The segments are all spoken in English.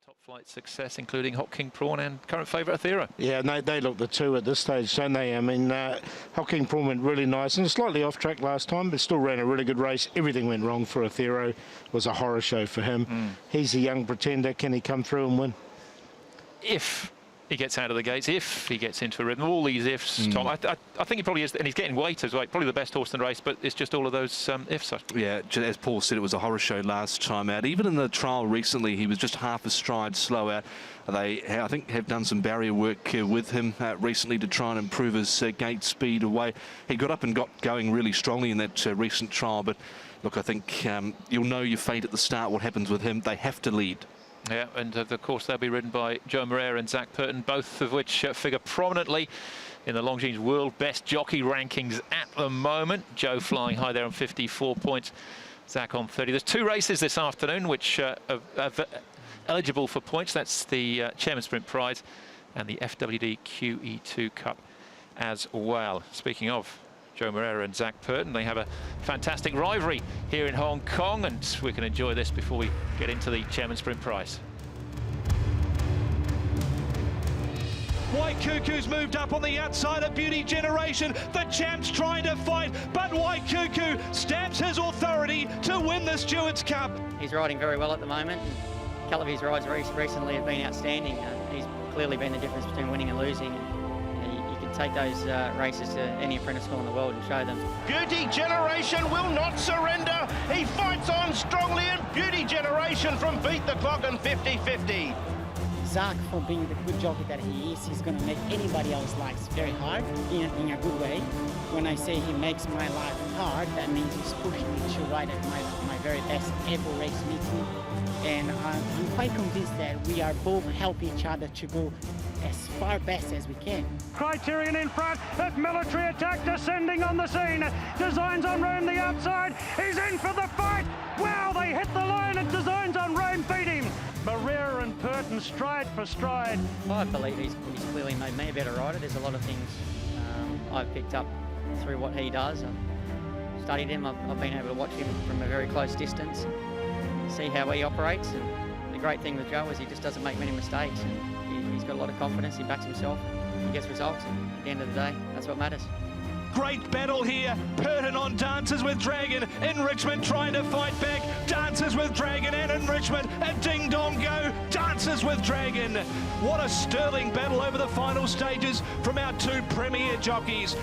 Top flight success, including Hot King Prawn and current favourite Athero. Yeah, they look the two at this stage, don't they? I mean, Hot King Prawn went really nice and slightly off track last time, but still ran a really good race. Everything went wrong for Athero. It was a horror show for him. He's a young pretender. Can he come through and win? If he gets out of the gates, if he gets into a rhythm, all these ifs, Tom. I think he probably is, and he's getting weight as well. Probably the best horse in the race, but it's just all of those ifs. Yeah, as Paul said, it was a horror show last time out. Even in the trial recently, he was just half a stride slower. They, I think, have done some barrier work with him recently to try and improve his gate speed away. He got up and got going really strongly in that recent trial, but look, I think you'll know your fate at the start, what happens with him. They have to lead. Yeah, and of course they'll be ridden by Joe Moreira and Zach Purton, both of which figure prominently in the Longines World Best Jockey rankings at the moment. Joe flying high there on 54 points, Zach on 30. There's two races this afternoon which are eligible for points. That's the Chairman Sprint Prize and the FWD QEII Cup as well. Speaking of Joe Moreira and Zach Purton, they have a fantastic rivalry here in Hong Kong, and we can enjoy this before we get into the Chairman Sprint Prize. White Cuckoo's moved up on the outside of Beauty Generation. The champ's trying to fight, but White Cuckoo stamps his authority to win the Stewards Cup. He's riding very well at the moment. A couple of his rides recently have been outstanding. He's clearly been the difference between winning and losing. Take those races to any apprentice school in the world and show them. Beauty Generation will not surrender. He fights on strongly, and Beauty Generation from Beat the Clock and 50-50. Zach, for being the good jockey that he is, he's going to make anybody else's lives very hard in a good way. When I say he makes my life hard, that means he's pushing me to ride at my very best every race meeting. And I'm quite convinced that we are both helping each other to go as far best as we can. Criterion in front, that military attack descending on the scene. Designs on Rome the outside, he's in for the fight. Wow, they hit the line and Designs on Rome beat him. Moreira and Purton stride for stride. I believe he's clearly made me a better rider. There's a lot of things I've picked up through what he does. I've studied him, I've been able to watch him from a very close distance, see how he operates, and the great thing with Joe is he just doesn't make many mistakes. And he's got a lot of confidence, he backs himself, he gets results, and at the end of the day, that's what matters. Great battle here. Purton on Dances with Dragon. Enrichment trying to fight back. Dances with Dragon and Enrichment. And Ding Dong Go. Dances with Dragon. What a sterling battle over the final stages from our two premier jockeys.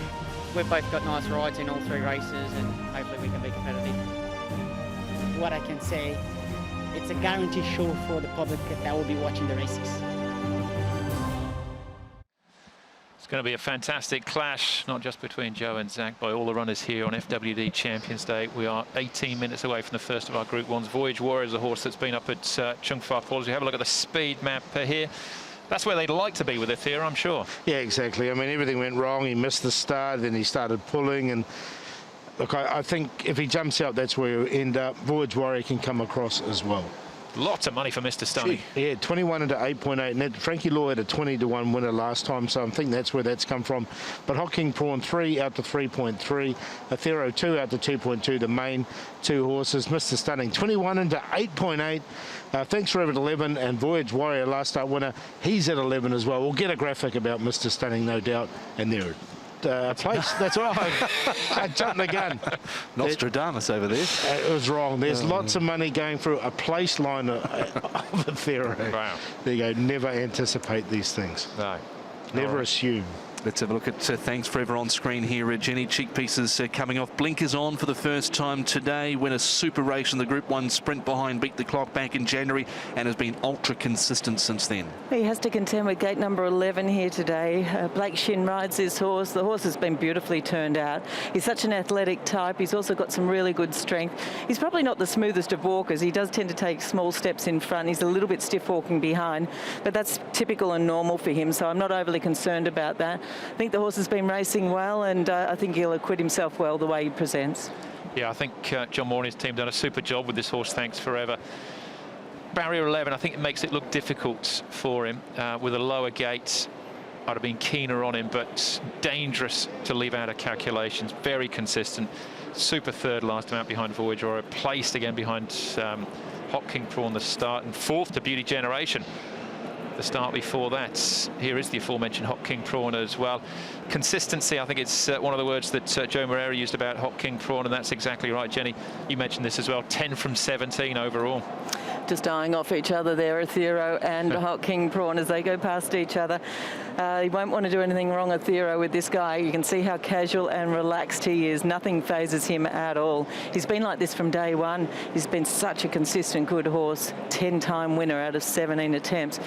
We've both got nice rides in all three races, and hopefully we can be competitive. What I can say, it's a guaranteed show for the public that will be watching the races. It's going to be a fantastic clash, not just between Joe and Zach, by all the runners here on FWD Champions Day. We are 18 minutes away from the first of our Group 1s. Voyage Warrior is a horse that's been up at Chung Fa Falls. As you have a look at the speed map here, that's where they'd like to be with Athero, I'm sure. Yeah, exactly. I mean, everything went wrong. He missed the start, then he started pulling, and look, I think if he jumps out, that's where he'll end up. Voyage Warrior can come across as well. Lots of money for Mr. Stunning. Yeah, 21 into 8.8. And Frankie Law had a 20-1 winner last time, so I think that's where that's come from. But Hot King Prawn 3 out to 3.3. Athero 2 out to 2.2. The main two horses. Mr. Stunning 21 into 8.8. Thanks Forever at 11. And Voyage Warrior last start winner. He's at 11 as well. We'll get a graphic about Mr. Stunning, no doubt. And there place. That's right. I jumped the gun. Nostradamus over there. It was wrong. There's lots of money going through a place line of Athero. Wow. There you go. Never anticipate these things. No. Never assume. Let's have a look at Thanks Forever on screen here. Jenny, cheek pieces coming off. Blinkers on for the first time today. Win a super race in the Group 1 sprint behind Beat the Clock back in January and has been ultra consistent since then. He has to contend with gate number 11 here today. Blake Shin rides his horse. The horse has been beautifully turned out. He's such an athletic type. He's also got some really good strength. He's probably not the smoothest of walkers. He does tend to take small steps in front. He's a little bit stiff walking behind, but that's typical and normal for him, so I'm not overly concerned about that. I think the horse has been racing well, and I think he'll acquit himself well the way he presents. Yeah, I think John Moore and his team done a super job with this horse, Thanks Forever. Barrier 11, I think it makes it look difficult for him. With a lower gate, I'd have been keener on him, but dangerous to leave out of calculations. Very consistent. Super third last time out behind Voyage, or placed again behind Hot King Prawn the start, and fourth to Beauty Generation the start before that. Here is the aforementioned Hot King Prawn as well. Consistency, I think it's one of the words that Joe Moreira used about Hot King Prawn, and that's exactly right. Jenny, you mentioned this as well, 10 from 17 overall. Just eyeing off each other there, Aethero and Hot King Prawn, as they go past each other. You won't want to do anything wrong, Aethero, with this guy. You can see how casual and relaxed he is. Nothing phases him at all. He's been like this from day one. He's been such a consistent good horse, 10-time winner out of 17 attempts.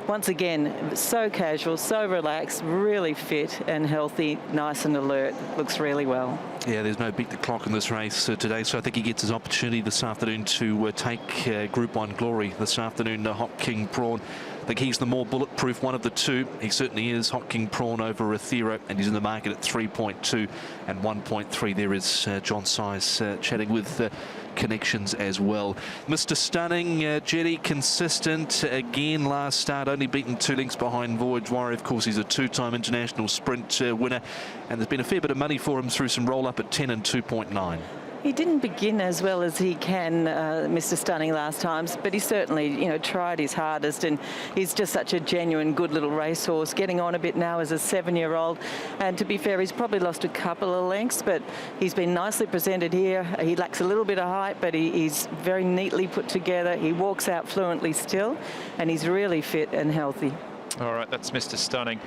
Once again, so casual, so relaxed, really fit and healthy, nice and alert. Looks really well. Yeah, there's no beat the clock in this race today, so I think he gets his opportunity this afternoon to take Group 1 glory this afternoon. Hot King Prawn, I think he's the more bulletproof one of the two. He certainly is. Hot King Prawn over Aethero, and he's in the market at 3.2 and 1.3. There is John Size chatting with Connections as well. Mr. Stunning, Jetty, consistent again last start, only beaten 2 lengths behind Voyage Warrior. Of course, he's a 2-time international sprint winner, and there's been a fair bit of money for him through some roll up at 10 and 2.9. He didn't begin as well as he can, Mr. Stunning, last time, but he certainly, you know, tried his hardest, and he's just such a genuine, good little racehorse, getting on a bit now as a 7-year-old. And to be fair, he's probably lost a couple of lengths, but he's been nicely presented here. He lacks a little bit of height, but he's very neatly put together. He walks out fluently still, and he's really fit and healthy. All right, that's Mr. Stunning.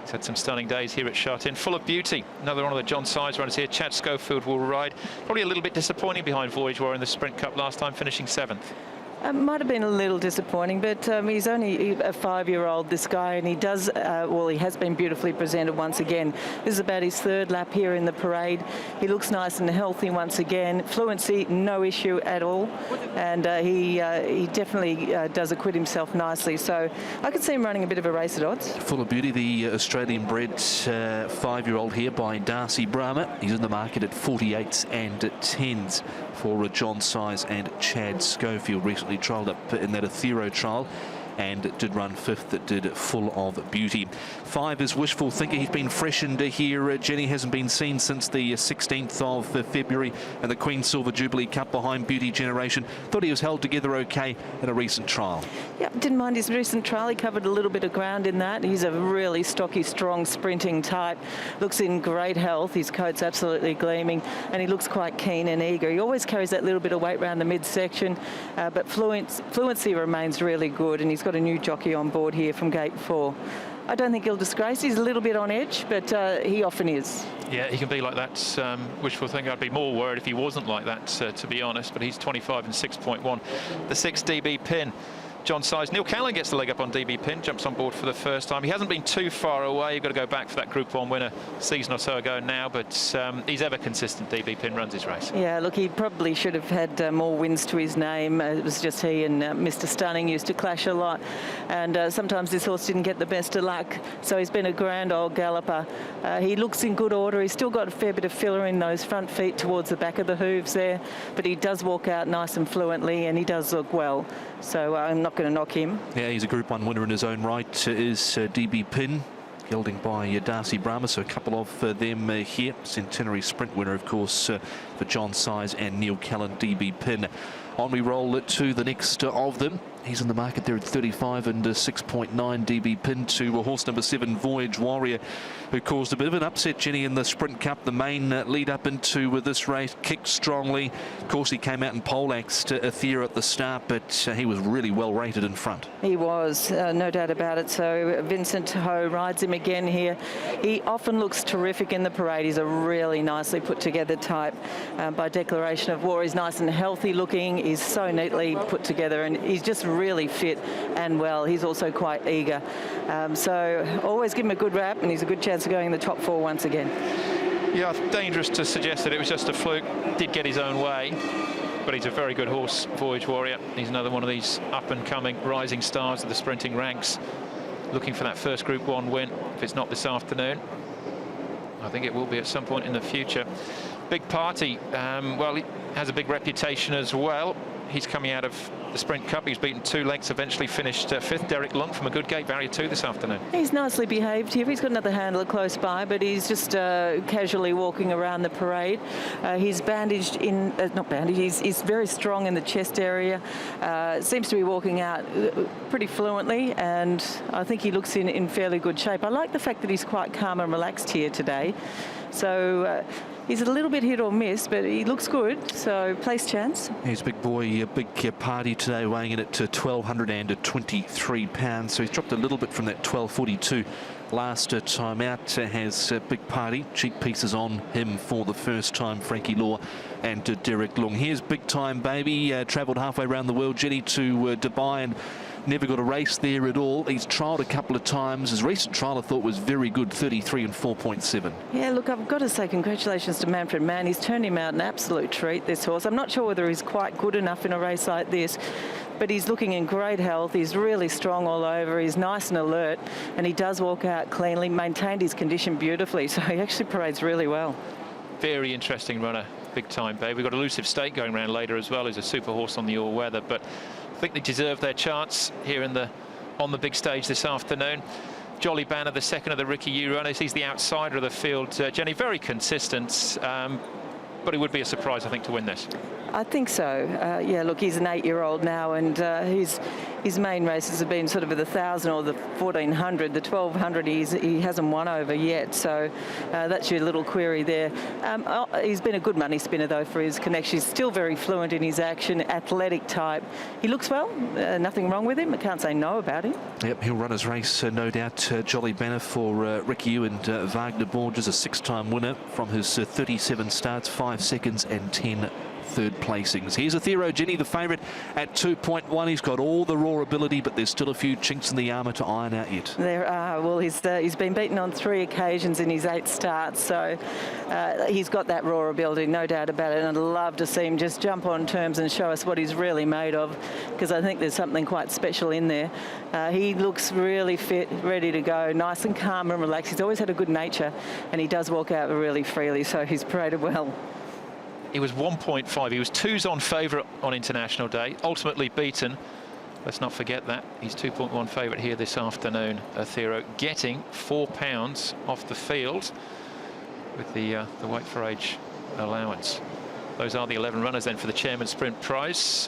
He's had some stunning days here at Shartin. Full of Beauty, another one of the John Size runners here. Chad Schofield will ride. Probably a little bit disappointing behind Voyage Warrior in the Sprint Cup last time, finishing 7th. Might have been a little disappointing, but he's only a 5-year-old, this guy, and he does, well, he has been beautifully presented once again. This is about his 3rd lap here in the parade. He looks nice and healthy once again. Fluency, no issue at all, and he definitely does acquit himself nicely. So I could see him running a bit of a race at odds. Full of Beauty, the Australian-bred 5-year-old here by Darcy Brahma. He's in the market at 48s and 10s for John Size and Chad Schofield. Recently trialled up in that Aethero trial and did run 5th. It did Full of Beauty. 5 is Wishful Thinker. He's been freshened here. Jenny hasn't been seen since the 16th of February in the Queen's Silver Jubilee Cup behind Beauty Generation. Thought he was held together okay in a recent trial. Yeah, didn't mind his recent trial. He covered a little bit of ground in that. He's a really stocky, strong, sprinting type. Looks in great health. His coat's absolutely gleaming, and he looks quite keen and eager. He always carries that little bit of weight around the midsection, but fluency remains really good, and he's got a new jockey on board here from Gate 4. I don't think he'll disgrace. He's a little bit on edge, but he often is. Yeah, he can be like that. Wishful Thinker. I'd be more worried if he wasn't like that, to be honest, but he's 25 and 6.1. The 6 DB pin. John Size. Neil Callan gets the leg up on DB pin, jumps on board for the first time. He hasn't been too far away. You've got to go back for that Group 1 winner a season or so ago now, but he's ever consistent. DB pin runs his race. Yeah, look, he probably should have had more wins to his name. It was just he and Mr. Stunning used to clash a lot, and sometimes this horse didn't get the best of luck, so he's been a grand old galloper. He looks in good order. He's still got a fair bit of filler in those front feet towards the back of the hooves there, but he does walk out nice and fluently, and he does look well, so I'm not going to knock him. Yeah, he's a Group 1 winner in his own right, is DB Pin, gelding by Darcy Brahma, so a couple of them here. Centenary Sprint winner, of course, for John Size and Neil Callan. DB Pin. On we roll to the next of them. He's in the market there at 35 and 6.9. DB Pin to horse number 7, Voyage Warrior, who caused a bit of an upset, Jenny, in the Sprint Cup. The main lead up into this race, kicked strongly. Of course, he came out and poleaxed Aethero at the start, but he was really well rated in front. He was, no doubt about it. So Vincent Ho rides him again here. He often looks terrific in the parade. He's a really nicely put together type. By declaration of war, he's nice and healthy looking. He's so neatly put together, and he's just really fit and well. He's also quite eager. So always give him a good rap, and he's a good chance of going in the top 4 once again. Yeah, dangerous to suggest that it was just a fluke. Did get his own way, but he's a very good horse, Voyage Warrior. He's another one of these up-and-coming rising stars of the sprinting ranks, looking for that first Group 1 win. If it's not this afternoon, I think it will be at some point in the future. Big Party, well, he has a big reputation as well. He's coming out of the Sprint Cup. He's beaten 2 lengths, eventually finished 5th. Derek Long from a good gate, barrier 2 this afternoon. He's nicely behaved here. He's got another handler close by, but he's just casually walking around the parade. He's bandaged in, not bandaged, he's very strong in the chest area. Seems to be walking out pretty fluently, and I think he looks in fairly good shape. I like the fact that he's quite calm and relaxed here today. So he's a little bit hit or miss, but he looks good, so place chance. He's big boy, Big Party today, weighing in at 1,223 pounds, so he's dropped a little bit from that 1,242 last time out. Has Big Party, cheap pieces on him for the first time, Frankie Law and Derek Long. Here's Big Time Baby, travelled halfway around the world, Jenny, to Dubai, and never got a race there at all. He's trialled a couple of times. His recent trial I thought was very good, 33 and 4.7. Yeah, look, I've got to say congratulations to Manfred Mann. He's turned him out an absolute treat, this horse. I'm not sure whether he's quite good enough in a race like this, but he's looking in great health. He's really strong all over. He's nice and alert, and he does walk out cleanly, maintained his condition beautifully, so he actually parades really well. Very interesting runner, Big Time Babe. We've got Elusive State going around later as well, who's a super horse on the all-weather, but I think they deserve their chance here on the big stage this afternoon. Jolly Banner, the second of the Ricky U runners. He's the outsider of the field. Jenny, very consistent, but it would be a surprise, I think, to win this. I think so. Yeah, look, he's an 8-year-old now, and his main races have been sort of the 1,000 or the 1,400. The 1,200 he hasn't won over yet, so that's your little query there. He's been a good money spinner, though, for his connection. He's still very fluent in his action, athletic type. He looks well. Nothing wrong with him. I can't say no about him. Yep, he'll run his race, no doubt. Jolly Banner for Ricky U and Wagner Borges, a 6-time winner from his 37 starts, 5 seconds and 10 third placings. Here's Athero, Jenny, the favourite at 2.1. He's got all the raw ability, but there's still a few chinks in the armour to iron out yet. There are. Well, he's been beaten on 3 occasions in his 8 starts, so he's got that raw ability, no doubt about it. And I'd love to see him just jump on terms and show us what he's really made of, because I think there's something quite special in there. He looks really fit, ready to go, nice and calm and relaxed. He's always had a good nature, and he does walk out really freely, so he's paraded well. He was 1.5. He was 2's on favourite on International Day, ultimately beaten. Let's not forget that. He's 2.1 favourite here this afternoon. Athero getting £4 off the field with the weight for age allowance. Those are the 11 runners then for the Chairman's Sprint Prize.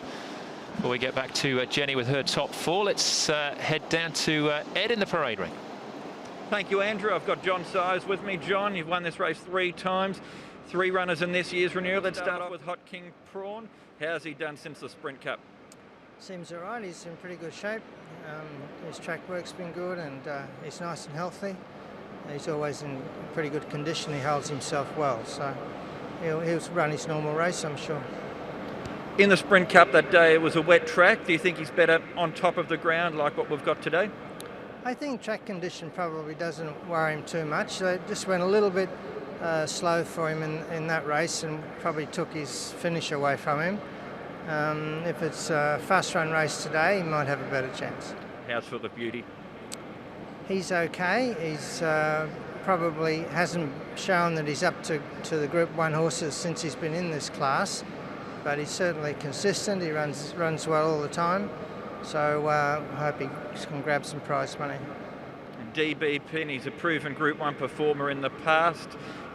Before we get back to Jenny with her top 4, let's head down to Ed in the parade ring. Thank you, Andrew. I've got John Sires with me. John, you've won this race 3 times. 3 runners in this year's renewal. Let's start off with Hot King Prawn. How's he done since the Sprint Cup? Seems all right. He's in pretty good shape. His track work's been good, and he's nice and healthy. He's always in pretty good condition. He holds himself well, so he'll run his normal race, I'm sure. In the Sprint Cup that day, it was a wet track. Do you think he's better on top of the ground like what we've got today? I think track condition probably doesn't worry him too much. They just went a little bit slow for him in that race, and probably took his finish away from him. If it's a fast run race today, he might have a better chance. How's for the beauty? He's okay. He's probably hasn't shown that he's up to the Group 1 horses since he's been in this class, but he's certainly consistent. He runs well all the time, so I hope he can grab some prize money. DB Pin, he's a proven Group 1 performer in the past.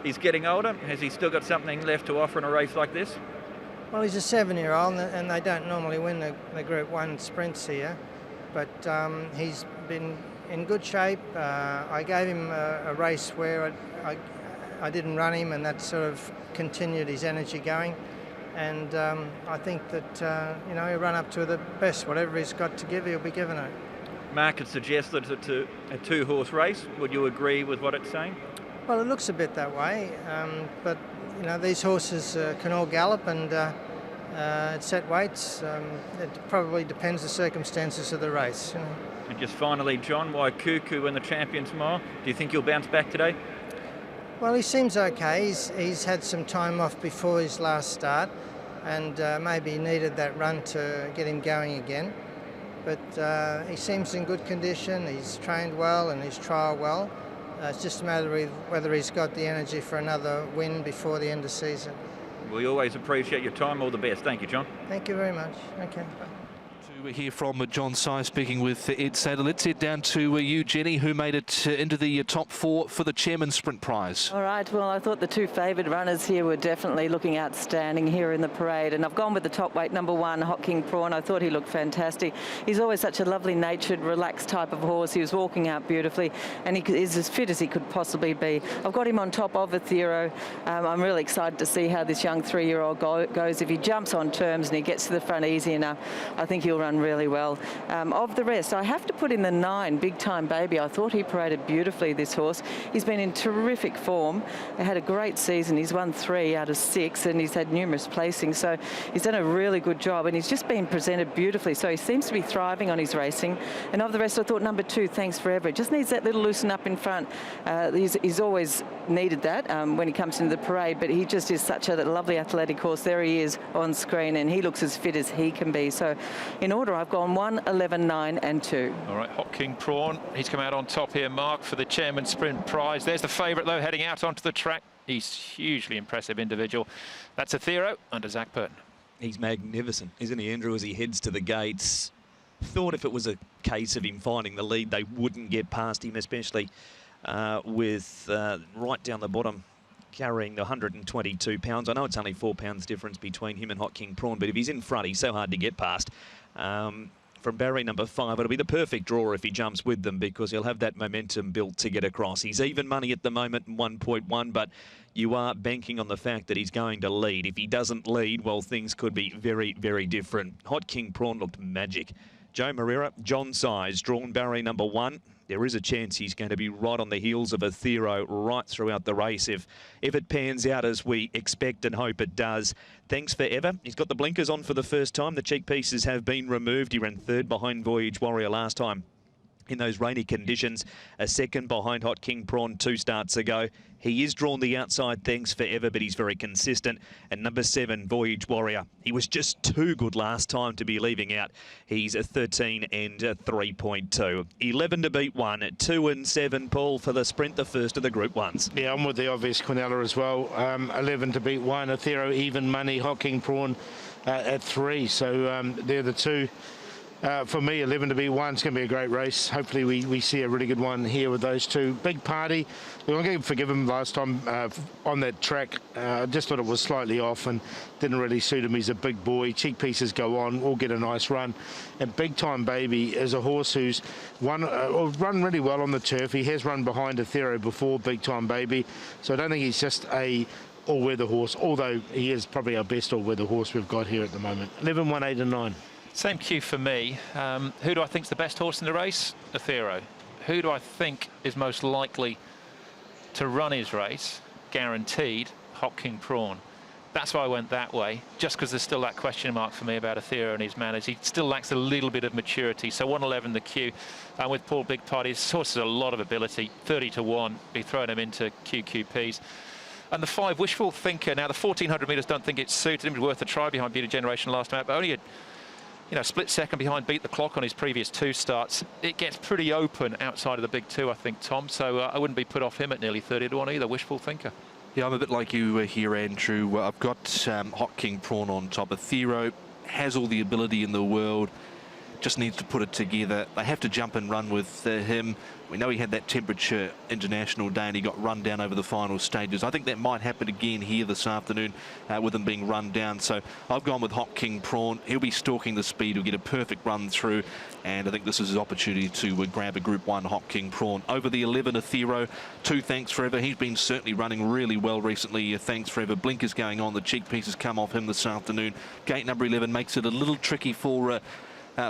He's getting older. Has he still got something left to offer in a race like this? Well, he's a 7-year-old, and they don't normally win the Group 1 sprints here, but he's been in good shape. I gave him a race where I didn't run him, and that sort of continued his energy going. And I think that he'll run up to the best. Whatever he's got to give, he'll be giving it. Market suggests that it's a 2-horse race. Would you agree with what it's saying? Well, it looks a bit that way, but these horses can all gallop, and at set weights. It probably depends the circumstances of the race. And just finally, John, why Cuckoo in the Champions Mile? Do you think he'll bounce back today? Well, he seems okay. He's had some time off before his last start, and maybe he needed that run to get him going again. But he seems in good condition. He's trained well and he's trialled well, It's just a matter of whether he's got the energy for another win before the end of season. We always appreciate your time. All the best. Thank you, John. Thank you very much. Okay. To hear from John Sy speaking with Ed Sadler. Let's head down to you, Jenny, who made it into the top 4 for the Chairman's Sprint Prize. All right, well, I thought the 2 favoured runners here were definitely looking outstanding here in the parade, and I've gone with the top weight, number 1, Hot King Prawn. I thought he looked fantastic. He's always such a lovely natured, relaxed type of horse. He was walking out beautifully, and he is as fit as he could possibly be. I've got him on top of Athero. I'm really excited to see how this young 3-year-old goes. If he jumps on terms and he gets to the front easy enough, I think he'll run really well. Of the rest, I have to put in the 9, Big Time Baby. I thought he paraded beautifully, this horse. He's been in terrific form. He had a great season. He's won 3 out of 6, and he's had numerous placings, so he's done a really good job, and he's just been presented beautifully, so he seems to be thriving on his racing. And of the rest, I thought number 2, Thanks Forever, just needs that little loosen up in front. He's always needed that when he comes into the parade, but he just is such a lovely athletic horse. There he is on screen, and he looks as fit as he can be. So in order, I've gone 1, 11, 9 and 2. All right, Hot King Prawn, he's come out on top here, Mark, for the Chairman's Sprint Prize. There's the favourite, though, heading out onto the track. He's hugely impressive individual. That's Athero under Zach Burton. He's magnificent, isn't he, Andrew, as he heads to the gates. Thought if it was a case of him finding the lead, they wouldn't get past him, especially with right down the bottom, carrying the 122 pounds. I know it's only 4 pounds difference between him and Hot King Prawn, but if he's in front, he's so hard to get past. From barrier number 5, it'll be the perfect draw if he jumps with them, because he'll have that momentum built to get across. He's even money at the moment, 1.1, but you are banking on the fact that he's going to lead. If he doesn't lead, well, things could be very, very different. Hot King Prawn looked magic. Joe Moreira, John Sy's drawn barrier number 1. There is a chance he's going to be right on the heels of Athero right throughout the race if it pans out as we expect and hope it does. Thanks Forever. He's got the blinkers on for the first time. The cheek pieces have been removed. He ran 3rd behind Voyage Warrior last time in those rainy conditions. A 2nd behind Hot King Prawn 2 starts ago. He is drawn the outside, Thanks Forever, but he's very consistent. And number 7, Voyage Warrior. He was just too good last time to be leaving out. He's a 13 and a 3.2. 11 to beat 1, 2 and 7, Paul, for the sprint, the first of the Group 1s. Yeah, I'm with the obvious Quinella as well. 11 to beat 1, Athero even money, Hot King Prawn at 3. So they're the 2. For me, 11 to beat 1 is going to be a great race. Hopefully we see a really good one here with those 2. Big Party, I'm going to forgive him last time on that track. I just thought it was slightly off and didn't really suit him. He's a big boy. Cheek pieces go on, will get a nice run. And Big Time Baby is a horse who's run really well on the turf. He has run behind Athero before, Big Time Baby. So I don't think he's just a all-weather horse, although he is probably our best all-weather horse we've got here at the moment. 11, 1, 8 and 9. Same cue for me. Who do I think is the best horse in the race? Athero. Who do I think is most likely to run his race? Guaranteed, Hot King Prawn. That's why I went that way, just because there's still that question mark for me about Athero and his manners. He still lacks a little bit of maturity. So 111 the cue. With Paul Big Party, his horse has a lot of ability. 30 to 1, be throwing him into QQPs. And the 5, Wishful Thinker. Now, the 1400 metres don't think it's suited him. It was worth a try behind Beauty Generation last time out, but only a split second behind Beat the Clock on his previous 2 starts. It gets pretty open outside of the big 2, I think, Tom. So I wouldn't be put off him at nearly 30 to 1 either. Wishful Thinker. Yeah, I'm a bit like you here, Andrew. I've got Hot King Prawn on top. Athero has all the ability in the world, just needs to put it together. They have to jump and run with him. We know he had that temperature international day and he got run down over the final stages. I think that might happen again here this afternoon with him being run down. So I've gone with Hot King Prawn. He'll be stalking the speed. He'll get a perfect run through. And I think this is his opportunity to grab a Group 1 Hot King Prawn. Over the 11, Athero, 2 Thanks Forever. He's been certainly running really well recently. Thanks Forever. Blinkers going on. The cheek pieces come off him this afternoon. Gate number 11 makes it a little tricky for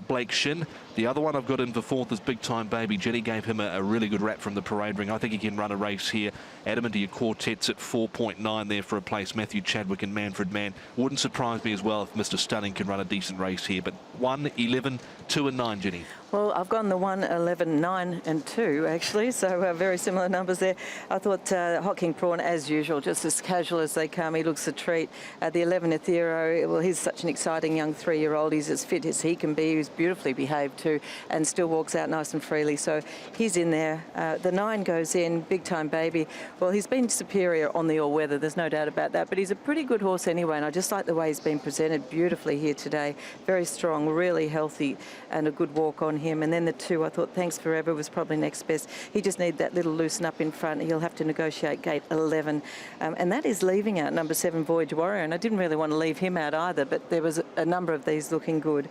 Blake Shin. The other one I've got in for 4th is Big Time Baby. Jenny gave him a really good rap from the parade ring. I think he can run a race here. Add him into your quartets at 4.9 there for a place. Matthew Chadwick and Manfred Mann. Wouldn't surprise me as well if Mr. Stunning can run a decent race here. But 1, 11, 2 and 9, Jenny. Well, I've gone the 1, 11, 9 and 2, actually, so very similar numbers there. I thought Hot King Prawn, as usual, just as casual as they come. He looks a treat. The 11, Athero, well, he's such an exciting young 3-year-old. He's as fit as he can be. He's beautifully behaved too and still walks out nice and freely, so he's in there. The 9 goes in, Big Time Baby. Well, he's been superior on the all-weather, there's no doubt about that, but he's a pretty good horse anyway, and I just like the way he's been presented beautifully here today. Very strong, really healthy, and a good walk on him. And then the 2, I thought Thanks Forever was probably next best. He just needs that little loosen up in front. He'll have to negotiate gate 11. And that is leaving out number 7, Voyage Warrior. And I didn't really want to leave him out either, but there was a number of these looking good.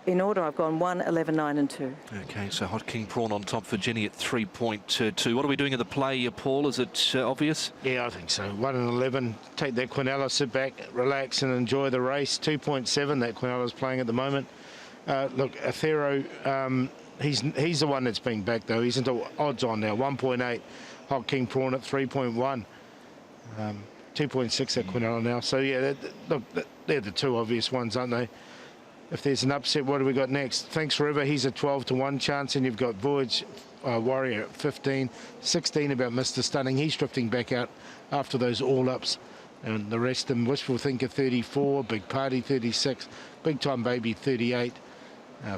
In order, I've gone 1, 11, 9 and 2. Okay, so Hot King Prawn on top for Jenny at 3.2. What are we doing at the play, Paul? Is it obvious? Yeah, I think so. 1 and 11. Take that Quinella, sit back, relax and enjoy the race. 2.7, that Quinella's playing at the moment. Look, Athero, he's the one that's being backed, though. He's into odds on now. 1.8. Hot King Prawn at 3.1. 2.6 at Quinella now. So, yeah, look, they're the 2 obvious ones, aren't they? If there's an upset, what do we got next? Thanks Forever, he's a 12-1 chance, and you've got Voyage Warrior at 15. 16 about Mr. Stunning. He's drifting back out after those all-ups. And the rest of them, Wishful Thinker 34, Big Party 36, Big Time Baby 38,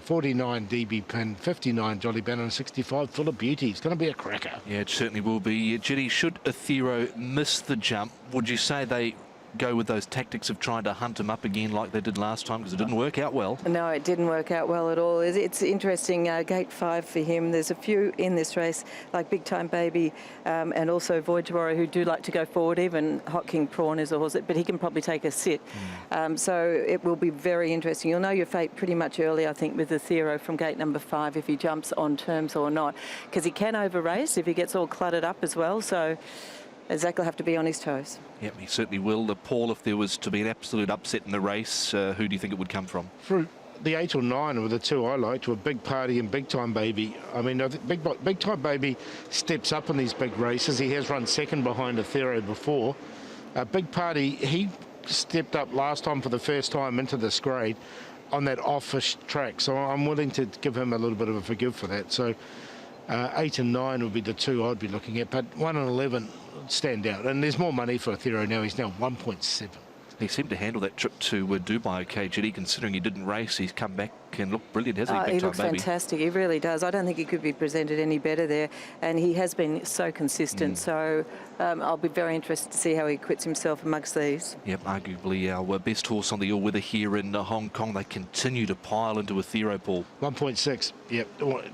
49 DB Pin, 59 Jolly Bannon, 65 Full of Beauty. It's going to be a cracker. Yeah, it certainly will be. Jenny, should Athero miss the jump, would you say they go with those tactics of trying to hunt him up again like they did last time, because it didn't work out well? No, it didn't work out well at all. It's interesting, gate 5 for him. There's a few in this race, like Big Time Baby and also Voyage Warrior, who do like to go forward. Even Hot King Prawn is a horse, but he can probably take a sit. So it will be very interesting. You'll know your fate pretty much early, I think, with Athero from gate number 5, if he jumps on terms or not, because he can over-race if he gets all cluttered up as well. So Zach will have to be on his toes. Yep, he certainly will. Paul, if there was to be an absolute upset in the race, who do you think it would come from? Through the 8 or 9 were the 2 I liked, were Big Party and Big Time Baby. I mean, I think Big Time Baby steps up in these big races. He has run second behind Athero before. Big Party, he stepped up last time for the first time into this grade on that offish track. So I'm willing to give him a little bit of a forgive for that. So 8 and 9 would be the 2 I'd be looking at, but 1 and 11 stand out. And there's more money for Athero now. He's now 1.7. He seemed to handle that trip to Dubai okay, Jenny, considering he didn't race. He's come back and looked brilliant, hasn't he? He looks fantastic. He really does. I don't think he could be presented any better there. And he has been so consistent. So I'll be very interested to see how he quits himself amongst these. Yep, arguably our best horse on the all-weather here in Hong Kong. They continue to pile into Athero, Paul. 1.6. Yep,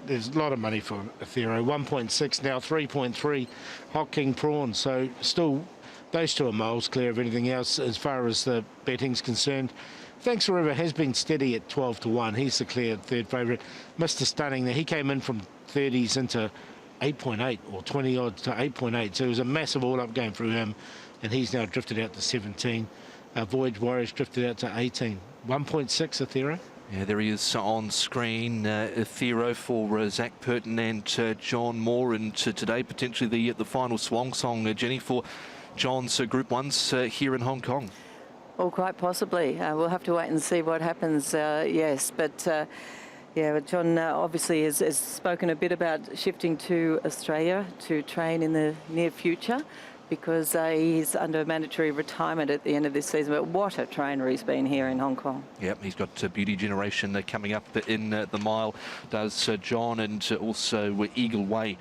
there's a lot of money for Athero. 1.6 now, 3.3 Hot King Prawn. So still, those 2 are miles clear of anything else as far as the betting's concerned. Thanks Forever has been steady at 12-1. He's the clear 3rd favourite. Mr. Stunning, he came in from 30s into 8.8 or 20 odds to 8.8. So it was a massive all-up game through him, and he's now drifted out to 17. Voyage Warriors drifted out to 18. 1.6 Athero. Yeah, there he is on screen. Athero for Zach Purton and John Moore, and today potentially the final swan song, Jenny, for John's Group 1s here in Hong Kong. Well, quite possibly. We'll have to wait and see what happens, yes. But, yeah, John obviously has spoken a bit about shifting to Australia to train in the near future, because he's under mandatory retirement at the end of this season. But what a trainer he's been here in Hong Kong. Yep, he's got Beauty Generation coming up in the mile, does John, and also Eagle Way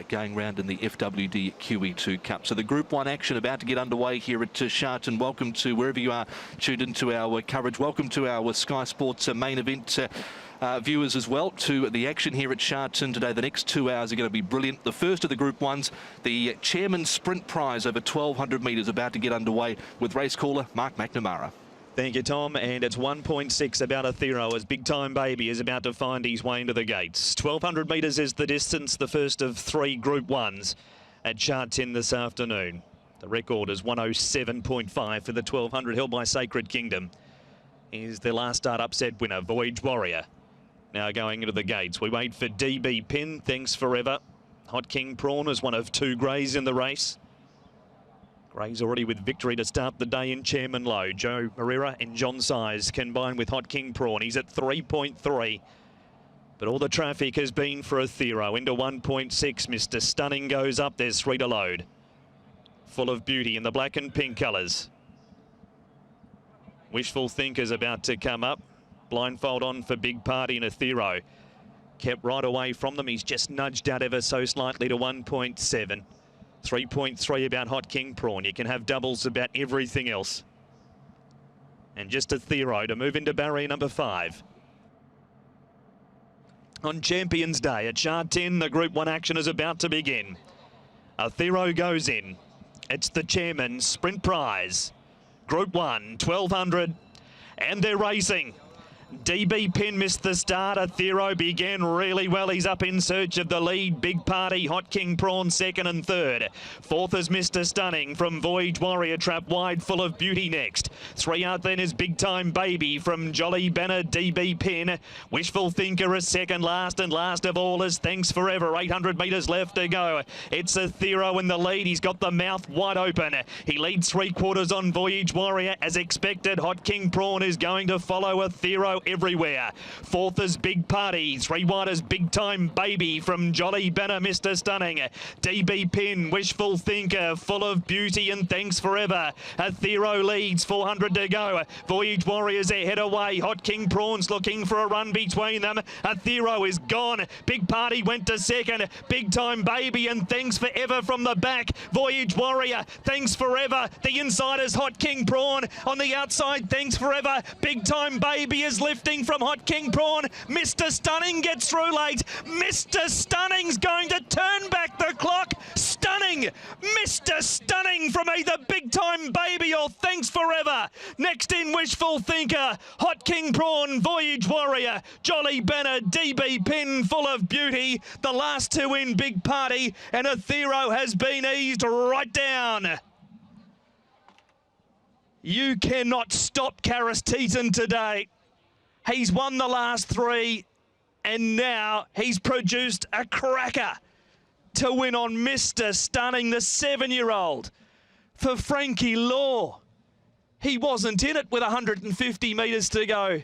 going round in the FWD QEII Cup. So the Group 1 action about to get underway here at Sha Tin. Welcome to wherever you are tuned into our coverage. Welcome to our Sky Sports main event viewers as well to the action here at Sha Tin today. The next 2 hours are going to be brilliant. The first of the Group 1s, the Chairman's Sprint Prize over 1,200 metres, about to get underway with race caller Mark McNamara. Thank you, Tom. And it's 1.6 about Athero as Big Time Baby is about to find his way into the gates. 1,200 metres is the distance, the first of 3 Group 1s at Sha Tin this afternoon. The record is 107.5 for the 1,200 held by Sacred Kingdom. Is the last start upset winner, Voyage Warrior. Now going into the gates. We wait for DB Pin, Thanks Forever. Hot King Prawn is one of 2 greys in the race. Gray's already with victory to start the day in Chairman Low. Joe Moreira and John Size combined with Hot King Prawn. He's at 3.3. But all the traffic has been for Athero. Into 1.6, Mr. Stunning goes up. There's 3 to load. Full of Beauty in the black and pink colours. Wishful Thinker's about to come up. Blindfold on for Big Party and Athero. Kept right away from them. He's just nudged out ever so slightly to 1.7. 3.3 about Hot King Prawn. You can have doubles about everything else. And just Athero to move into barrier number 5. On Champions Day at Chart 10, the Group 1 action is about to begin. Athero goes in. It's the Chairman's Sprint Prize. Group 1, 1200. And they're racing. DB Pin missed the start. Athero began really well. He's up in search of the lead. Big Party, Hot King Prawn, 2nd and 3rd. 4th is Mr. Stunning from Voyage Warrior. Trap wide, Full of Beauty next. 3 out then is Big Time Baby from Jolly Banner, DB Pin. Wishful Thinker is 2nd last, and last of all is Thanks Forever. 800 metres left to go. It's Athero in the lead. He's got the mouth wide open. He leads 3/4 on Voyage Warrior. As expected, Hot King Prawn is going to follow Athero everywhere. 4th is Big Party. 3 wide is Big Time Baby from Jolly Banner, Mr. Stunning. DB Pin, Wishful Thinker, Full of Beauty and Thanks Forever. Athero leads, 400 to go. Voyage Warriors ahead away. Hot King Prawn's looking for a run between them. Athero is gone. Big Party went to 2nd. Big Time Baby and Thanks Forever from the back. Voyage Warrior, Thanks Forever. The inside is Hot King Prawn. On the outside, Thanks Forever. Big Time Baby is lifting from Hot King Prawn. Mr. Stunning gets through late. Mr. Stunning's going to turn back the clock. Stunning. Mr. Stunning from either Big Time Baby or Thanks Forever. Next in Wishful Thinker, Hot King Prawn, Voyage Warrior, Jolly Banner, DB Pin, Full of Beauty. The last 2 in Big Party, and Athero has been eased right down. You cannot stop Karis Teeton today. He's won the last 3, and now he's produced a cracker to win on Mr. Stunning, the 7-year-old. For Frankie Law, he wasn't in it with 150 metres to go.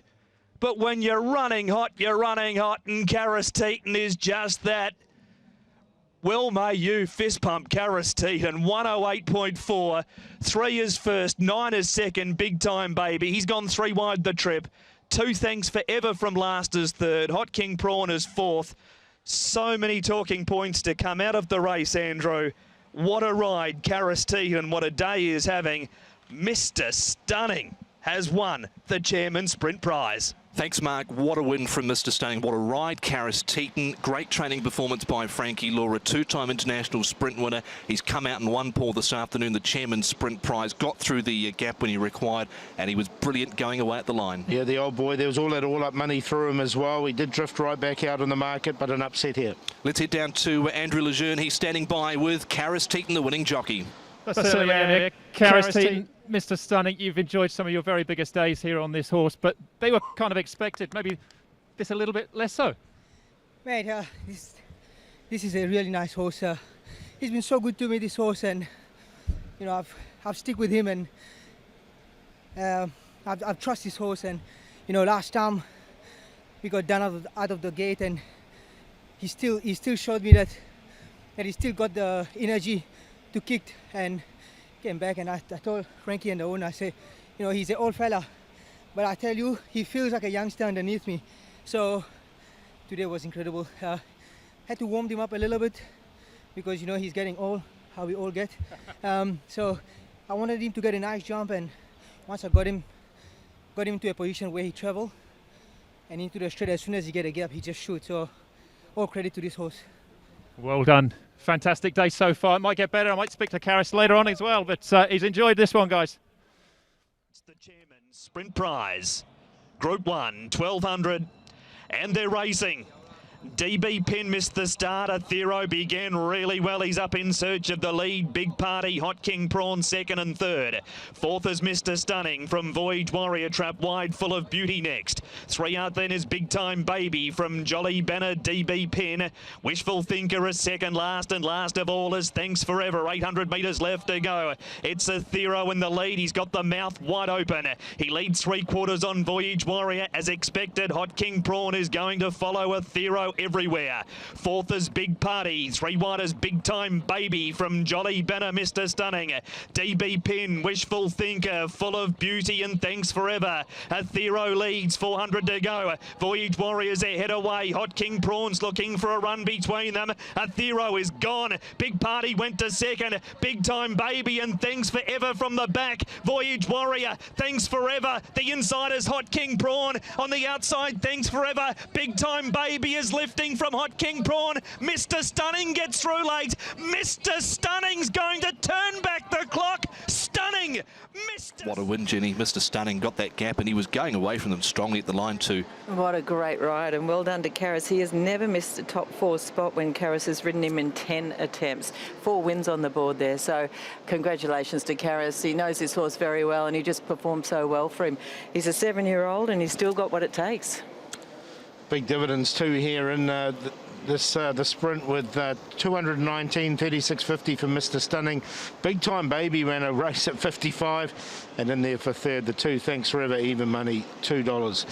But when you're running hot, and Karis Teeton is just that. Well, may you fist pump Karis Teeton, 108.4. 3 is first, 9 is second, Big Time Baby. He's gone 3 wide the trip. 2 Thanks Forever from last is 3rd. Hot King Prawn is 4th. So many talking points to come out of the race, Andrew. What a ride, Karis Teeton. What a day he is having. Mr. Stunning has won the Chairman's Sprint Prize. Thanks, Mark. What a win from Mr. Stunning. What a ride, Karis Teeton. Great training performance by Frankie Law, a 2-time international sprint winner. He's come out and won Paul this afternoon, the Chairman's Sprint Prize. Got through the gap when he required, and he was brilliant going away at the line. Yeah, the old boy. There was all that all-up money through him as well. He did drift right back out on the market, but an upset here. Let's head down to Andrew Lejeune. He's standing by with Karis Teeton, the winning jockey. Certainly, Andy. Karis Teeton, Mr. Stunning, you've enjoyed some of your very biggest days here on this horse, but they were kind of expected. Maybe this a little bit less so. Mate, this is a really nice horse. He's been so good to me, this horse, and you know I've stick with him, and I've trust this horse. And you know, last time we got done out of the gate, and he still showed me that he still got the energy to kick and came back. And I told Frankie and the owner, I say, you know, he's an old fella, but I tell you, he feels like a youngster underneath me. So today was incredible. Had to warm him up a little bit because, you know, he's getting old, how we all get. So I wanted him to get a nice jump, and once I got him to a position where he travel and into the straight, as soon as he get a gap, he just shoots. So all credit to this horse. Well done. Fantastic day so far. It might get better. I might speak to Karis later on as well, but he's enjoyed this one, guys. It's the Chairman's Sprint Prize. Group 1, 1200. And they're racing. DB Pin missed the start. Athero began really well. He's up in search of the lead. Big Party, Hot King Prawn second and third. Fourth is Mr. Stunning from Voyage Warrior, Trap Wide, Full of Beauty next. 3 out then is Big Time Baby from Jolly Banner, DB Pin. Wishful Thinker is second last, and last of all is Thanks Forever. 800 metres left to go. It's Athero in the lead. He's got the mouth wide open. He leads 3/4 on Voyage Warrior. As expected, Hot King Prawn is going to follow Athero everywhere. Fourth is Big Party. 3 wide is Big Time Baby from Jolly Banner, Mr. Stunning. DB Pin, Wishful Thinker, Full of Beauty and Thanks Forever. Athero leads, 400 to go. Voyage Warriors ahead away. Hot King Prawn's looking for a run between them. Athero is gone. Big Party went to second. Big Time Baby and Thanks Forever from the back. Voyage Warrior, Thanks Forever. The inside is Hot King Prawn. On the outside, Thanks Forever. Big Time Baby is lifting from Hot King Prawn. Mr. Stunning gets through late. Mr. Stunning's going to turn back the clock. Stunning. What a win, Jenny. Mr. Stunning got that gap, and he was going away from them strongly at the line too. What a great ride, and well done to Karras. He has never missed a top 4 spot when Karras has ridden him in 10 attempts. 4 wins on the board there, so congratulations to Karras. He knows his horse very well, and he just performed so well for him. He's a 7-year-old, and he's still got what it takes. Big dividends too here in the sprint with 219.36.50 for Mr. Stunning. Big Time Baby ran a race at 55, and in there for third, the 2 Thanks Forever even money, $2.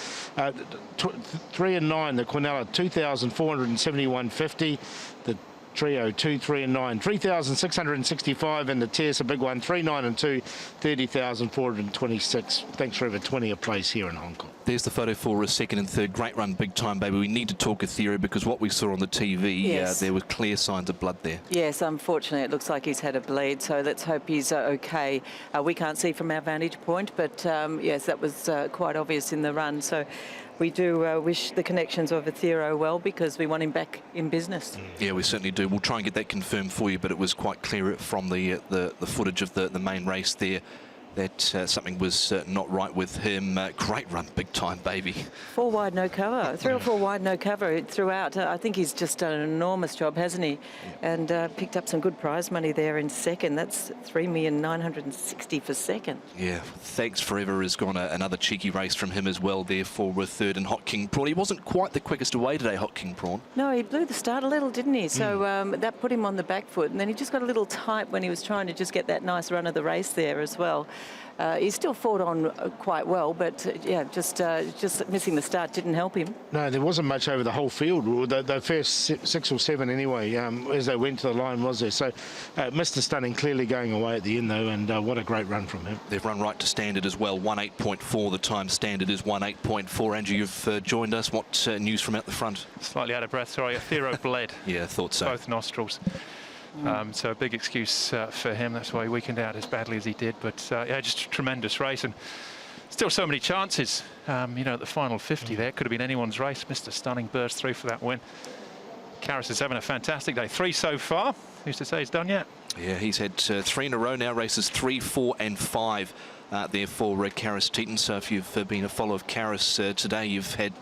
3 and 9, the Quinella, 2,471.50. The Trio 2, 3 and 9, 3,665, and the Tier's a big one, 3, 9 and 2, 30,426. Thanks Forever, 20 a place here in Hong Kong. There's the photo for a second and third. Great run, Big Time Baby. We need to talk Athero because what we saw on the TV, Yes. there were clear signs of blood there. Yes, unfortunately, it looks like he's had a bleed, so let's hope he's okay. We can't see from our vantage point, but yes, that was quite obvious in the run. So we do wish the connections of Athero well because we want him back in business. Yeah, we certainly do. We'll try and get that confirmed for you, but it was quite clear from the footage of the main race there that something was not right with him. Great run, Big Time Baby. 4 wide, no cover. 3 or 4 wide, no cover throughout. I think he's just done an enormous job, hasn't he? And picked up some good prize money there in second. That's $3,960,000 for second. Yeah, Thanks Forever has gone another cheeky race from him as well there for third, and Hot King Prawn. He wasn't quite the quickest away today, Hot King Prawn. No, he blew the start a little, didn't he? So that put him on the back foot, and then he just got a little tight when he was trying to just get that nice run of the race there as well. He still fought on quite well, but yeah, just missing the start didn't help him. No, there wasn't much over the whole field. The first 6 or 7 anyway, as they went to the line, was there. So Mr. Stunning clearly going away at the end though, and what a great run from him. They've run right to standard as well, 1:8.4. The time standard is 1:8.4. Andrew, you've joined us. What news from out the front? Slightly out of breath, sorry. Athero bled. Yeah, I thought so. Both nostrils. So a big excuse for him. That's why he weakened out as badly as he did. But yeah, just a tremendous race, and still so many chances. You know, at the final 50 there, could have been anyone's race. Mr. Stunning burst through for that win. Karras is having a fantastic day. 3 so far. Who's to say he's done yet? Yeah, he's had 3 in a row now. Races 3, 4 and 5 there for Karras Teton. So if you've been a follower of Karras today, you've had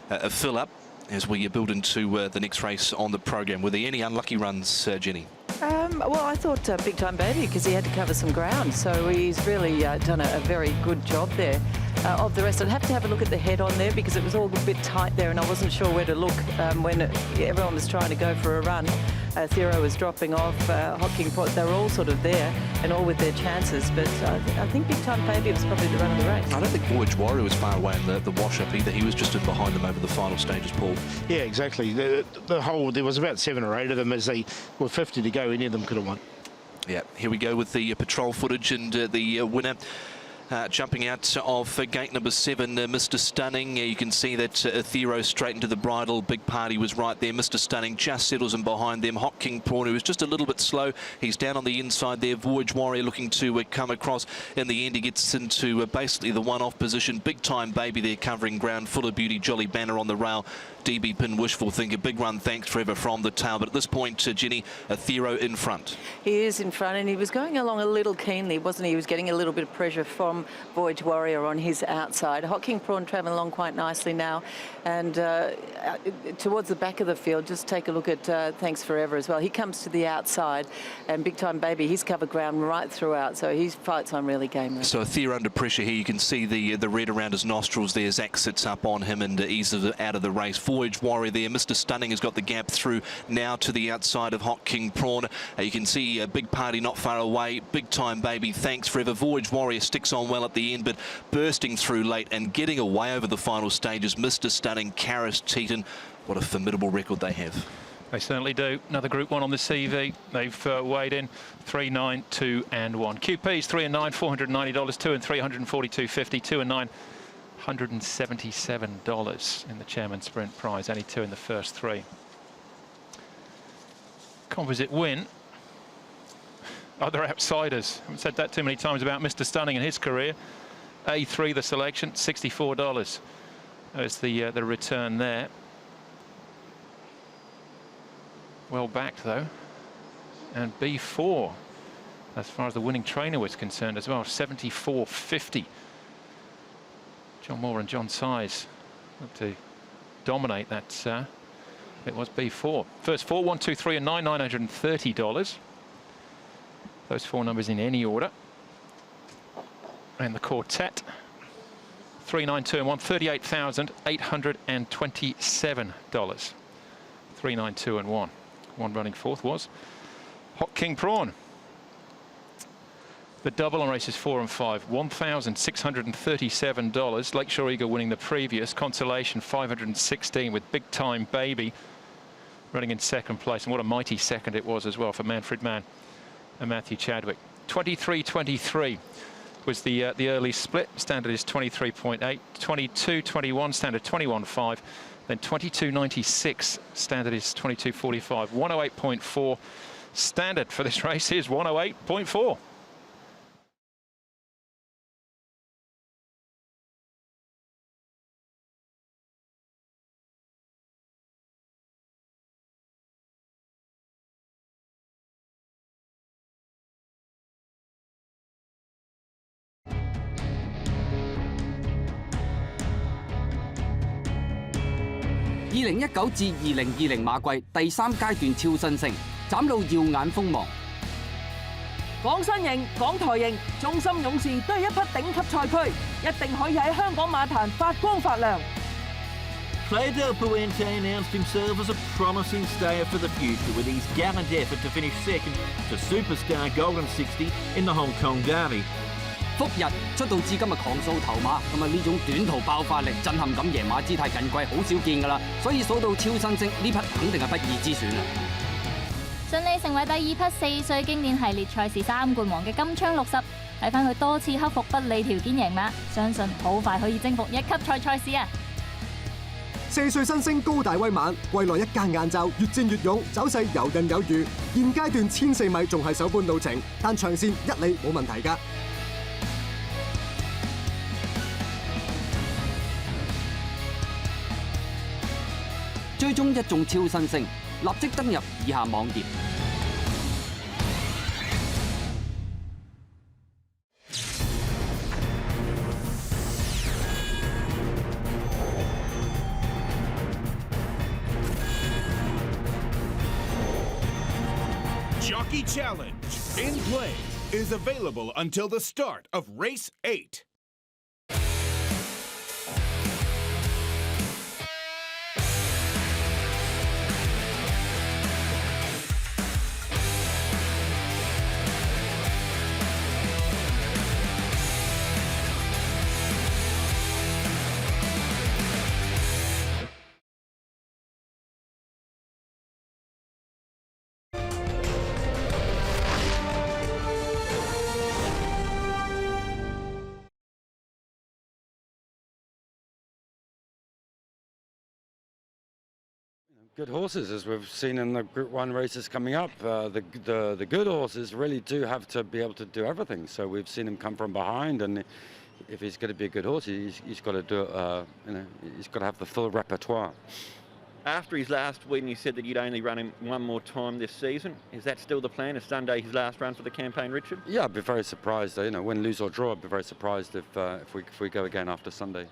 a fill up as we build into the next race on the program. Were there any unlucky runs, Jenny? Well, I thought Big Time Baby, because he had to cover some ground, so he's really done a very good job there. Of the rest, I'd have to have a look at the head on there because it was all a bit tight there, and I wasn't sure where to look when everyone was trying to go for a run. Athero was dropping off, Hot King Prawn, they were all sort of there and all with their chances, but I think Big Time Baby was probably the run of the race. I don't think Voyage Warrior was far away in the wash-up either. He was just in behind them over the final stages, Paul. Yeah, exactly. The whole, there was about 7 or 8 of them as they were 50 to go. Any of them could have won. Yeah, here we go with the patrol footage and the winner. Jumping out of gate number 7, Mr. Stunning. You can see that Athero straight into the bridle. Big Party was right there. Mr. Stunning just settles in behind them. Hot King Prawn, who was just a little bit slow. He's down on the inside there. Voyage Warrior looking to come across. In the end, he gets into basically the one-off position. Big Time Baby there covering ground. Full of Beauty, Jolly Banner on the rail. DB Pin Wishful Thinker. Big run, thanks forever from the tail. But at this point, Jenny, Athero in front. He is in front, and he was going along a little keenly, wasn't he? He was getting a little bit of pressure from Voyage Warrior on his outside. Hot King Prawn travelling along quite nicely now, and towards the back of the field, just take a look at Thanks Forever as well. He comes to the outside, and Big Time Baby, he's covered ground right throughout, so his fight's on really game. So Athero under pressure here. You can see the red around his nostrils there. Zach sits up on him and eases out of the race. Voyage Warrior there. Mr. Stunning has got the gap through now to the outside of Hot King Prawn. You can see a Big Party not far away. Big Time Baby, Thanks Forever. Voyage Warrior sticks on well at the end, but bursting through late and getting away over the final stages. Mr. Stunning, Karis Teton. What a formidable record they have. They certainly do. Another Group 1 on the CV. They've weighed in 3, 9, 2 and 1. QP's 3 and 9, $490. 2 and 3, $142.50. 2 and 9, $177 in the Chairman Sprint Prize. Only 2 in the first 3. Composite win. Other outsiders. I haven't said that too many times about Mr. Stunning in his career. A3 the selection, $64. There's the return there. Well backed though. And B4, as far as the winning trainer was concerned as well, $74.50. John Moore and John Size look to dominate that. It was B4. First 4, 1, 2, 3 and 9, $930. Those 4 numbers in any order. And the quartet, 3, 9, 2 and 1, $38,827. 3, 9, 2 and 1. One running fourth was Hot King Prawn. The double on races 4 and 5, $1,637. Lakeshore Eagle winning the previous. Consolation $516 with Big Time Baby running in second place. And what a mighty second it was as well for Manfred Mann and Matthew Chadwick. 23-23 was the early split. Standard is 23.8. 22-21 standard 21.5. Then 22.96 standard is 22.45. 108.4 standard for this race is 108.4.2019至2020馬季第3階段超新星，嶄露耀眼鋒芒。港新型、港台型、中心勇士都係一匹頂級賽區，一定可以喺香港馬壇發光發亮。Claudel Puente announced himself as a promising stayer for the future with his gallant effort to finish second to superstar Golden 60 in the Hong Kong Derby. 復日出道至今嘅狂掃頭馬，咁啊呢種短途爆發力、震撼感贏馬姿態近季好少見㗎啦，所以數到超新星呢匹肯定係不二之選啊！順利成為第2匹4歲經典系列賽事3冠王嘅金槍60，睇翻佢多次克服不利條件贏馬，相信好快可以征服1級賽事啊！4歲新星高大威猛，季內一間眼罩越戰越勇，走勢游刃有餘。現階段1004米仲係首半路程，但長線1里冇問題㗎。追蹤一眾超新星，立即登入以下網頁。Jockey Challenge in play is available until the start of Race 8. Good horses, as we've seen in the Group 1 races coming up. The good horses really do have to be able to do everything. So we've seen him come from behind, and if he's going to be a good horse, he's got to do he's got to have the full repertoire. After his last win, you said that you'd only run him one more time this season. Is that still the plan? Is Sunday his last run for the campaign, Richard? Yeah, I'd be very surprised. You know, win, lose or draw, I'd be very surprised if we go again after Sunday.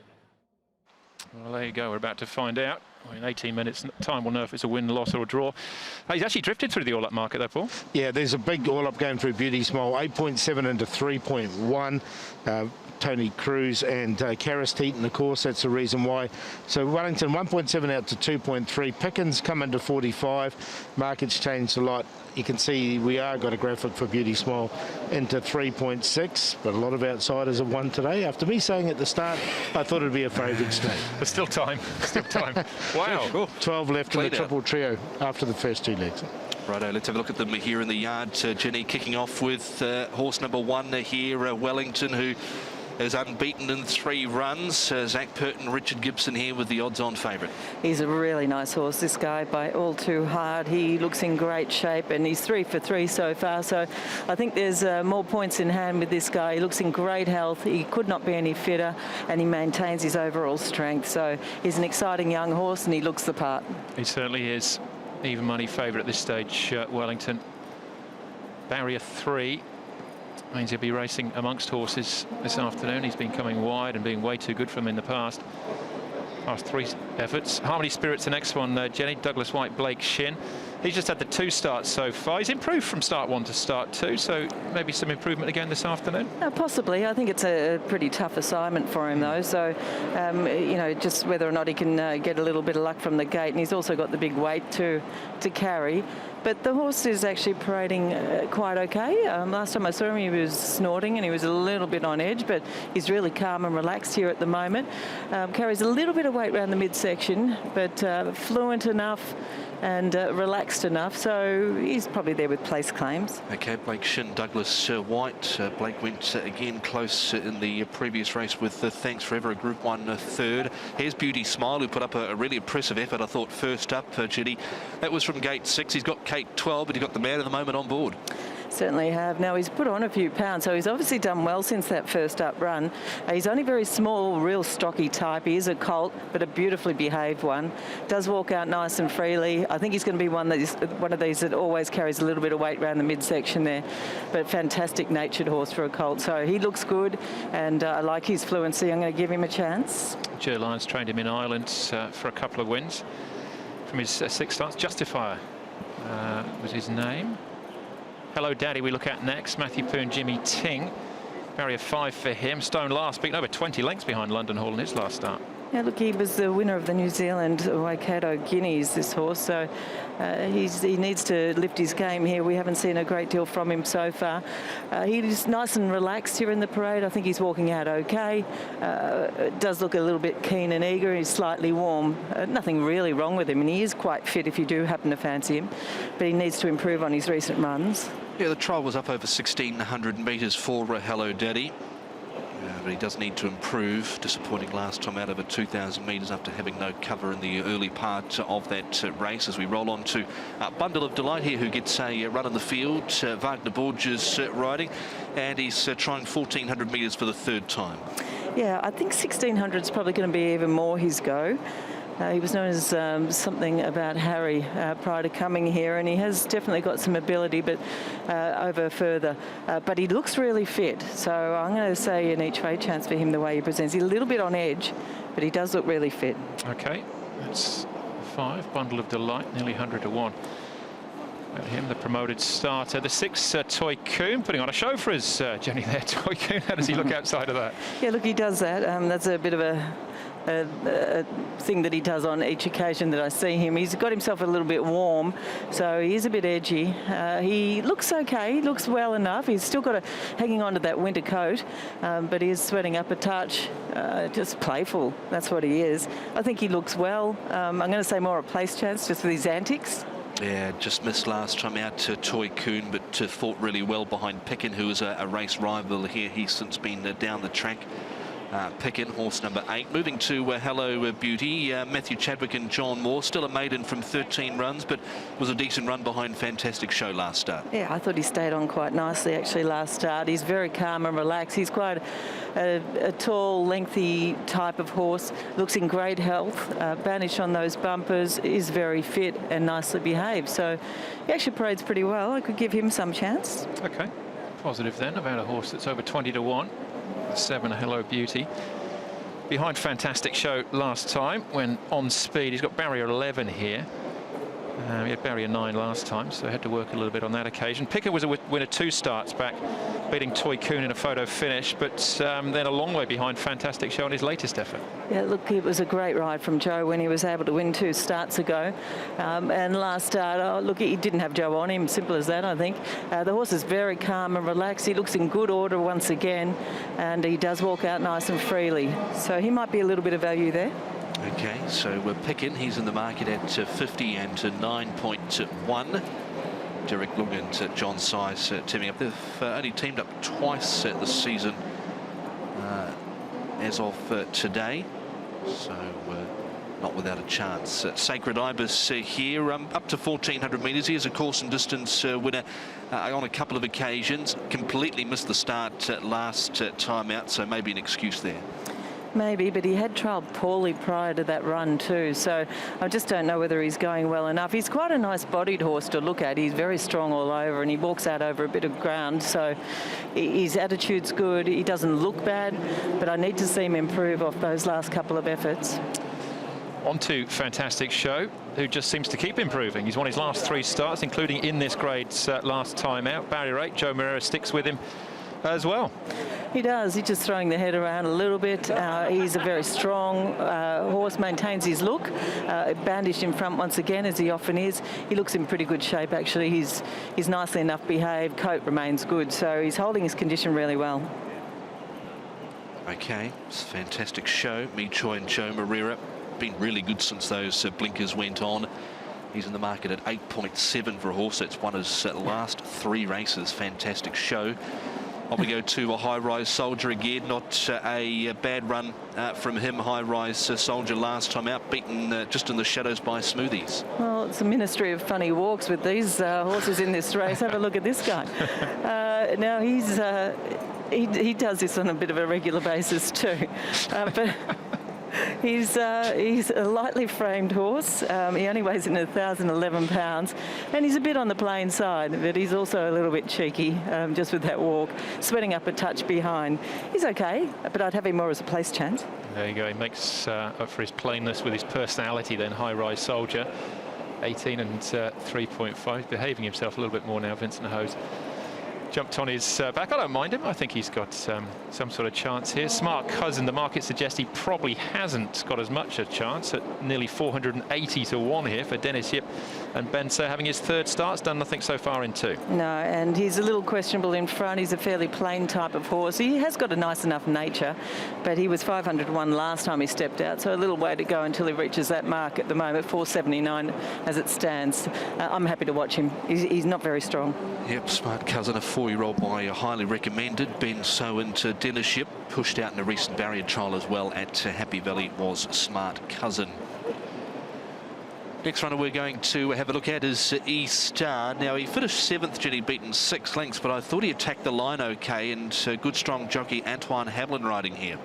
Well, there you go. We're about to find out. In 18 minutes time, we'll know if it's a win, loss or a draw. He's actually drifted through the all-up market, though, Paul. Yeah, there's a big all-up going through Beauty Smile, 8.7 into 3.1. Tony Cruz and Karras Teton, of course, that's the reason why. So Wellington 1.7 out to 2.3. Pickens come into 45. Markets changed a lot. You can see we are got a graphic for Beauty Smile into 3.6, but a lot of outsiders have won today. After me saying at the start, I thought it'd be a favourite stake. There's still time. Still time. Wow. Cool. 12 left in the triple trio after the first 2 legs. Righto, let's have a look at them here in the yard. Jenny kicking off with horse number 1 here, Wellington, who is unbeaten in 3 runs. Zach Purton, Richard Gibson here with the odds-on favourite. He's a really nice horse, this guy, by All Too Hard. He looks in great shape, and he's 3 for 3 so far. So I think there's more points in hand with this guy. He looks in great health. He could not be any fitter, and he maintains his overall strength. So he's an exciting young horse, and he looks the part. He certainly is. Even money favourite at this stage, Wellington. Barrier 3. Means he'll be racing amongst horses this afternoon. He's been coming wide and being way too good for him in the past. Past 3 efforts. Harmony Spirit's the next one, Jenny. Douglas White, Blake Shin. He's just had the 2 starts so far. He's improved from start 1 to start 2, so maybe some improvement again this afternoon? Possibly. I think it's a pretty tough assignment for him, though. So, you know, just whether or not he can get a little bit of luck from the gate. And he's also got the big weight to carry. But the horse is actually parading quite okay. Last time I saw him, he was snorting and he was a little bit on edge, but he's really calm and relaxed here at the moment. Carries a little bit of weight around the midsection, but fluent enough and relaxed enough, so he's probably there with place claims. Okay, Blake Shin, Douglas White. Blake went again close in the previous race with Thanks Forever, a Group 1 third. Here's Beauty Smile, who put up a really impressive effort, I thought, first up, Jenny. That was from gate 6. He's got Kate 12, but he got the man of the moment on board. Certainly have. Now, he's put on a few pounds, so he's obviously done well since that first up run. He's only very small, real stocky type. He is a colt, but a beautifully behaved one. Does walk out nice and freely. I think he's going to be one of these that always carries a little bit of weight around the midsection there, but fantastic natured horse for a colt. So he looks good, and I like his fluency. I'm going to give him a chance. Joe Lyons trained him in Ireland for a couple of wins from his 6 starts. Justifier was his name. Hello Daddy we look at next. Matthew Poon, Jimmy Ting. Barrier 5 for him. Stone last, beaten over 20 lengths behind London Hall in his last start. Yeah, look, he was the winner of the New Zealand Waikato Guineas, this horse, so he needs to lift his game here. We haven't seen a great deal from him so far. He's nice and relaxed here in the parade. I think he's walking out okay. Does look a little bit keen and eager. He's slightly warm. Nothing really wrong with him, and he is quite fit if you do happen to fancy him, but he needs to improve on his recent runs. Yeah, the trial was up over 1,600 metres for Hello Daddy. But he does need to improve. Disappointing last time out over 2,000 metres after having no cover in the early part of that race. As we roll on to Bundle of Delight here, who gets a run in the field. Wagner Borges riding, and he's trying 1,400 metres for the 3rd time. Yeah, I think 1,600 is probably going to be even more his go. He was known as something about Harry prior to coming here, and he has definitely got some ability, but over further. But he looks really fit, so I'm going to say an each way chance for him the way he presents. He's a little bit on edge, but he does look really fit. Okay, that's 5. Bundle of Delight, nearly 100 to 1. About him, the promoted starter. The 6, Toy Coon, putting on a show for us, Jenny there. Toy Coon, how does he look outside of that? Yeah, look, he does that. That's a bit of a thing that he does on each occasion that I see him. He's got himself a little bit warm, so he is a bit edgy. He looks okay, he looks well enough. He's still got hanging on to that winter coat, but he is sweating up a touch, just playful. That's what he is. I think he looks well. I'm going to say more a place chance just with his antics. Yeah, just missed last time out to Toy Coon, but fought really well behind Pickin, who was a race rival here. He's since been down the track. pick in horse number 8. Moving to Hello Beauty, Matthew Chadwick and John Moore, still a maiden from 13 runs, but was a decent run behind Fantastic Show last start. Yeah, I thought he stayed on quite nicely actually last start. He's very calm and relaxed. He's quite a tall, lengthy type of horse. Looks in great health, banished on those bumpers, is very fit and nicely behaved. So he actually parades pretty well. I could give him some chance. Okay, positive then about a horse that's over 20 to 1. 7 Hello Beauty. Behind Fantastic Show last time when on speed. He's got barrier 11 here. He had barrier 9 last time, so had to work a little bit on that occasion. Picker was a winner 2 starts back, beating Toy Coon in a photo finish, but then a long way behind Fantastic Show in his latest effort. Yeah, look, it was a great ride from Joe when he was able to win 2 starts ago. And last start, look, he didn't have Joe on him, simple as that, I think. The horse is very calm and relaxed. He looks in good order once again, and he does walk out nice and freely. So he might be a little bit of value there. Okay, so we're picking. He's in the market at 50 and 9.1. Derek Long and John Size teaming up. They've only teamed up twice this season as of today, so not without a chance. Sacred Ibis here, up to 1,400 metres. He is a course and distance winner on a couple of occasions. Completely missed the start last time out, so maybe an excuse there. Maybe, but he had trialled poorly prior to that run too, so I just don't know whether he's going well enough. He's quite a nice bodied horse to look at. He's very strong all over, and he walks out over a bit of ground, so his attitude's good. He doesn't look bad, but I need to see him improve off those last couple of efforts. On to Fantastic Show, who just seems to keep improving. He's won his last 3 starts, including in this grade's last time out. Barrier 8, Joe Moreira sticks with him as well. He does. He's just throwing the head around a little bit. He's a very strong horse, maintains his look. Bandaged in front once again, as he often is. He looks in pretty good shape, actually. He's nicely enough behaved. Coat remains good, so he's holding his condition really well. Okay, it's a Fantastic Show. Choi and Joe Moreira been really good since those blinkers went on. He's in the market at 8.7 for a horse that's won his last 3 races. Fantastic Show. On we go to a High Rise Soldier again. Not a bad run from him. High Rise Soldier last time out, beaten just in the shadows by Smoothies. Well, it's a ministry of funny walks with these horses in this race. Have a look at this guy. Now he does this on a bit of a regular basis too, but. He's a lightly framed horse. He only weighs in 1,011 pounds, and he's a bit on the plain side, but he's also a little bit cheeky just with that walk, sweating up a touch behind. He's okay, but I'd have him more as a place chance. There you go. He makes up for his plainness with his personality then. High Rise Soldier, 18 and 3.5, behaving himself a little bit more now. Vincent Hose jumped on his back. I don't mind him. I think he's got some sort of chance here. Smart Cousin, the market suggests he probably hasn't got as much a chance at nearly 480 to 1 here for Dennis Yip. And Ben Sayre having his 3rd start, done nothing so far in 2. No, and he's a little questionable in front. He's a fairly plain type of horse. He has got a nice enough nature, but he was 501 last time he stepped out, so a little way to go until he reaches that mark at the moment, 479 as it stands. I'm happy to watch him. He's not very strong. Yep, Smart Cousin, a 4-year-old by highly recommended. Ben So into Dennis Yip, pushed out in a recent barrier trial as well at Happy Valley was Smart Cousin. Next runner we're going to have a look at is E-Star. Now, he finished 7th, Jenny, beaten 6 lengths, but I thought he attacked the line okay, and good strong jockey Antoine Hamlin riding here.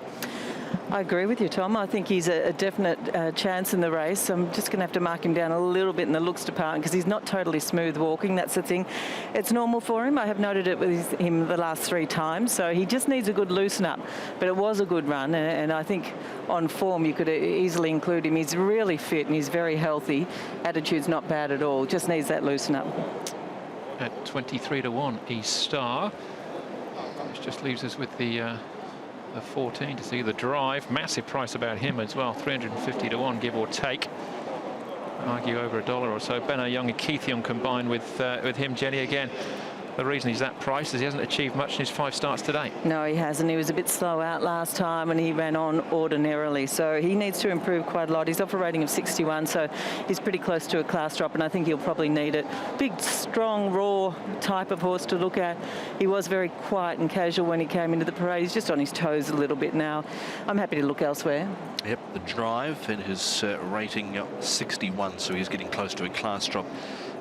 I agree with you, Tom. I think he's a definite chance in the race. I'm just going to have to mark him down a little bit in the looks department because he's not totally smooth walking. That's the thing. It's normal for him. I have noted it with him the last 3 times, so he just needs a good loosen up. But it was a good run, and I think on form you could easily include him. He's really fit and he's very healthy. Attitude's not bad at all. Just needs that loosen up. At 23 to 1, E-Star, which just leaves us with the 14 to see the drive. Massive price about him as well, 350 to 1, give or take. Argue over $1 or so. Benno Young and Keith Young combined with him. Jenny, again, the reason he's that priced is he hasn't achieved much in his 5 starts today. No, he hasn't. He was a bit slow out last time and he ran on ordinarily. So he needs to improve quite a lot. He's off a rating of 61, so he's pretty close to a class drop, and I think he'll probably need it. Big, strong, raw type of horse to look at. He was very quiet and casual when he came into the parade. He's just on his toes a little bit now. I'm happy to look elsewhere. Yep, the drive and his rating 61, so he's getting close to a class drop.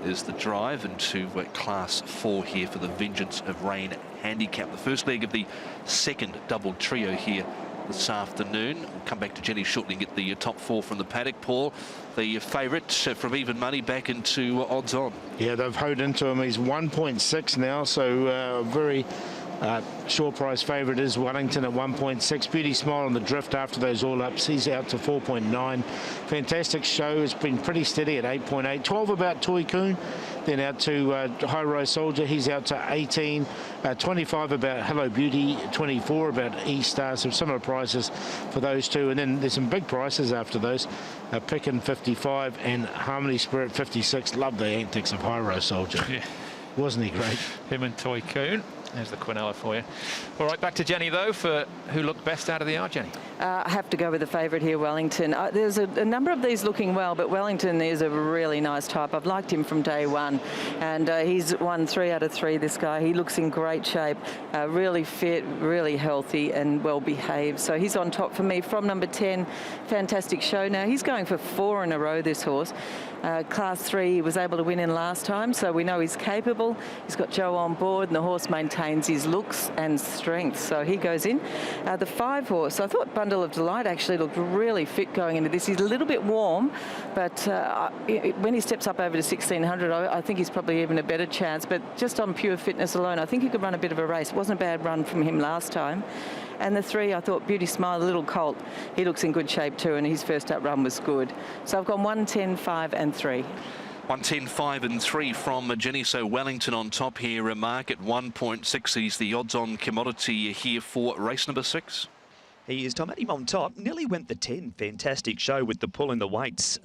Is the drive into class 4 here for the Vengeance of Rain handicap. The first leg of the second double trio here this afternoon. We'll come back to Jenny shortly and get the top 4 from the paddock. Paul, the favourite from even money back into odds on. Yeah, they've hoed into him. He's 1.6 now, so very short price favourite is Wellington at 1.6. Beauty Smile on the drift after those all-ups. He's out to 4.9. Fantastic Show has been pretty steady at 8.8. 12 about Toy Coon. Then out to High Rise Soldier. He's out to 18. 25 about Hello Beauty. 24 about E-Star. So similar prices for those two. And then there's some big prices after those. Pickin 55 and Harmony Spirit 56. Love the antics of High Rise Soldier. Yeah. Wasn't he great? Him and Toy Coon. There's the Quinella for you. All right, back to Jenny, though, for who looked best out of the yard, Jenny. I have to go with the favourite here, Wellington. There's a number of these looking well, but Wellington is a really nice type. I've liked him from day one, and he's won 3 out of 3, this guy. He looks in great shape, really fit, really healthy, and well behaved. So he's on top for me from number 10, Fantastic Show. Now, he's going for 4 in a row, this horse. Class 3 he was able to win in last time, so we know he's capable. He's got Joe on board, and the horse maintains his looks and strength, so he goes in. The 5 horse, I thought Bundle of Delight actually looked really fit going into this. He's a little bit warm, but when he steps up over to 1600, I think he's probably even a better chance. But just on pure fitness alone, I think he could run a bit of a race. It wasn't a bad run from him last time. And the 3, I thought Beauty Smile, the little colt, he looks in good shape too, and his first up run was good. So I've gone 1, 10, 5 and 3. 110, 5 and 3 from Jenny. So Wellington on top here. Mark at 1.6. He's the odds-on commodity here for race number 6. He is. Tom had him on top. Nearly went the 10. Fantastic Show with the pull in the weights.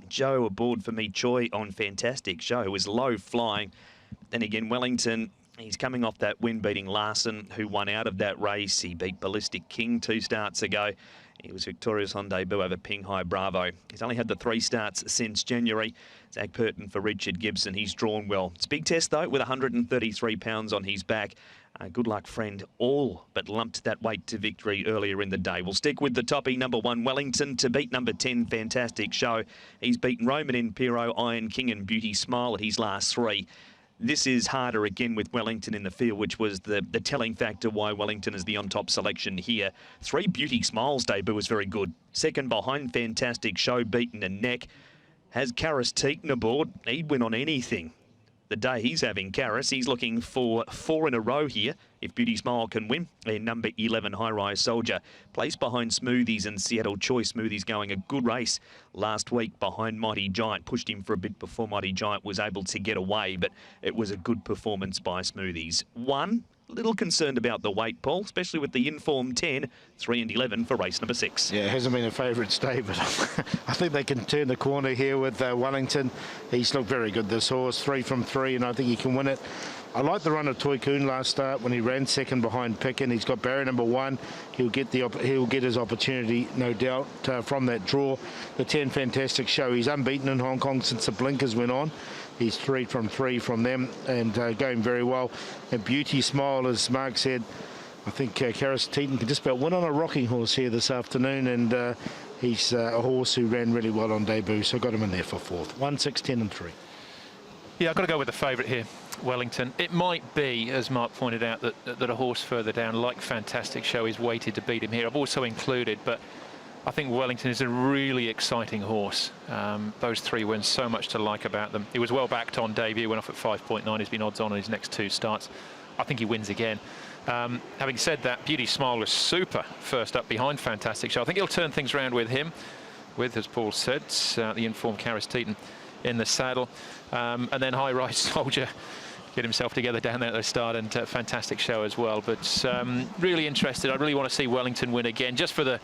Joe aboard for me. Choi on Fantastic Show was low flying. Then again, Wellington, he's coming off that win beating Larson, who won out of that race. He beat Ballistic King 2 starts ago. He was victorious on debut over Ping Hai Bravo. He's only had the 3 starts since January. Zach Purton for Richard Gibson. He's drawn well. It's a big test, though, with 133 pounds on his back. Good luck, friend. All but lumped that weight to victory earlier in the day. We'll stick with the toppy, number 1, Wellington, to beat number 10, Fantastic Show. He's beaten Roman Impero, Iron King and Beauty Smile at his last 3. This is harder again with Wellington in the field, which was the telling factor why Wellington is the on-top selection here. 3 Beauty Smiles debut was very good. Second behind Fantastic Show, beaten a neck. Has Karis Teaton aboard. He'd win on anything. The day he's having Karis, he's looking for 4 in a row here if Beauty Smile can win. And number 11, High Rise Soldier, placed behind Smoothies and Seattle Choice. Smoothies going a good race last week behind Mighty Giant. Pushed him for a bit before Mighty Giant was able to get away, but it was a good performance by Smoothies. 1, little concerned about the weight, Paul, especially with the informed 10, 3 and 11 for race number 6. Yeah, it hasn't been a favourite stay, but I think they can turn the corner here with Wellington. He's looked very good, this horse, 3 from 3, and I think he can win it. I like the run of Toy Coon last start when he ran second behind Pickin. He's got barrier number 1. He'll get his opportunity, no doubt, from that draw. The 10 Fantastic Show. He's unbeaten in Hong Kong since the blinkers went on. He's 3 from 3 from them and going very well. And Beauty Smile, as Mark said, I think Karis Teaton can just about win on a rocking horse here this afternoon, and he's a horse who ran really well on debut, so I got him in there for 4th. 1, 6, 10 and 3. Yeah, I've got to go with the favourite here, Wellington. It might be, as Mark pointed out, that a horse further down, like Fantastic Show, is weighted to beat him here. I've also included, but I think Wellington is a really exciting horse. Those 3 wins, so much to like about them. He was well backed on debut, went off at 5.9. He's been odds on his next 2 starts. I think he wins again. Having said that, Beauty Smile was super first up behind Fantastic Show. I think he'll turn things around with him, with, as Paul said, the informed Karis Teaton in the saddle. And then High Rise Soldier get himself together down there at the start, and Fantastic Show as well. But really interested. I really want to see Wellington win again, just for the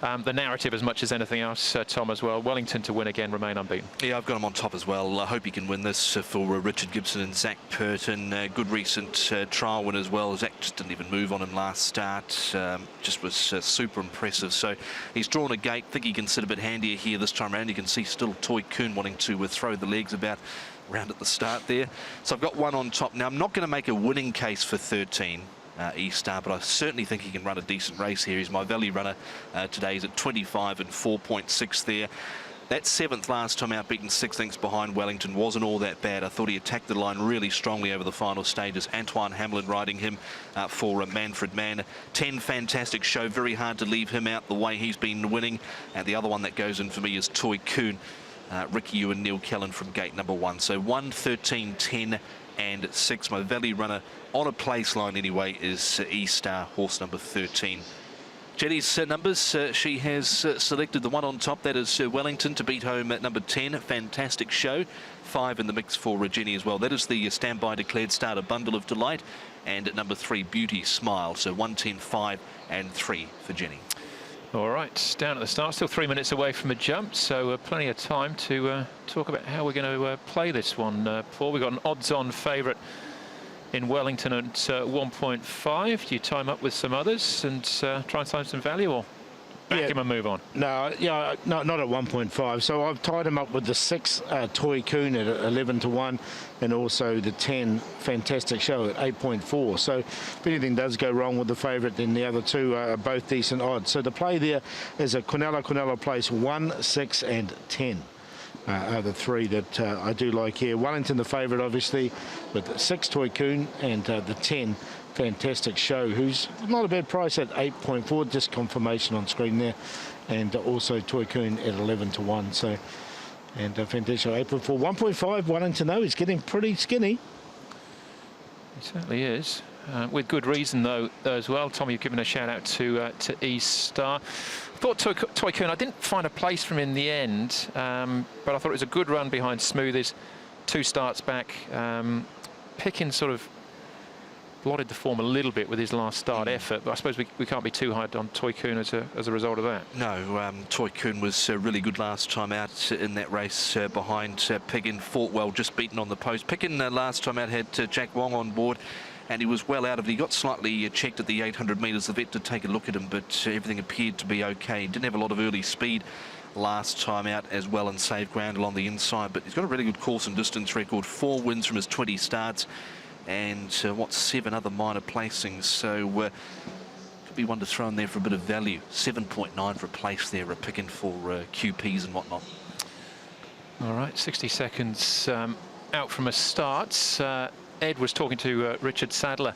the narrative as much as anything else, Tom, as well. Wellington to win again, remain unbeaten. Yeah, I've got him on top as well. I hope he can win this for Richard Gibson and Zach Purton. Good recent trial win as well. Zach just didn't even move on him last start. Just was super impressive. So he's drawn a gate. I think he can sit a bit handier here this time around. You can see still Toy Kuhn wanting to throw the legs about round at the start there. So I've got one on top. Now, I'm not going to make a winning case for 13. E-Star, but I certainly think he can run a decent race here. He's my value runner today. He's at 25 and 4.6 there. That 7th last time out, beaten 6 lengths behind Wellington, wasn't all that bad. I thought he attacked the line really strongly over the final stages. Antoine Hamlin riding him for Manfred Mann. 10, fantastic show. Very hard to leave him out the way he's been winning. And the other one that goes in for me is Toy Kuhn. Ricky Ewan, Neil Kellen from gate number 1. So 1, 13, 10 and 6. My value runner on a place line anyway is E-Star, horse number 13. Jenny's numbers, she has selected the one on top. That is Wellington to beat home at number 10. Fantastic show. 5 in the mix for Jenny as well. That is the standby declared starter, Bundle of Delight. And at number 3, Beauty Smile. So 1, 10, 5 and 3 for Jenny. All right, down at the start, still 3 minutes away from a jump, so plenty of time to talk about how we're going to play this one, Paul. We've got an odds-on favourite in Wellington at 1.5. Do you time up with some others and try and find some value, or back him and move on? No, yeah, not at 1.5. So I've tied him up with the 6 Toy Kuhn at 11 to 1, and also the 10 Fantastic Show at 8.4. So if anything does go wrong with the favourite, then the other two are both decent odds. So the play there is a Quinella place 1, 6 and 10. Are the 3 that I do like here. Wellington the favourite, obviously, with 6 Toy Kuhn and the 10 Fantastic Show, who's not a bad price at 8.4, just confirmation on screen there, and also Toy Kuhn at 11 to 1. So, and Fantastic Show 8.4, 1.5. Wellington though is getting pretty skinny. He certainly is. With good reason, though, as well. Tom, you've given a shout-out to E-Star. I thought Toy Kuhn, I didn't find a place from him in the end, but I thought it was a good run behind Smoothies. 2 starts back. Pickens sort of blotted the form a little bit with his last start effort, but I suppose we can't be too hard on Toy Kuhn as a result of that. No, Toy Kuhn was really good last time out in that race behind Piggin. Fought well, just beaten on the post. Piggin last time out had Jack Wong on board, and he was well out of it. He got slightly checked at the 800 metres. The vet did take a look at him, but everything appeared to be okay. He didn't have a lot of early speed last time out as well, and saved ground along the inside, but he's got a really good course and distance record. 4 wins from his 20 starts, and 7 other minor placings. So could be one to throw in there for a bit of value. 7.9 for a place there, a picking for QPs and whatnot. All right, 60 seconds out from a start. Ed was talking to Richard Sadler,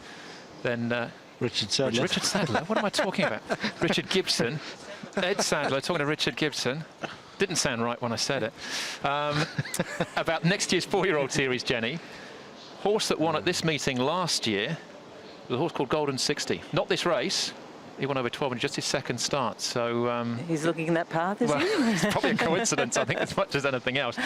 then Richard Sadler. Richard Sadler. What am I talking about? Richard Gibson. Ed Sadler talking to Richard Gibson. Didn't sound right when I said it. About next year's 4-year-old series, Jenny. Horse that won at this meeting last year was a horse called Golden 60. Not this race. He won over 12 in just his 2nd start. So he's looking in that path, is well, he? It's probably a coincidence, I think, as much as anything else.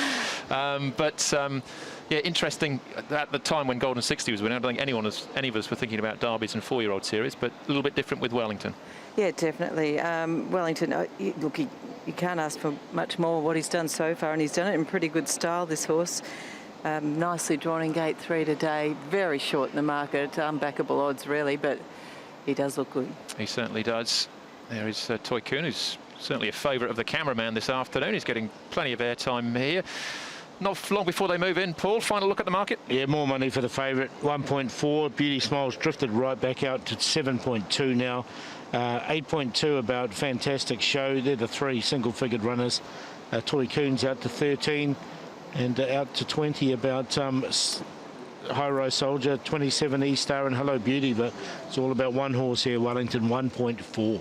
Yeah, interesting. At the time when Golden 60 was winning, I don't think any of us were thinking about derbies and 4-year-old series, but a little bit different with Wellington. Yeah, definitely. Wellington, look, you can't ask for much more what he's done so far, and he's done it in pretty good style, this horse. Nicely drawn in gate 3 today. Very short in the market. Unbackable odds, really, but he does look good. He certainly does. There is Toy Kuhn, who's certainly a favourite of the cameraman this afternoon. He's getting plenty of airtime here. Not long before they move in, Paul, final look at the market. Yeah, more money for the favourite. 1.4. Beauty Smiles drifted right back out to 7.2 now. 8.2 about Fantastic Show. They're the 3 single-figured runners. Toy Kuhn's out to 13, and out to 20 about High Rise Soldier, 27 E-Star and Hello Beauty, but it's all about one horse here, Wellington, 1.4.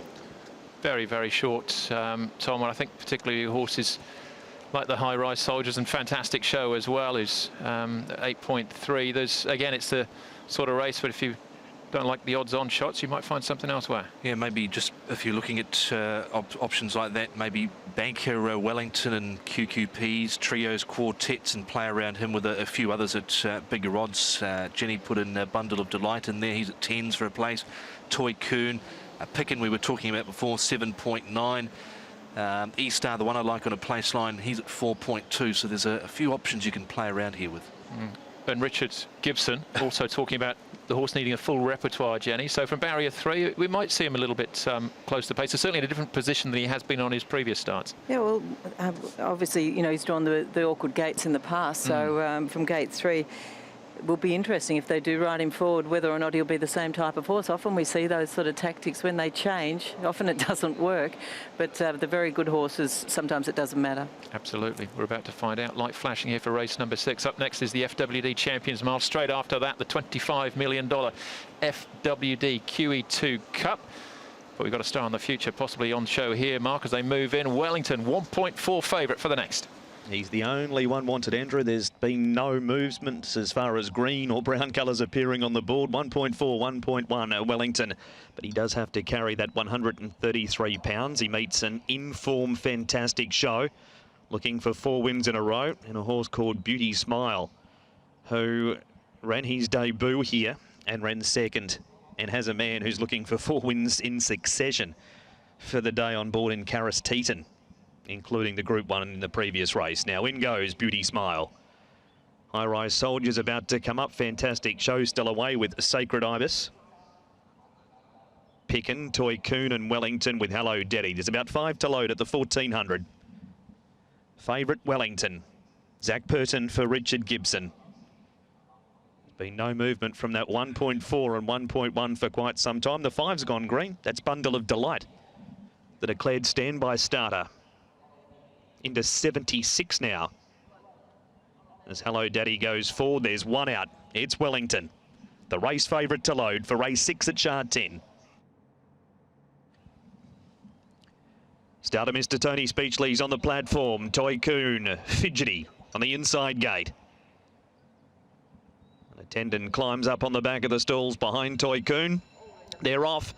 Very, very short, Tom, and I think particularly horses like the High Rise Soldiers and Fantastic Show as well is 8.3. There's, again, it's the sort of race, but if you don't like the odds-on shots, you might find something elsewhere. Yeah, maybe just if you're looking at options like that, maybe banker Wellington and QQPs, trios, quartets, and play around him with a few others at bigger odds. Jenny put in a Bundle of Delight in there. He's at 10s for a place. Toy Kuhn, Picken we were talking about before, 7.9. E-Star, the one I like on a place line, he's at 4.2, so there's a few options you can play around here with. And Richard Gibson also talking about the horse needing a full repertoire, Jenny. So from barrier 3, we might see him a little bit close to pace. So certainly in a different position than he has been on his previous starts. Yeah, well, obviously, you know, he's drawn the awkward gates in the past. So from gate 3, it will be interesting if they do ride him forward, whether or not he'll be the same type of horse. Often we see those sort of tactics when they change. Often it doesn't work, but the very good horses, sometimes it doesn't matter. Absolutely. We're about to find out. Light flashing here for race number 6. Up next is the FWD Champions Mile. Straight after that, the $25 million FWD QEII Cup. But we've got a star in the future, possibly on show here, Mark, as they move in. Wellington, 1.4 favourite for the next. He's the only one wanted, Andrew. There's been no movements as far as green or brown colours appearing on the board. 1.4, 1.1 Wellington. But he does have to carry that 133 pounds. He meets an in-form fantastic show, looking for 4 wins in a row, and a horse called Beauty Smile, who ran his debut here and ran second, and has a man who's looking for 4 wins in succession for the day on board in Teton, including the Group 1 in the previous race. Now in goes Beauty Smile. High Rise Soldier's about to come up. Fantastic show still away with Sacred Ibis. Picken, Toy Coon and Wellington with Hello Daddy. There's about 5 to load at the 1400. Favourite Wellington. Zach Purton for Richard Gibson. There's been no movement from that 1.4 and 1.1 for quite some time. The 5's gone green. That's Bundle of Delight, the declared standby starter. Into 76 now. As Hello Daddy goes forward, there's 1 out. It's Wellington, the race favourite to load for race 6 at Shard 10. Starter Mr. Tony Speechley's on the platform. Toy Coon, Fidgety on the inside gate. An attendant climbs up on the back of the stalls behind Toy Coon. They're off.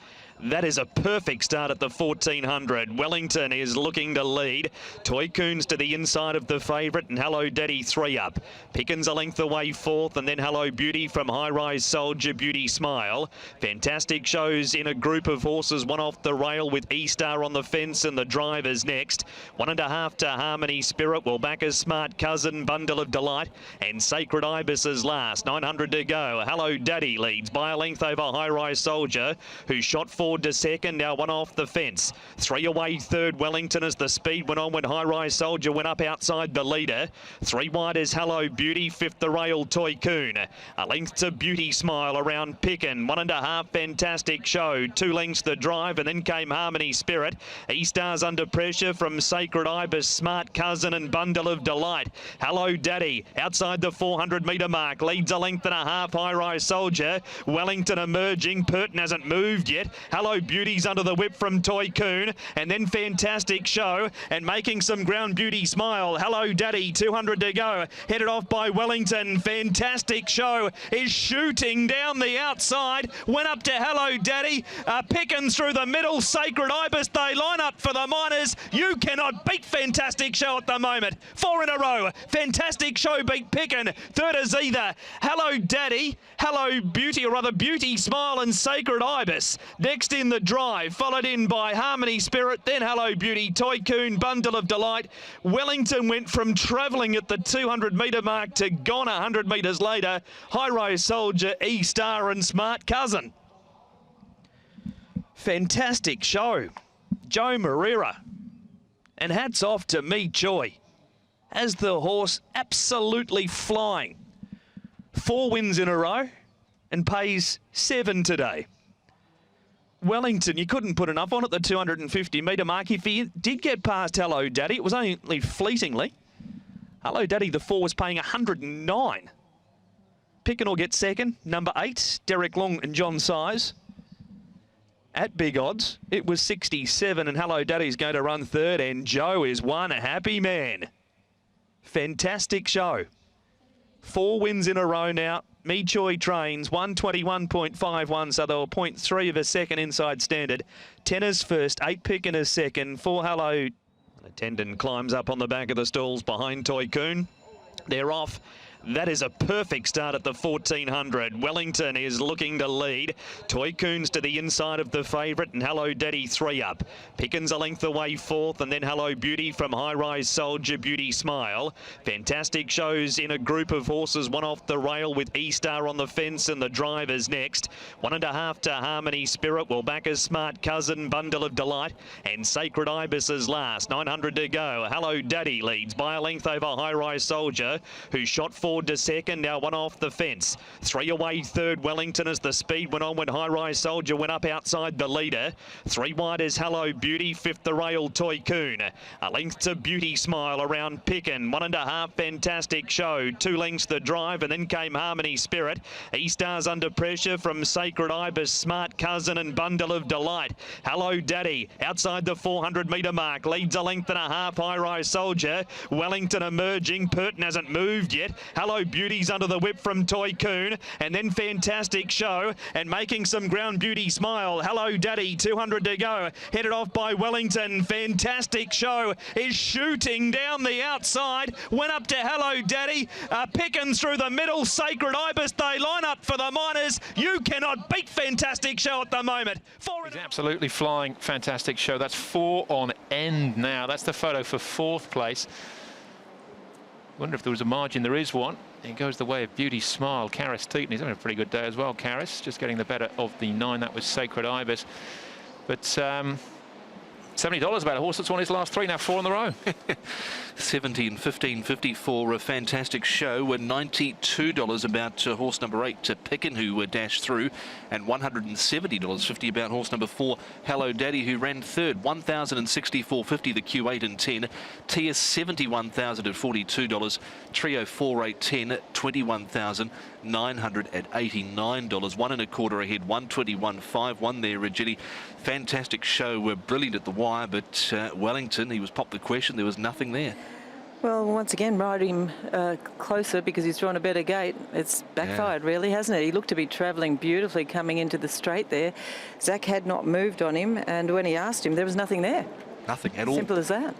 That is a perfect start at the 1400. Wellington is looking to lead. Toy Coons to the inside of the favourite, and Hello Daddy 3 up. Pickens a length away 4th, and then Hello Beauty from High Rise Soldier, Beauty Smile. Fantastic shows in a group of horses, 1 off the rail with E-Star on the fence and the drivers next. 1.5 to Harmony Spirit, will back a Smart Cousin, Bundle of Delight, and Sacred Ibis is last. 900 to go. Hello Daddy leads by a length over High Rise Soldier, who shot forward to second, now 1 off the fence. 3 away 3rd, Wellington, as the speed went on when High Rise Soldier went up outside the leader. 3 wide is Hello Beauty, 5th the rail Toy Coon. A length to Beauty Smile around Picken. 1.5 Fantastic Show. 2 lengths the drive, and then came Harmony Spirit. E-Star's under pressure from Sacred Ibis, Smart Cousin and Bundle of Delight. Hello Daddy outside the 400 metre mark, leads a length and a half. High Rise Soldier. Wellington emerging. Purton hasn't moved yet. Hello Beauty's under the whip from Toy Coon, and then Fantastic Show, and making some ground, Beauty Smile. Hello Daddy, 200 to go, headed off by Wellington. Fantastic Show is shooting down the outside, went up to Hello Daddy. Pickens through the middle, Sacred Ibis, they line up for the minors. You cannot beat Fantastic Show at the moment. 4 in a row. Fantastic Show beat Picken. 3rd is either Hello Daddy, Hello Beauty, or rather Beauty Smile and Sacred Ibis. Next in the drive, followed in by Harmony Spirit, then Hello Beauty, Toy Coon, Bundle of Delight. Wellington went from travelling at the 200 metre mark to gone 100 metres later. High Rise Soldier, E-Star and Smart Cousin. Fantastic show. Joe Moreira. And hats off to Me Choi, as the horse absolutely flying. 4 wins in a row and pays 7 today. Wellington, you couldn't put enough on at the 250 metre mark. If he did get past Hello Daddy, it was only fleetingly. Hello Daddy, the 4 was paying 109. Picken will get second. Number 8, Derek Long and John Size. At big odds, it was 67, and Hello Daddy's going to run 3rd, and Joe is one happy man. Fantastic show. 4 wins in a row now. Me Choi trains 121.51, so they were 0.3 of a second inside standard. 10 is first, 8 Picken is second, 4 Hello. An attendant climbs up on the back of the stalls behind Toy Coon. They're off. That is a perfect start at the 1400. Wellington is looking to lead. Tycoon's to the inside of the favourite, and Hello Daddy 3 up. Pickens a length away 4th, and then Hello Beauty from High Rise Soldier, Beauty Smile. Fantastic Shows in a group of horses, one off the rail with E-Star on the fence, and the drivers next. 1.5 to Harmony Spirit will back a Smart Cousin, Bundle of Delight, and Sacred Ibis is last. 900 to go. Hello Daddy leads by a length over High Rise Soldier, who shot forward to second, now one off the fence. 3 away third, Wellington, as the speed went on when High Rise Soldier went up outside the leader. 3 wide is Hello Beauty, 5th the rail Tycoon. A length to Beauty Smile around Pickin. 1.5 Fantastic Show. 2 lengths the drive, and then came Harmony Spirit. E-Star's under pressure from Sacred Ibis, Smart Cousin, and Bundle of Delight. Hello Daddy outside the 400 metre mark, leads a length and a half. High Rise Soldier. Wellington emerging. Purton hasn't moved yet. Hello Beauty's under the whip from Tycoon, and then Fantastic Show, and making some ground, Beauty Smile. Hello Daddy, 200 to go, headed off by Wellington. Fantastic Show is shooting down the outside, went up to Hello Daddy. Pickens through the middle, Sacred Ibis, they line up for the Miners. You cannot beat Fantastic Show at the moment. He's absolutely flying, Fantastic Show. That's 4 on end now. That's the photo for 4th place. Wonder if there was a margin. There is one. It goes the way of Beauty Smile. Karis Teaton, he's having a pretty good day as well. Karis just getting the better of the 9. That was Sacred Ibis. But $70 about a horse that's won his last 3, now 4 in a row. 17, 15, 50 for a Fantastic Show, and $92 about horse number 8 to Pickin, who dashed through, and $170.50 about horse number 4 Hello Daddy, who ran 3rd. $1,064.50 the QEII and 10. TS $71,000 at $42. Trio 4-8-10 $21,989. 1 1/4 ahead, 121.5. One there, Ginny. Fantastic Show, brilliant at the wire, but Wellington, he was popped the question. There was nothing there. Well, once again, ride him closer because he's drawn a better gate. It's backfired, really, hasn't it? He looked to be travelling beautifully coming into the straight there. Zach had not moved on him, and when he asked him, there was nothing there. Nothing at all. Simple as that.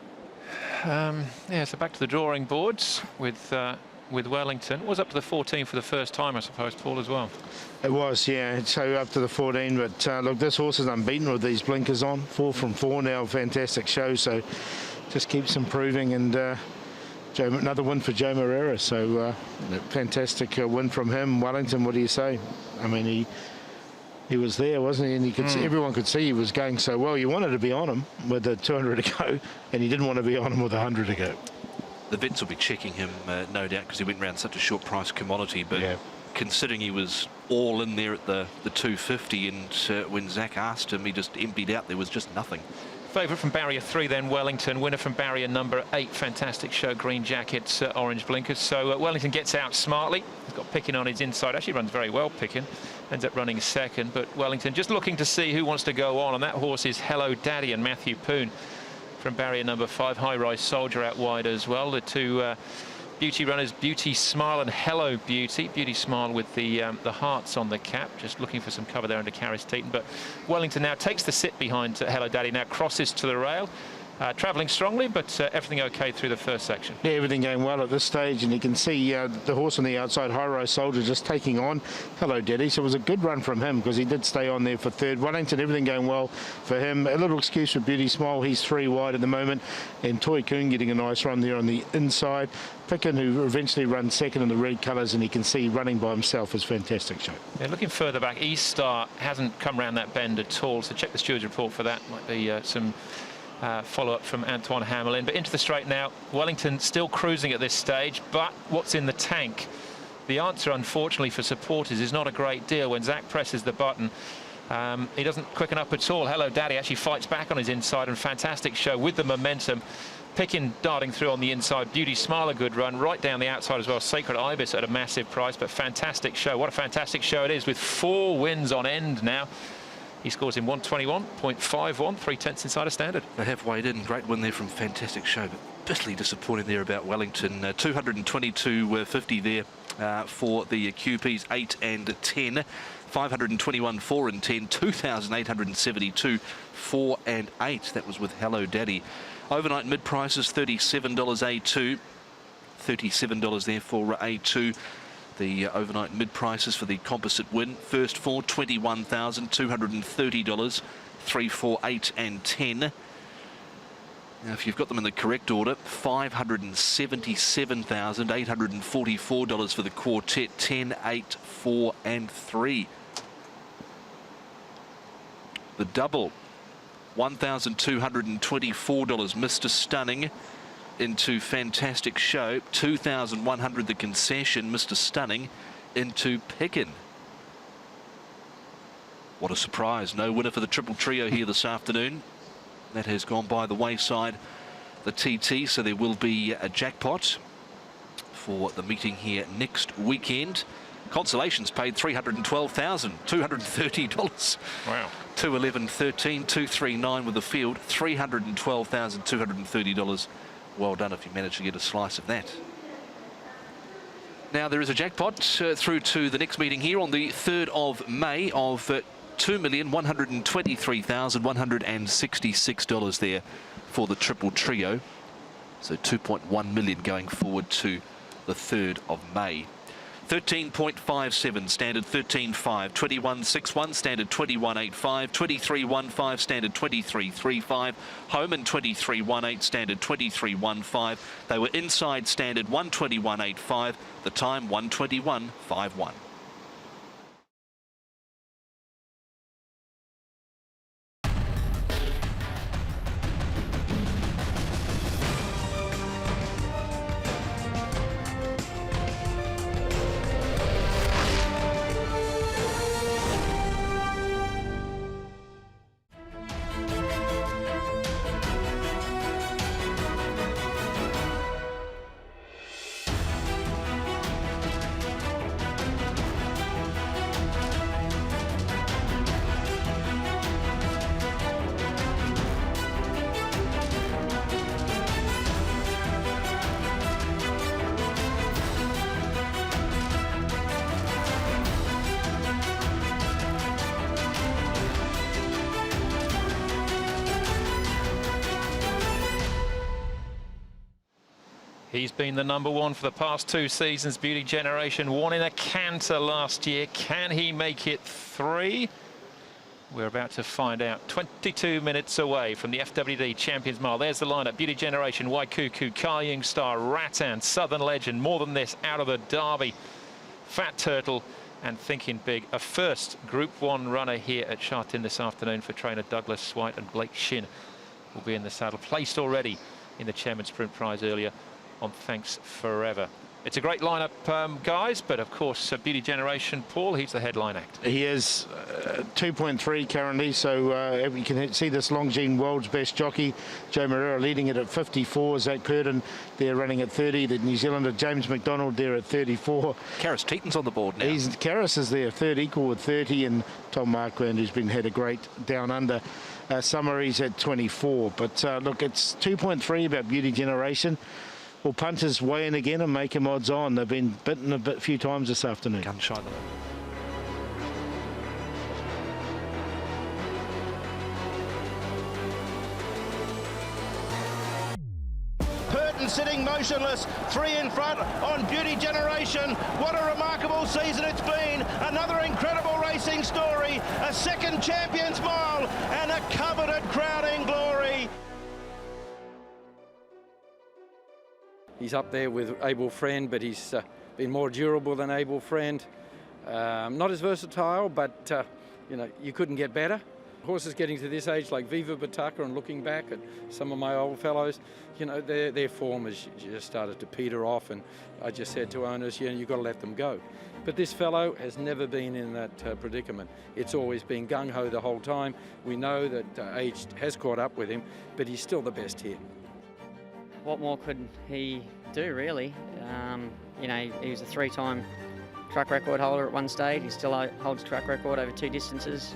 Yeah, so back to the drawing boards with Wellington. It was up to the 14 for the first time, I suppose, Paul, as well. It was, yeah. So up to the 14, but look, this horse is unbeaten with these blinkers on. 4 from 4 now, Fantastic Show. So just keeps improving, and another win for Joe Moreira. So fantastic win from him. Wellington, what do you say? I mean, he was there, wasn't he? And you could see, everyone could see he was going so well. You wanted to be on him with the 200 to go, and you didn't want to be on him with 100 to go. The vets will be checking him, no doubt, because he went around such a short price commodity. But considering he was all in there at the 250, and when Zach asked him, he just emptied out. There was just nothing. Favourite from barrier 3 then, Wellington. Winner from barrier number 8, Fantastic Show, green jackets, orange blinkers. So Wellington gets out smartly. He's got Pickin on his inside. Actually runs very well, Pickin. Ends up running 2nd. But Wellington just looking to see who wants to go on. And that horse is Hello Daddy and Matthew Poon from barrier number 5. High Rise Soldier out wide as well. The 2 beauty runners, Beauty Smile and Hello Beauty. Beauty Smile with the hearts on the cap, just looking for some cover there under Karis Teaton. But Wellington now takes the sit behind Hello Daddy, now crosses to the rail. Travelling strongly, but everything okay through the first section. Yeah, everything going well at this stage, and you can see the horse on the outside, High Rise Soldier, just taking on Hello Daddy. So it was a good run from him because he did stay on there for 3rd. Wellington, everything going well for him. A little excuse for Beauty Smile. He's 3 wide at the moment, and Tycoon getting a nice run there on the inside. Pickin, who eventually runs 2nd in the red colours, and you can see running by himself is Fantastic Show. Yeah, looking further back, E-Star hasn't come around that bend at all, so check the steward's report for that. Might be some follow-up from Antoine Hamelin. But into the straight now. Wellington still cruising at this stage, but what's in the tank? The answer, unfortunately, for supporters is not a great deal. When Zach presses the button, he doesn't quicken up at all. Hello Daddy actually fights back on his inside, and Fantastic Show with the momentum. Pickin darting through on the inside. Beauty Smile, a good run. Right down the outside as well. Sacred Ibis at a massive price, but Fantastic Show. What a fantastic show it is, with 4 wins on end now. He scores in 121.51, 3/10 inside a standard. They have weighed in. Great win there from Fantastic Show, but bitterly disappointing there about Wellington. 222.50 there for the QPs 8 and 10. 521 4 and 10. 2,872 4 and 8. That was with Hello Daddy. Overnight mid prices $37 A2. $37 there for A2. The overnight mid prices for the composite win. First four, $21,230, 3, 4, 8 and 10. Now, if you've got them in the correct order, $577,844 for the quartet, 10, 8, 4 and 3. The double, $1,224, Mr. Stunning, into Fantastic Show. 2,100 the concession, Mr. Stunning, into Pickin. What a surprise. No winner for the triple trio here this afternoon. That has gone by the wayside, the TT, so there will be a jackpot for the meeting here next weekend. Consolations paid $312,230. Wow. 211.13, 239 with the field, $312,230. Well done if you manage to get a slice of that. Now there is a jackpot through to the next meeting here on the 3rd of May of $2,123,166 there for the triple trio. So 2.1 million going forward to the 3rd of May. 13.57 standard 13.5, 21.61 standard 21.85, 23.15 standard 23.35, home and 23.18 standard 23.15. They were inside standard 121.85, the time 121.51. He's been the #1 for the past 2 seasons. Beauty Generation won in a canter last year. Can he make it 3? We're about to find out. 22 minutes away from the FWD Champions Mile. There's the lineup. Beauty Generation, Waikuku, Kai Star, Rattan, Southern Legend. More than this, out of the Derby. Fat Turtle and Thinking Big. A first Group 1 runner here at Sha Tin this afternoon for trainer Douglas White, and Blake Shin will be in the saddle. Placed already in the Chairman's Sprint Prize earlier on Thanks Forever. It's a great lineup, guys, but of course Beauty Generation, Paul, he's the headline act. He is 2.3 currently, so you can see this Longines world's best jockey, Joe Moreira, leading it at 54. Zach Purden, they're running at 30. The New Zealander James McDonald there at 34. Karis Teeton's on the board now. Karis is there, third equal with 30, and Tom Marquand, who's had a great down under. Summaries at 24. But look, it's 2.3 about Beauty Generation. Well, punters weigh in again and make him odds on. They've been bitten a few times this afternoon. Gunshot. Purden sitting motionless, 3 in front on Beauty Generation. What a remarkable season it's been. Another incredible racing story. A second Champions Mile and a coveted crowning glory. He's up there with Able Friend, but he's been more durable than Able Friend. Not as versatile, but you know, you couldn't get better. Horses getting to this age, like Viva Bataka, and looking back at some of my old fellows, you know, their form has just started to peter off, and I just said to owners, you know, you've got to let them go. But this fellow has never been in that predicament. It's always been gung-ho the whole time. We know that age has caught up with him, but he's still the best here. What more could he do, really? You know, he was a 3-time track record holder at one stage. He still holds track record over 2 distances.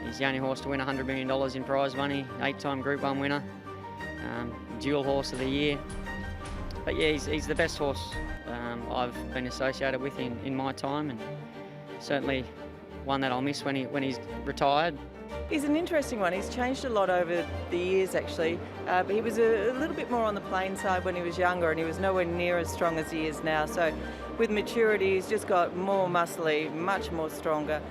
He's the only horse to win $100 million in prize money, 8-time Group 1 winner, dual horse of the year. But yeah, he's the best horse I've been associated with in my time, and certainly one that I'll miss when he's retired. He's an interesting one. He's changed a lot over the years, actually. But he was a little bit more on the plain side when he was younger, and he was nowhere near as strong as he is now. So with maturity, he's just got more muscly, much more stronger.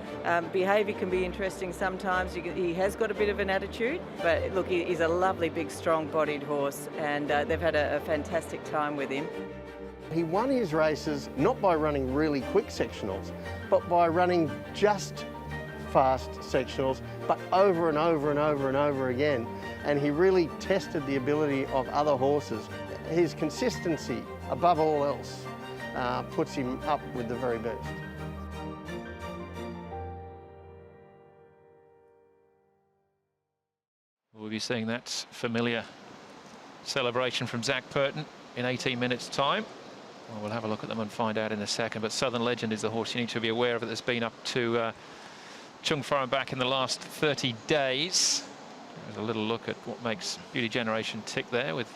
Behaviour can be interesting sometimes. He has got a bit of an attitude, but look, he's a lovely, big, strong-bodied horse, and they've had a fantastic time with him. He won his races not by running really quick sectionals, but by running just fast sectionals, but over and over and over and over again. And he really tested the ability of other horses. His consistency, above all else, puts him up with the very best. We'll be seeing that familiar celebration from Zach Purton in 18 minutes' time. Well, we'll have a look at them and find out in a second. But Southern Legend is the horse you need to be aware of that's been up to Chung Far and back in the last 30 days. There's a little look at what makes Beauty Generation tick there with.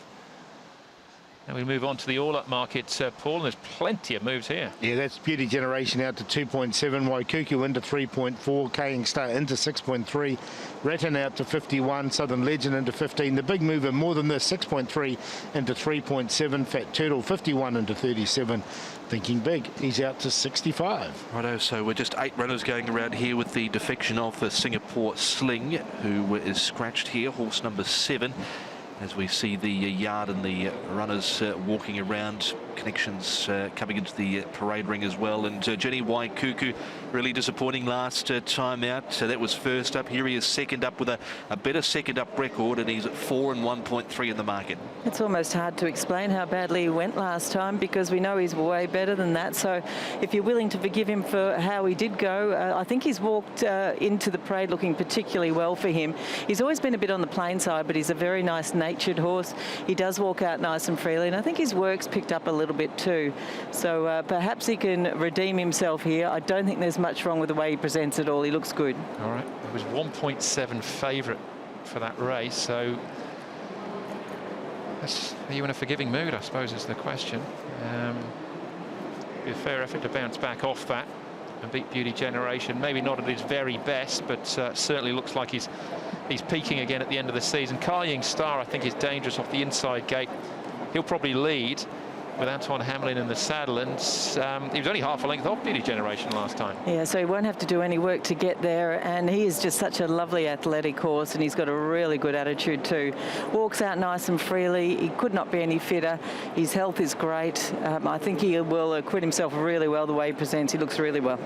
And we move on to the all-up market, Paul, and there's plenty of moves here. Yeah, that's Beauty Generation out to 2.7, Waikuku into 3.4, Kaying Star into 6.3, Rattan out to 51, Southern Legend into 15. The big mover more than this, 6.3 into 3.7, Fat Turtle 51 into 37. Thinking big, he's out to 65. Righto, so we're just 8 runners going around here with the defection of the Singapore Sling, who is scratched here, horse number 7. As we see the yard and the runners walking around, connections coming into the parade ring as well. And Jenny Waikuku really disappointing last time out. So that was first up. Here he is second up with a better second up record, and he's at 4 and 1.3 in the market. It's almost hard to explain how badly he went last time, because we know he's way better than that. So if you're willing to forgive him for how he did go, I think he's walked into the parade looking particularly well for him. He's always been a bit on the plain side, but he's a very nice natured horse. He does walk out nice and freely, and I think his work's picked up a little bit too. So perhaps he can redeem himself here. I don't think there's much wrong with the way he presents it all. He looks good. All right, it was 1.7 favourite for that race, so are you in a forgiving mood, I suppose, is the question. Be a fair effort to bounce back off that and beat Beauty Generation. Maybe not at his very best, but certainly looks like he's peaking again at the end of the season. Kaying Star, I think, is dangerous off the inside gate. He'll probably lead with Antoine Hamlin in the saddle, and he was only half a length off Beauty Generation last time. Yeah, so he won't have to do any work to get there, and he is just such a lovely athletic horse, and he's got a really good attitude too. Walks out nice and freely. He could not be any fitter. His health is great. I think he will acquit himself really well the way he presents. He looks really well.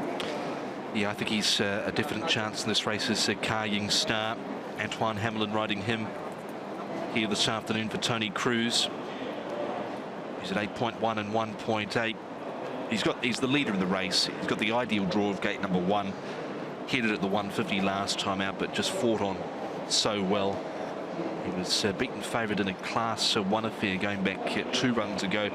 Yeah, I think he's a definite chance in this race is Kaying Star. Antoine Hamlin riding him here this afternoon for Tony Cruz. He's at 8.1 and 1.8. He's the leader of the race. He's got the ideal draw of gate number 1. Headed at the 150 last time out, but just fought on so well. He was beaten favourite in a Class 1 affair going back 2 runs ago,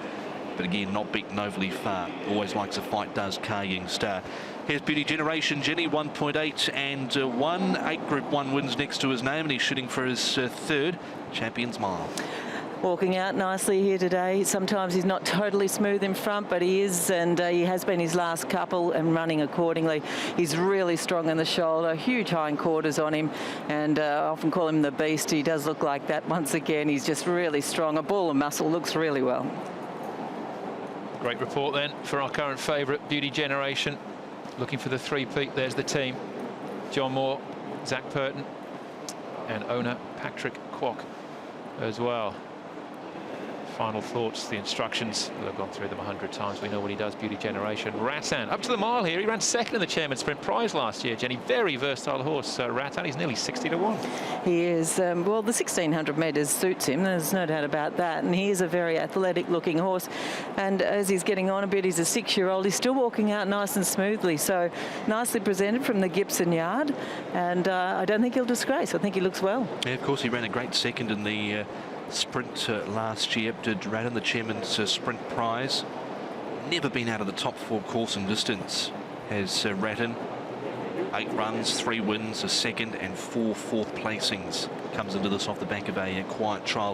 but again not beaten overly far. Always likes a fight, does Kaying Star. Here's Beauty Generation, Jenny 1.8 and 1. 8 Group 1 wins next to his name, and he's shooting for his 3rd Champions Mile. Walking out nicely here today. Sometimes he's not totally smooth in front, but he is, and he has been his last couple and running accordingly. He's really strong in the shoulder, huge hindquarters on him, and I often call him the beast. He does look like that once again. He's just really strong, a ball of muscle, looks really well. Great report then for our current favourite, Beauty Generation. Looking for the three-peat. There's the team. John Moore, Zach Purton, and owner Patrick Kwok as well. Final thoughts, the instructions. We've gone through them 100 times. We know what he does, Beauty Generation. Rattan, up to the mile here. He ran 2nd in the Chairman's Sprint Prize last year, Jenny. Very versatile horse, Rattan. He's nearly 60 to 1. He is. Well, the 1600 metres suits him. There's no doubt about that. And he is a very athletic-looking horse. And as he's getting on a bit, he's a 6-year-old. He's still walking out nice and smoothly. So nicely presented from the Gibson yard. And I don't think he'll disgrace. I think he looks well. Yeah, of course, he ran a great 2nd in the sprint last year. Did Rattan the Chairman's Sprint Prize. Never been out of the top 4 course and distance has Rattan. 8 runs, 3 wins, a 2nd and 4 4th placings. Comes into this off the back of a quiet trial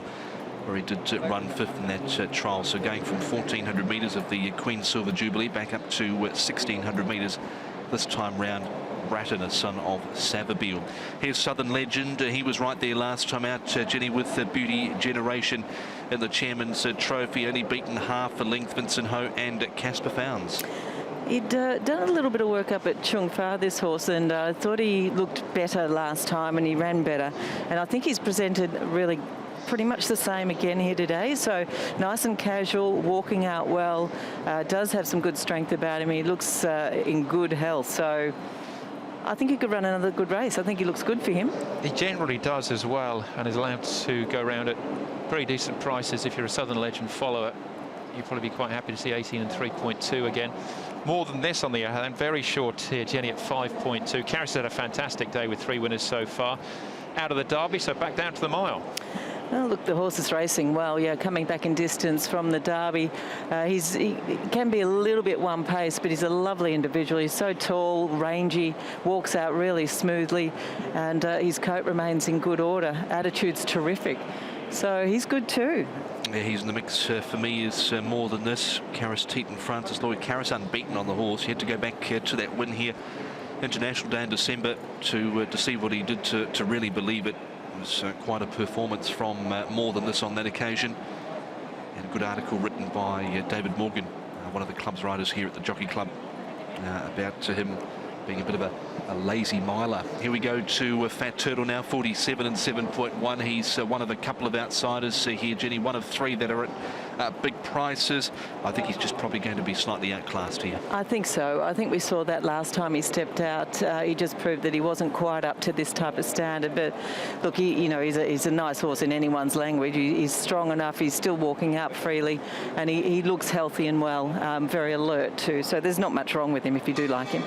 where he did run 5th in that trial. So going from 1400 metres of the Queen Silver Jubilee back up to 1600 metres this time round. Bratton, a son of Savabeel. Here's Southern Legend. He was right there last time out, Jenny, with the Beauty Generation in the Chairman's Trophy, only beaten half a length Vincent Ho and Casper Founds. He'd done a little bit of work up at Chung Fa, this horse, and I thought he looked better last time and he ran better. And I think he's presented really pretty much the same again here today. So nice and casual, walking out well, does have some good strength about him. He looks in good health. So I think he could run another good race. I think he looks good for him. He generally does as well, and is allowed to go around at pretty decent prices. If you're a Southern Legend follower, you'd probably be quite happy to see 18 and 3.2 again. More than this on the other hand, very short here, Jenny, at 5.2. Carris had a fantastic day with 3 winners so far out of the Derby, so back down to the mile. Well, look, the horse is racing well, yeah, coming back in distance from the Derby. He can be a little bit one pace, but he's a lovely individual. He's so tall, rangy, walks out really smoothly, and his coat remains in good order. Attitude's terrific. So he's good too. Yeah, he's in the mix for me is More Than This. Carris Teton, Francis Lloyd Carris unbeaten on the horse. He had to go back to that win here, International Day in December, to see what he did to really believe it. It was quite a performance from More Than This on that occasion. And a good article written by David Morgan, one of the club's writers here at the Jockey Club, about him being a bit of a lazy miler. Here we go to Fat Turtle now, 47 and 7.1. He's one of a couple of outsiders here, Jenny, one of 3 that are at big prices. I think he's just probably going to be slightly outclassed here. I think so. I think we saw that last time he stepped out. He just proved that he wasn't quite up to this type of standard. But look, he's a nice horse in anyone's language. He's strong enough. He's still walking out freely, and he looks healthy and well, very alert too. So there's not much wrong with him if you do like him.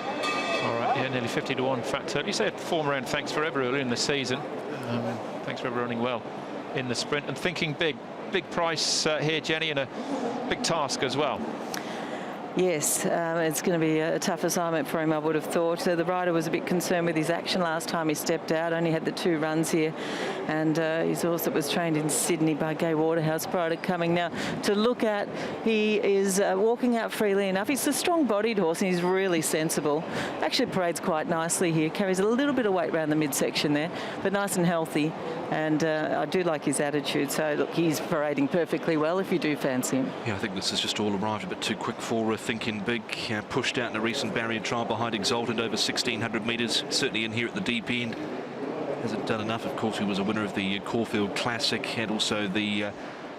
All right, yeah, nearly 50 to 1 Fat Turtle. You said form around Thanks Forever earlier in the season. Thanks Forever running well in the sprint and thinking big price here, Jenny, and a big task as well. Yes, it's going to be a tough assignment for him, I would have thought. The rider was a bit concerned with his action last time he stepped out, only had the 2 runs here, and his horse that was trained in Sydney by Gay Waterhouse prior to coming. Now, to look at, he is walking out freely enough. He's a strong-bodied horse, and he's really sensible. Actually parades quite nicely here, carries a little bit of weight around the midsection there, but nice and healthy, and I do like his attitude. So, look, he's parading perfectly well if you do fancy him. Yeah, I think this has just all arrived a bit too quick for Thinking Big. Pushed out in a recent barrier trial behind Exalted over 1,600 metres, certainly in here at the deep end. Hasn't done enough. Of course, he was a winner of the Caulfield Classic and also the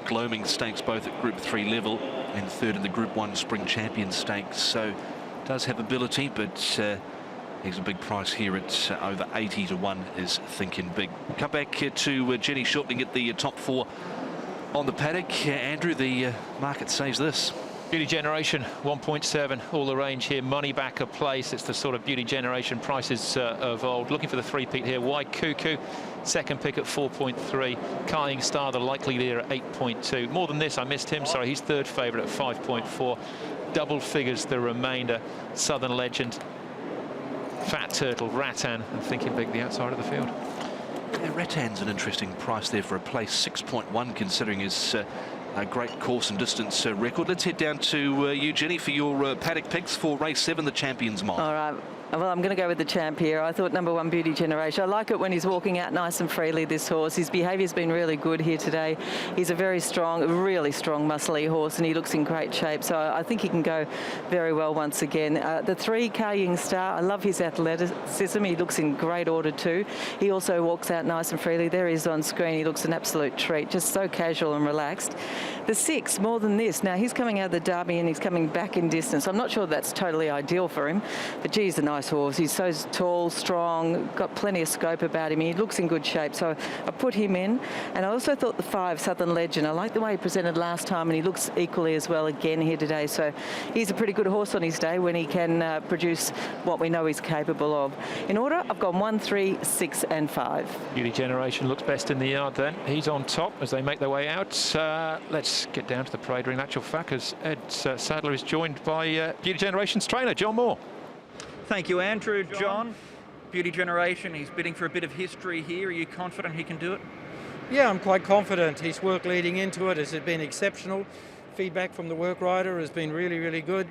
Gloaming Stakes, both at Group 3 level, and 3rd in the Group 1 Spring Champions Stakes. So does have ability, but he's a big price here at over 80 to 1 is Thinking Big. Come back to Jenny shortly at the top 4 on the paddock. Andrew, the market says this. Beauty Generation 1.7, all the range here, money back a place. It's the sort of Beauty Generation prices of old. Looking for the 3-peat here. White Cuckoo, second pick at 4.3. Kying Star, the likely leader at 8.2. More Than This, I missed him, sorry, he's 3rd favourite at 5.4. Double figures the remainder. Southern Legend, Fat Turtle, Rattan, and Thinking Big the outside of the field. Yeah, Rattan's an interesting price there for a place, 6.1 considering his a great course and distance record. Let's head down to you, Jenny, for your paddock picks for race 7, the Champions Mile. All right. Well, I'm going to go with the champ here. I thought number 1, Beauty Generation. I like it when he's walking out nice and freely, this horse. His behaviour's been really good here today. He's a very strong, really strong, muscly horse, and he looks in great shape. So I think he can go very well once again. The 3, Kying Star, I love his athleticism. He looks in great order too. He also walks out nice and freely. There he is on screen. He looks an absolute treat, just so casual and relaxed. The 6, More Than This. Now, he's coming out of the Derby and he's coming back in distance. I'm not sure that's totally ideal for him, but geez, a nice horse. He's so tall, strong, got plenty of scope about him. He looks in good shape, so I put him in. And I also thought the 5, Southern Legend. I like the way he presented last time, and he looks equally as well again here today. So he's a pretty good horse on his day when he can produce what we know he's capable of. In order, I've gone 1, 3, 6 and 5. Beauty Generation looks best in the yard then. He's on top as they make their way out. Let's get down to the parade ring, actual fact, as Ed Sadler is joined by Beauty Generation's trainer, John Moore. Thank you, Andrew. John, Beauty Generation, he's bidding for a bit of history here. Are you confident he can do it? Yeah, I'm quite confident. His work leading into it has been exceptional. Feedback from the work rider has been really, really good.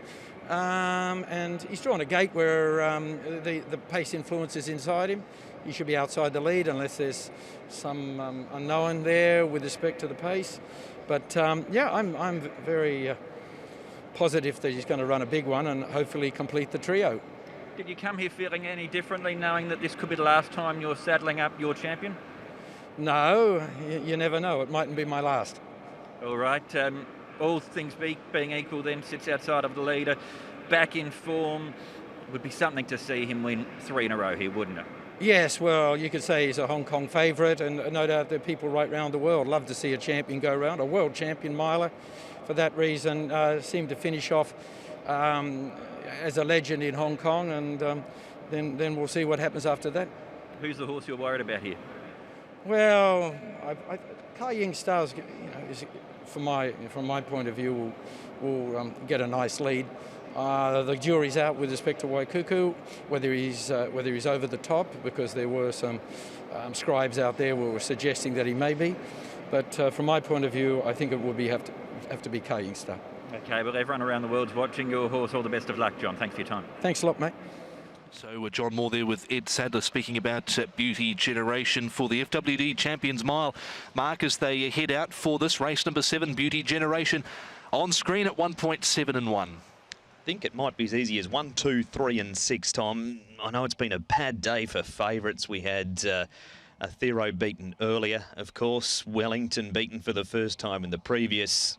and he's drawn a gate where the pace influence is inside him. He should be outside the lead unless there's some unknown there with respect to the pace. But yeah, I'm very positive that he's going to run a big one and hopefully complete the trio. Did you come here feeling any differently, knowing that this could be the last time you're saddling up your champion? No, you never know. It mightn't be my last. All right. All things being equal, then sits outside of the leader, back in form. Would be something to see him win 3 in a row here, wouldn't it? Yes, well, you could say he's a Hong Kong favourite, and no doubt that people right round the world love to see a champion go round, a world champion miler. For that reason, seemed to finish off as a legend in Hong Kong, and then we'll see what happens after that. Who's the horse you're worried about here? Well, QEII Star, is, from my point of view, will get a nice lead. The jury's out with respect to Waikuku, whether he's over the top, because there were some scribes out there who were suggesting that he may be. But from my point of view, I think it would have to be QEII Star. Okay, well, everyone around the world's watching your horse. All the best of luck, John. Thanks for your time. Thanks a lot, mate. So John Moore there with Ed Sadler speaking about Beauty Generation for the FWD Champions Mile. Mark, as they head out for this race number 7, Beauty Generation, on screen at 1.7 and 1. I think it might be as easy as 1, 2, 3 and 6, Tom. I know it's been a bad day for favourites. We had Athero beaten earlier, of course. Wellington beaten for the first time in the previous.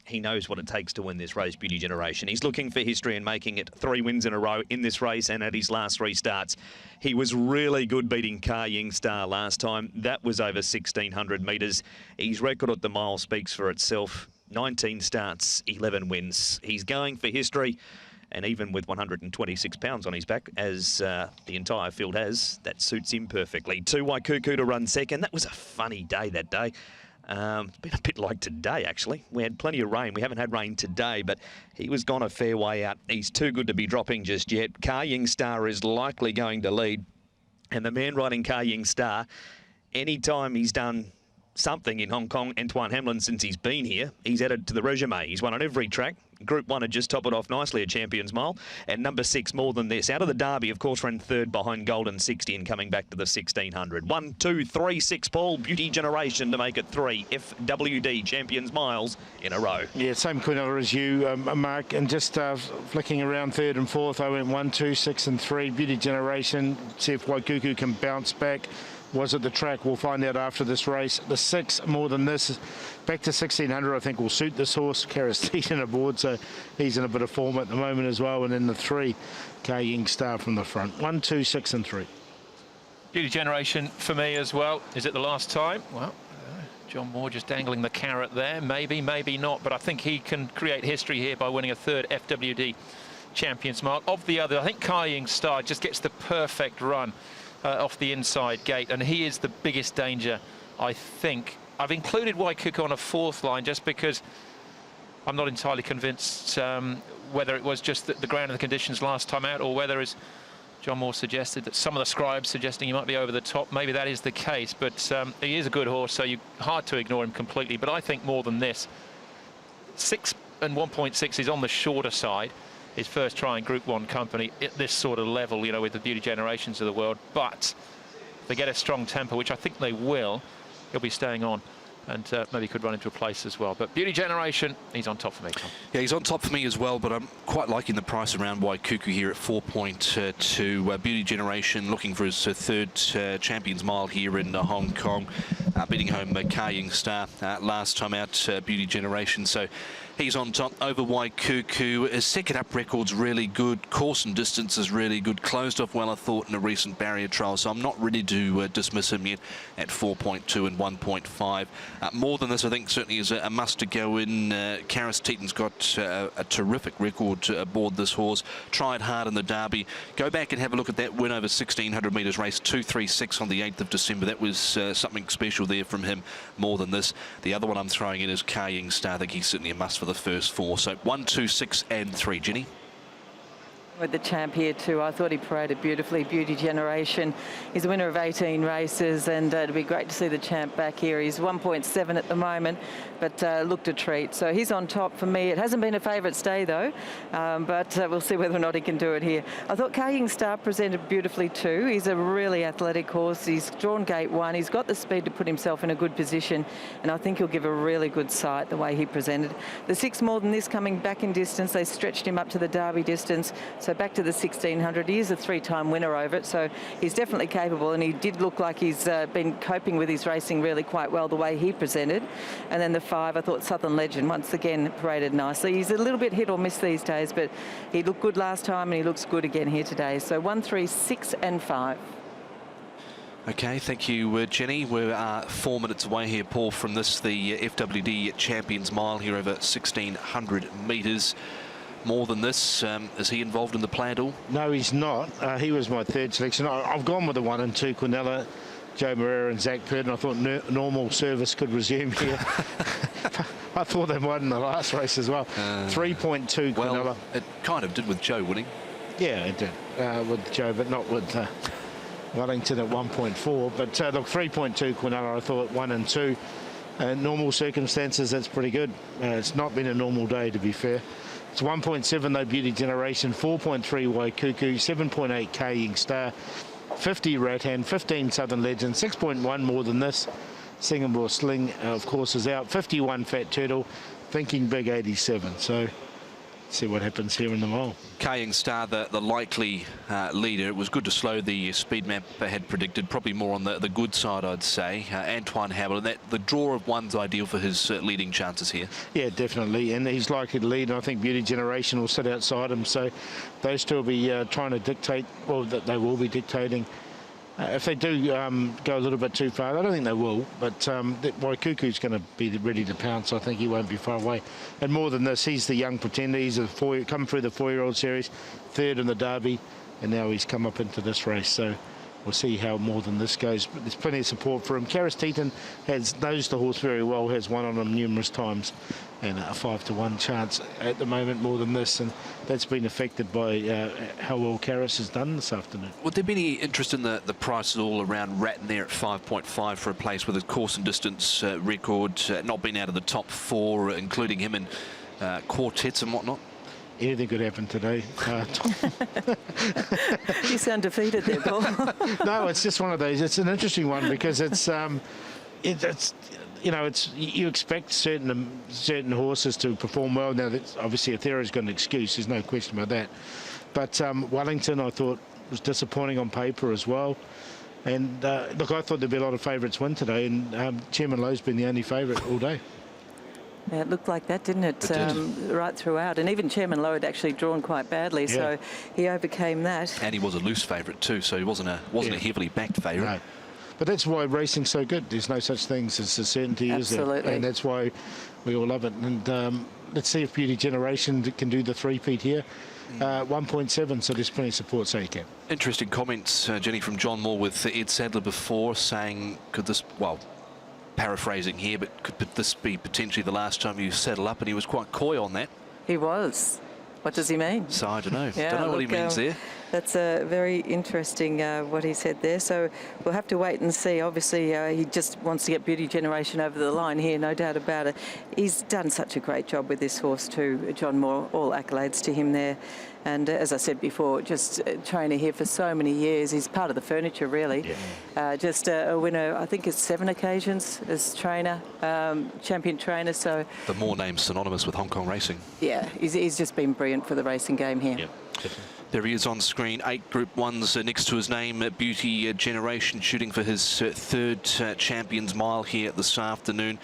He knows what it takes to win this race, Beauty Generation. He's looking for history and making it 3 wins in a row in this race and at his last 3 starts. He was really good beating QEII Star last time. That was over 1,600 metres. His record at the mile speaks for itself. 19 starts, 11 wins. He's going for history, and even with 126 pounds on his back, as the entire field has, that suits him perfectly. 2 Waikuku to run second. That was a funny day that day. It's been a bit like today, actually. We had plenty of rain. We haven't had rain today, but he was gone a fair way out. He's too good to be dropping just yet. QEII Star is likely going to lead, and the man riding QEII Star, anytime he's done something in Hong Kong, Antoine Hamlin, since he's been here, he's added to the resume. He's won on every track. Group 1 had just topped it off nicely at Champions Mile, and number 6 more than this. Out of the Derby, of course, ran 3rd behind Golden 60 and coming back to the 1,600. 1, 2, 3, 6, Paul. Beauty Generation to make it 3 FWD Champions Miles in a row. Yeah, same quinola as you, Mark, and just flicking around 3rd and 4th, I went 1, 2, 6 and 3. Beauty Generation, see if Waikuku can bounce back. Was it the track? We'll find out after this race. The 6 more than this, back to 1,600, I think will suit this horse. Karastine aboard, so he's in a bit of form at the moment as well. And then the 3, QEII Star from the front. 1, 2, 6 and 3. Beauty Generation for me as well. Is it the last time? Well, John Moore just dangling the carrot there. Maybe, maybe not, but I think he can create history here by winning a 3rd FWD Champions Mile. Of the other, I think QEII Star just gets the perfect run off the inside gate, and he is the biggest danger, I think. I've included Waikuku on a 4th line just because I'm not entirely convinced whether it was just the ground and the conditions last time out, or whether, as John Moore suggested, that some of the scribes suggesting he might be over the top. Maybe that is the case, but he is a good horse, so hard to ignore him completely. But I think more than this, 6 and 1.6 is on the shorter side. His first try in Group 1 company at this sort of level, you know, with the Beauty Generations of the world. But if they get a strong tempo, which I think they will, he'll be staying on, and maybe could run into a place as well. But Beauty Generation, he's on top for me, Tom. Yeah, he's on top for me as well, but I'm quite liking the price around Waikuku here at 4.2. Beauty Generation looking for his 3rd Champions Mile here in Hong Kong, beating home QEII Star last time out, Beauty Generation. So he's on top over Waikuku. His second up record's really good. Course and distance is really good. Closed off well, I thought, in a recent barrier trial. So I'm not ready to dismiss him yet at 4.2 and 1.5. More than this, I think, certainly is a must to go in. Karis Teeton's got a terrific record aboard this horse. Tried hard in the Derby. Go back and have a look at that win over 1,600 metres race, 2.36 on the 8th of December. That was something special there from him. More than this. The other one I'm throwing in is QEII Star. I think he's certainly a must for the first 4. So 1, 2, 6 and 3. Jenny? With the champ here too, I thought he paraded beautifully. Beauty Generation. He's a winner of 18 races, and it'd be great to see the champ back here. He's 1.7 at the moment, but looked a treat. So he's on top for me. It hasn't been a favourite stay though, but we'll see whether or not he can do it here. I thought QEII Star presented beautifully too. He's a really athletic horse. He's drawn gate 1. He's got the speed to put himself in a good position, and I think he'll give a really good sight the way he presented. The 6 more than this coming back in distance. They stretched him up to the Derby distance. So back to the 1600. He is a 3-time winner over it, so he's definitely capable, and he did look like he's been coping with his racing really quite well the way he presented. And then the 5, I thought Southern Legend once again paraded nicely. He's a little bit hit or miss these days, but he looked good last time and he looks good again here today. So 1, 3, 6 and 5. Okay, thank you, Jenny. We're 4 minutes away here, Paul, from this, the FWD Champions Mile here over 1,600 metres. More than this, is he involved in the play at all? No, he's not. He was my 3rd selection. I've gone with the 1 and 2, Quinella, Joe Moreira and Zach Purden. I thought normal service could resume here. I thought they won in the last race as well. 3.2 Quinella. Well, it kind of did with Joe winning. Yeah, it did with Joe, but not with Wellington at 1.4. But look, 3.2 Quinella, I thought 1 and 2. Normal circumstances, that's pretty good. It's not been a normal day, to be fair. It's 1.7 though, Beauty Generation, 4.3 Waikuku, 7.8 QEII Star, 50 Rattan, 15 Southern Legend, 6.1 more than this. Singapore Sling, of course, is out. 51 Fat Turtle, Thinking Big 87. So see what happens here in the mile. QEII Star, the likely leader. It was good to slow the speed map had predicted, probably more on the good side, I'd say. Antoine Hamilton, the draw of 1's ideal for his leading chances here. Yeah, definitely, and he's likely to lead, and I think Beauty Generation will sit outside him, so those two will be trying to dictate, well, they will be dictating. If they do go a little bit too far, I don't think they will, but Waikuku's going to be ready to pounce. I think he won't be far away. And more than this, he's the young pretender. He's come through the 4-year-old series, 3rd in the Derby, and now he's come up into this race. So we'll see how more than this goes. But there's plenty of support for him. Karis Teaton knows the horse very well, has won on him numerous times, and a 5-to-1 chance at the moment more than this, and that's been affected by how well Karis has done this afternoon. Would there be any interest in the price at all around Rattan there at 5.5 for a place with his course and distance record, not being out of the top 4, including him in quartets and whatnot? Anything could happen today. You sound defeated there, Paul. No, it's just one of those. It's an interesting one because it's you know, you expect certain horses to perform well. Now, obviously, Aetheria's got an excuse. There's no question about that. But Wellington, I thought, was disappointing on paper as well. And look, I thought there'd be a lot of favourites win today, and Chairman Lowe's been the only favourite all day. Yeah, it looked like that, didn't it? It did. Right throughout. And even Chairman Lowe had actually drawn quite badly, so he overcame that. And he was a loose favourite too, so he wasn't a heavily backed favourite. No. But that's why racing's so good. There's no such things as a certainty, is there? Absolutely. And that's why we all love it. And let's see if Beauty Generation can do the three-peat here. 1.7, so there's plenty of support, so you can. Interesting comments, Jenny, from John Moore with Ed Sadler before, saying, could this, well, paraphrasing here, but could this be potentially the last time you settle up? And he was quite coy on that. He was. What does he mean? So I don't know. Yeah, don't know what he means there. That's very interesting what he said there. So we'll have to wait and see. Obviously, he just wants to get Beauty Generation over the line here, no doubt about it. He's done such a great job with this horse too, John Moore. All accolades to him there. And as I said before, just a trainer here for so many years. He's part of the furniture, really. Yeah. Just a winner, I think it's 7 occasions as trainer, champion trainer. So the Moore name's synonymous with Hong Kong racing. Yeah, he's just been brilliant for the racing game here. Yep. There he is on screen, 8 Group 1s next to his name, Beauty Generation, shooting for his 3rd Champions Mile here this afternoon.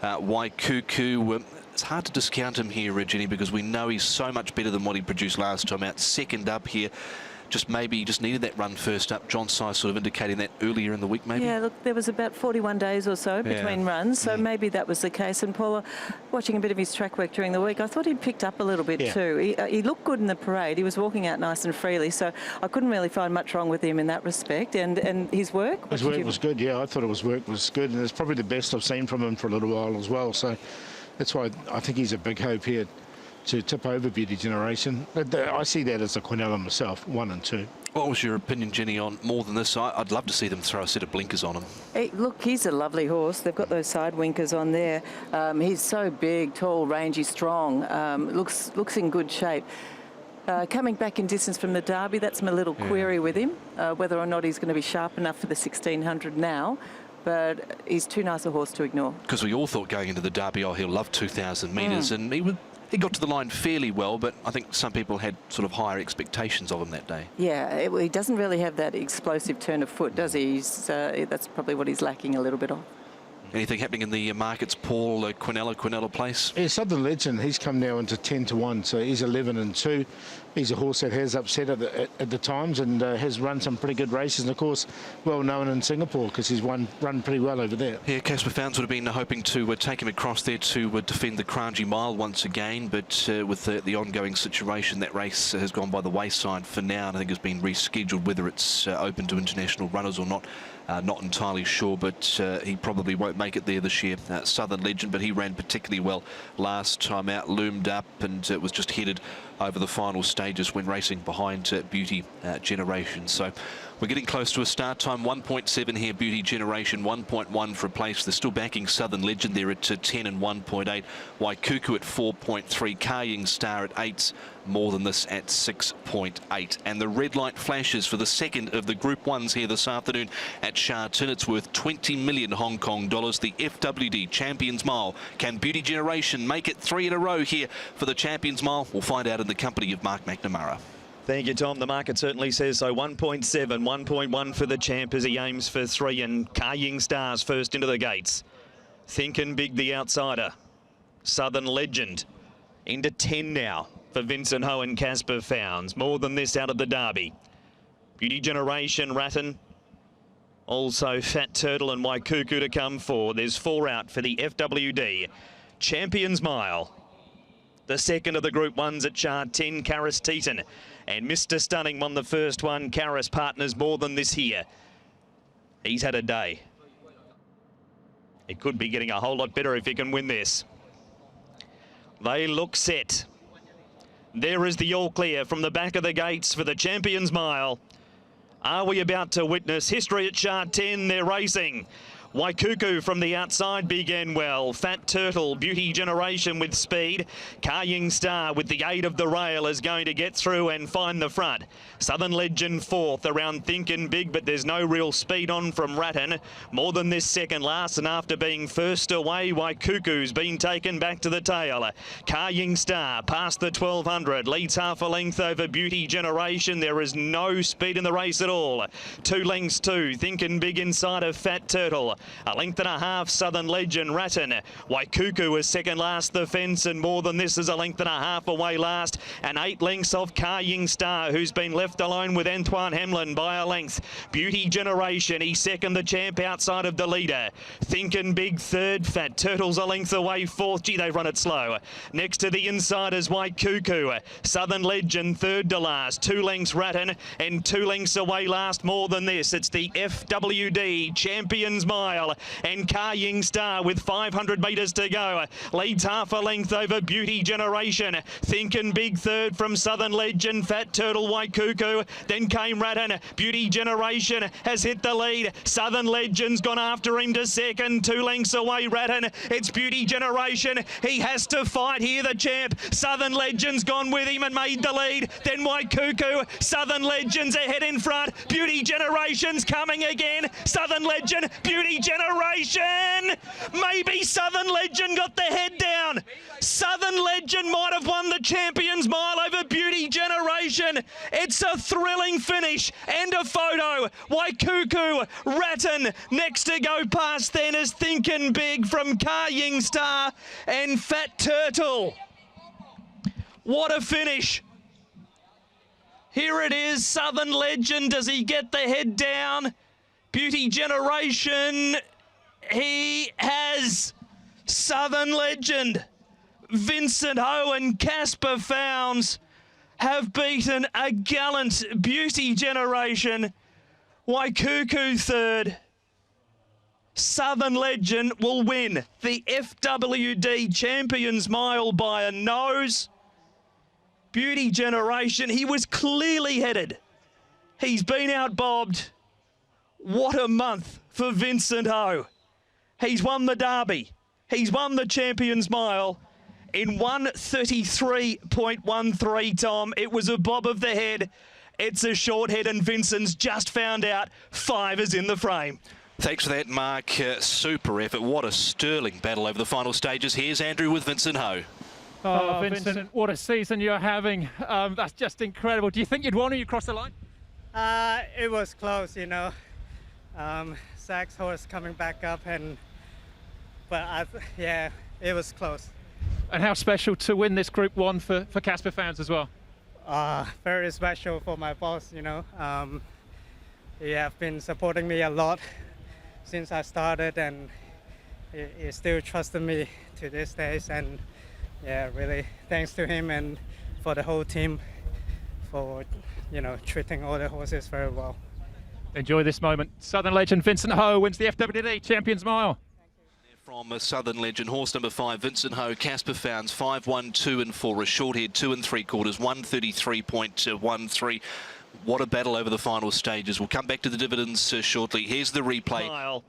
Waikuku, it's hard to discount him here, Jenny, because we know he's so much better than what he produced last time out. 2nd up here. Maybe he just needed that run first up. John Size sort of indicating that earlier in the week, maybe. Yeah, look, there was about 41 days or so between runs, so maybe that was the case. And Paula, watching a bit of his track work during the week, I thought he'd picked up a little bit too. He looked good in the parade. He was walking out nice and freely, so I couldn't really find much wrong with him in that respect. And his work? His work was good, yeah. I thought his work was good, and it's probably the best I've seen from him for a little while as well. So that's why I think he's a big hope here to tip over Beauty Generation. I see that as a Quinella myself, 1 and 2. What was your opinion, Jenny, on more than this? I'd love to see them throw a set of blinkers on him. Hey, look, he's a lovely horse. They've got those side winkers on there. He's so big, tall, rangy, strong. Looks in good shape. Coming back in distance from the Derby, that's my little query with him, whether or not he's going to be sharp enough for the 1600 now. But he's too nice a horse to ignore. Because we all thought going into the Derby, oh, he'll love 2,000 metres, and he got to the line fairly well, but I think some people had sort of higher expectations of him that day. Yeah, he doesn't really have that explosive turn of foot, does he? That's probably what he's lacking a little bit of. Anything happening in the markets, Paul? Quinella Place? Yeah, Southern Legend, he's come now into 10 to 1, so he's 11 and 2. He's a horse that has upset at the times and has run some pretty good races, and of course well known in Singapore because he's run pretty well over there. Yeah, Casper Founds would have been hoping to take him across there to defend the Kranji Mile once again, but with the ongoing situation, that race has gone by the wayside for now, and I think has been rescheduled. Whether it's open to international runners or not, not entirely sure, but he probably won't make it there this year. Southern Legend, but he ran particularly well last time out, loomed up, and was just headed over the final stages when racing behind Beauty Generation. So we're getting close to a start time. 1.7 here, Beauty Generation, 1.1 for a place. They're still backing Southern Legend there at 10 and 1.8. Waikuku at 4.3. Kaying Star at 8. More than this at 6.8. And the red light flashes for the second of the Group 1s here this afternoon at Sha Tin. It's worth 20 million Hong Kong dollars. The FWD Champions Mile. Can Beauty Generation make it 3 in a row here for the Champions Mile? We'll find out in the company of Mark McNamara. Thank you, Tom. The market certainly says so. 1.7, 1.1 for the champ as he aims for 3, and Kaying Stars first into the gates. Thinking Big, the outsider. Southern Legend into 10 now for Vincent Ho and Casper Founds. More than this out of the Derby. Beauty Generation, Ratton. Also Fat Turtle and Waikuku to come forward. There's 4 out for the FWD Champions Mile. The second of the Group 1s at Sha Tin, Karis Teton. And Mr. Stunning won the first one. Karis partners more than this here. He's had a day. It could be getting a whole lot better if he can win this. They look set. There is the all clear from the back of the gates for the Champions Mile. Are we about to witness history at Sha Tin? They're racing. Waikuku from the outside began well. Fat Turtle, Beauty Generation with speed. Kaying Star with the aid of the rail is going to get through and find the front. Southern Legend fourth, around Thinkin' Big, but there's no real speed on from Ratton. More than this second last, and after being first away, Waikuku's been taken back to the tail. Kaying Star past the 1200, leads half a length over Beauty Generation. There is no speed in the race at all. 2 lengths 2, Thinkin' Big inside of Fat Turtle. A length and a half, Southern Legend, Ratton. Waikuku was second last, the fence, and more than this is a length and a half away last. And 8 lengths off Kaying Star, who's been left alone with Antoine Hamlin by a length. Beauty Generation, he's second, the champ outside of the leader. Thinkin' Big third, Fat Turtle's a length away fourth. Gee, they run it slow. Next to the insiders, Waikuku. Southern Legend third to last. 2 lengths Ratton, and 2 lengths away last. More than this, it's the FWD Champions Mile. And Kaying Star with 500 metres to go leads half a length over Beauty Generation. Thinkin' Big third from Southern Legend, Fat Turtle, Waikuku. Then came Ratton. Beauty Generation has hit the lead. Southern Legend's gone after him to second. 2 lengths away, Ratton. It's Beauty Generation. He has to fight here, the champ. Southern Legend's gone with him and made the lead. Then Waikuku. Southern Legend's ahead in front. Beauty Generation's coming again. Southern Legend, Beauty Generation. Maybe Southern Legend got the head down. Southern Legend might have won the Champions Mile over Beauty Generation. It's a thrilling finish and a photo. Waikuku, Ratton, next to go past then is Thinkin' Big from Kaying Star and Fat Turtle. What a finish. Here it is, Southern Legend. Does he get the head down? Beauty Generation, he has. Southern Legend, Vincent Ho and Casper Founds have beaten a gallant Beauty Generation. Waikuku third. Southern Legend will win the FWD Champions Mile by a nose. Beauty Generation, he was clearly headed. He's been out-bobbed. What a month for Vincent Ho. He's won the Derby. He's won the Champions Mile in 1:33.13, Tom. It was a bob of the head. It's a short head, and Vincent's just found out 5 is in the frame. Thanks for that, Mark. Super effort. What a sterling battle over the final stages. Here's Andrew with Vincent Ho. Oh, Vincent, what a season you're having. That's just incredible. Do you think you'd won when you crossed the line? It was close, you know. Zach's horse coming back up, but yeah, it was close. And how special to win this Group 1 for Casper fans as well? Very special for my boss, you know. He have been supporting me a lot since I started, and he still trusted me to this day. And yeah, really thanks to him and for the whole team for, you know, treating all the horses very well. Enjoy this moment. Southern legend Vincent Ho wins the FWD Champions Mile. From a Southern legend, horse number 5, Vincent Ho, Casper Founds, 5-1, 2 and 4, a short head, 2 3/4, 1:33.13. What a battle over the final stages. We'll come back to the dividends shortly. Here's the replay.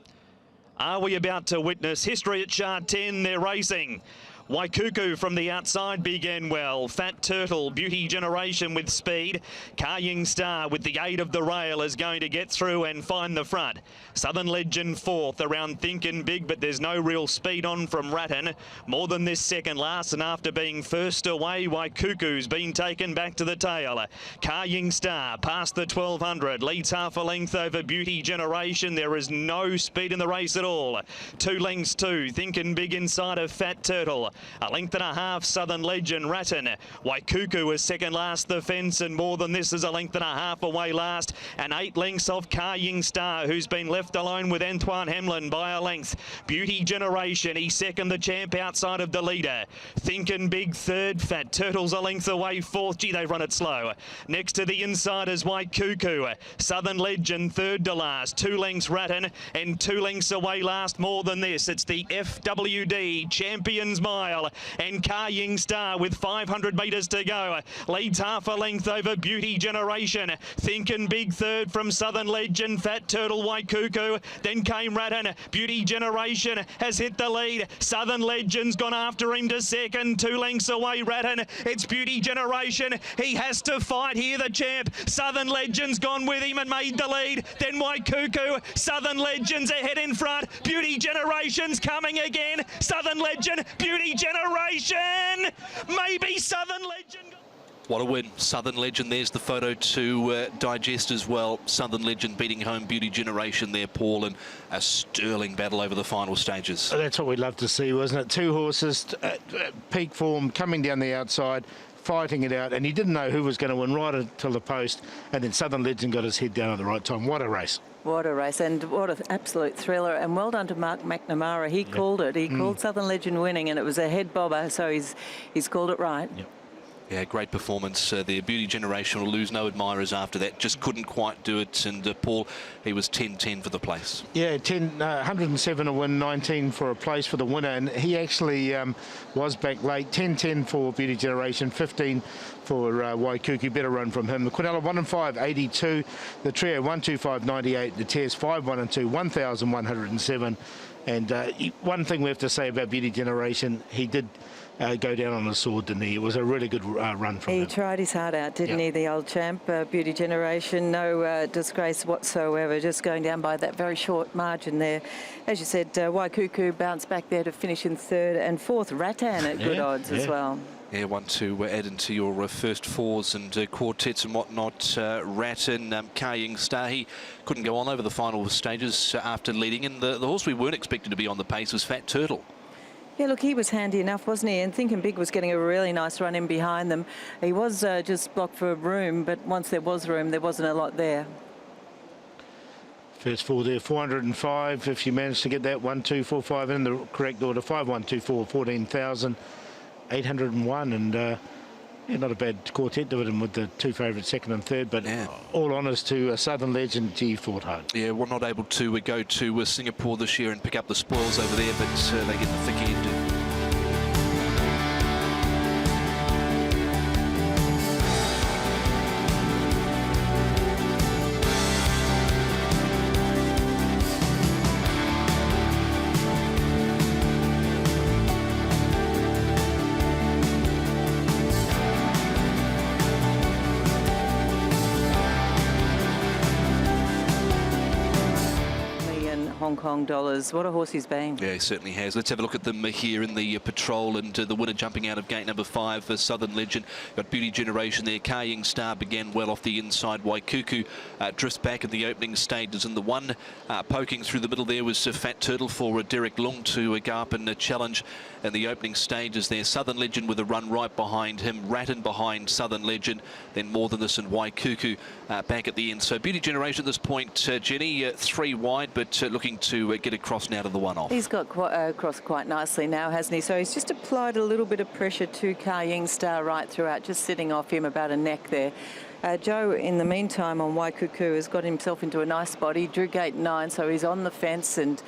Are we about to witness history at Shard 10? They're racing. Waikuku from the outside began well. Fat Turtle, Beauty Generation with speed. Kaying Star with the aid of the rail is going to get through and find the front. Southern Legend fourth, around Thinkin' Big, but there's no real speed on from Ratton. More than this second last, and after being first away, Waikuku's been taken back to the tail. Kaying Star past the 1200, leads half a length over Beauty Generation. There is no speed in the race at all. 2 lengths 2, Thinkin' Big inside of Fat Turtle. A length and a half, Southern Legend, Ratton. Waikuku is second last, the fence, and more than this is a length and a half away last. And 8 lengths off Kaying Star, who's been left alone with Antoine Hamlin by a length. Beauty Generation, he's second, the champ outside of the leader. Thinkin' Big third, Fat Turtle's a length away fourth. Gee, they've run it slow. Next to the inside is Waikuku. Southern Legend third to last. 2 lengths Ratton, and 2 lengths away last. More than this, it's the FWD Champions Mile. And Kaying Star with 500 metres to go leads half a length over Beauty Generation. Thinkin' Big third from Southern Legend, Fat Turtle, Waikuku. Then came Ratton. Beauty Generation has hit the lead. Southern Legend's gone after him to second. 2 lengths away, Ratton. It's Beauty Generation. He has to fight here, the champ. Southern Legend's gone with him and made the lead. Then Waikuku. Southern Legend's ahead in front. Beauty Generation's coming again. Southern Legend, Beauty Generation. Maybe Southern Legend. What a win. Southern Legend, there's the photo to digest as well. Southern Legend beating home Beauty Generation there, Paul, and a sterling battle over the final stages. That's what we'd love to see, wasn't it? 2 horses, peak form, coming down the outside, fighting it out, and he didn't know who was going to win right until the post, and then Southern Legend got his head down at the right time. What a race. What a race, and what an absolute thriller, and well done to Mark McNamara. He called it. He called Southern Legend winning, and it was a head bobber, so he's called it right. Yep. Yeah, great performance there. Beauty Generation will lose no admirers after that. Just couldn't quite do it. And Paul, he was 10-10 for the place. Yeah, 107 a win, 19 for a place for the winner. And he actually was back late. 10-10 for Beauty Generation, 15 for Waikuku. Better run from him. The Quinella 1 and 5, 82. The Trio 125, 98. The Tears 5, 1 and 2, 1,107. And one thing we have to say about Beauty Generation, he did go down on the sword, didn't he? It was a really good run from him. He tried his heart out, didn't he, the old champ? Beauty Generation, no disgrace whatsoever, just going down by that very short margin there. As you said, Waikuku bounced back there to finish in third, and fourth, Rattan at good odds as well. Yeah, one to add into your first fours and quartets and whatnot. Rattan, Kaying Star, he couldn't go on over the final stages after leading, and the horse we weren't expected to be on the pace was Fat Turtle. Yeah, look, he was handy enough, wasn't he? And Thinkin' Big was getting a really nice run in behind them. He was just blocked for room, but once there was room, there wasn't a lot there. First 4 there, 405. If you manage to get that 1, 2, 4, 5 in the correct order, 5, 1, 2, 4, 14,801, and yeah, not a bad quartet dividend with the 2 favourites, second and third, but all honours to Southern Legend, G. Fort Home. Yeah, we're not able to go to Singapore this year and pick up the spoils over there, but they get the thick end. Hong Kong dollars. What a horse he's been. Yeah, he certainly has. Let's have a look at them here in the patrol, and the winner jumping out of gate number 5 for Southern Legend. Got Beauty Generation there. QEII Star began well off the inside. Waikuku drifts back in the opening stages, and the one poking through the middle there was Fat Turtle for Derek Lung to go up and challenge in the opening stages there. Southern Legend with a run right behind him. Ratton behind Southern Legend. Then More Than This and Waikuku back at the end. So Beauty Generation at this point, Jenny, 3 wide, but looking to get across now to the one off. He's got across quite nicely now, hasn't he? So he's just applied a little bit of pressure to QEII Star right throughout, just sitting off him about a neck there. Joe, in the meantime, on Waikuku, has got himself into a nice spot. He drew gate 9, so he's on the fence, and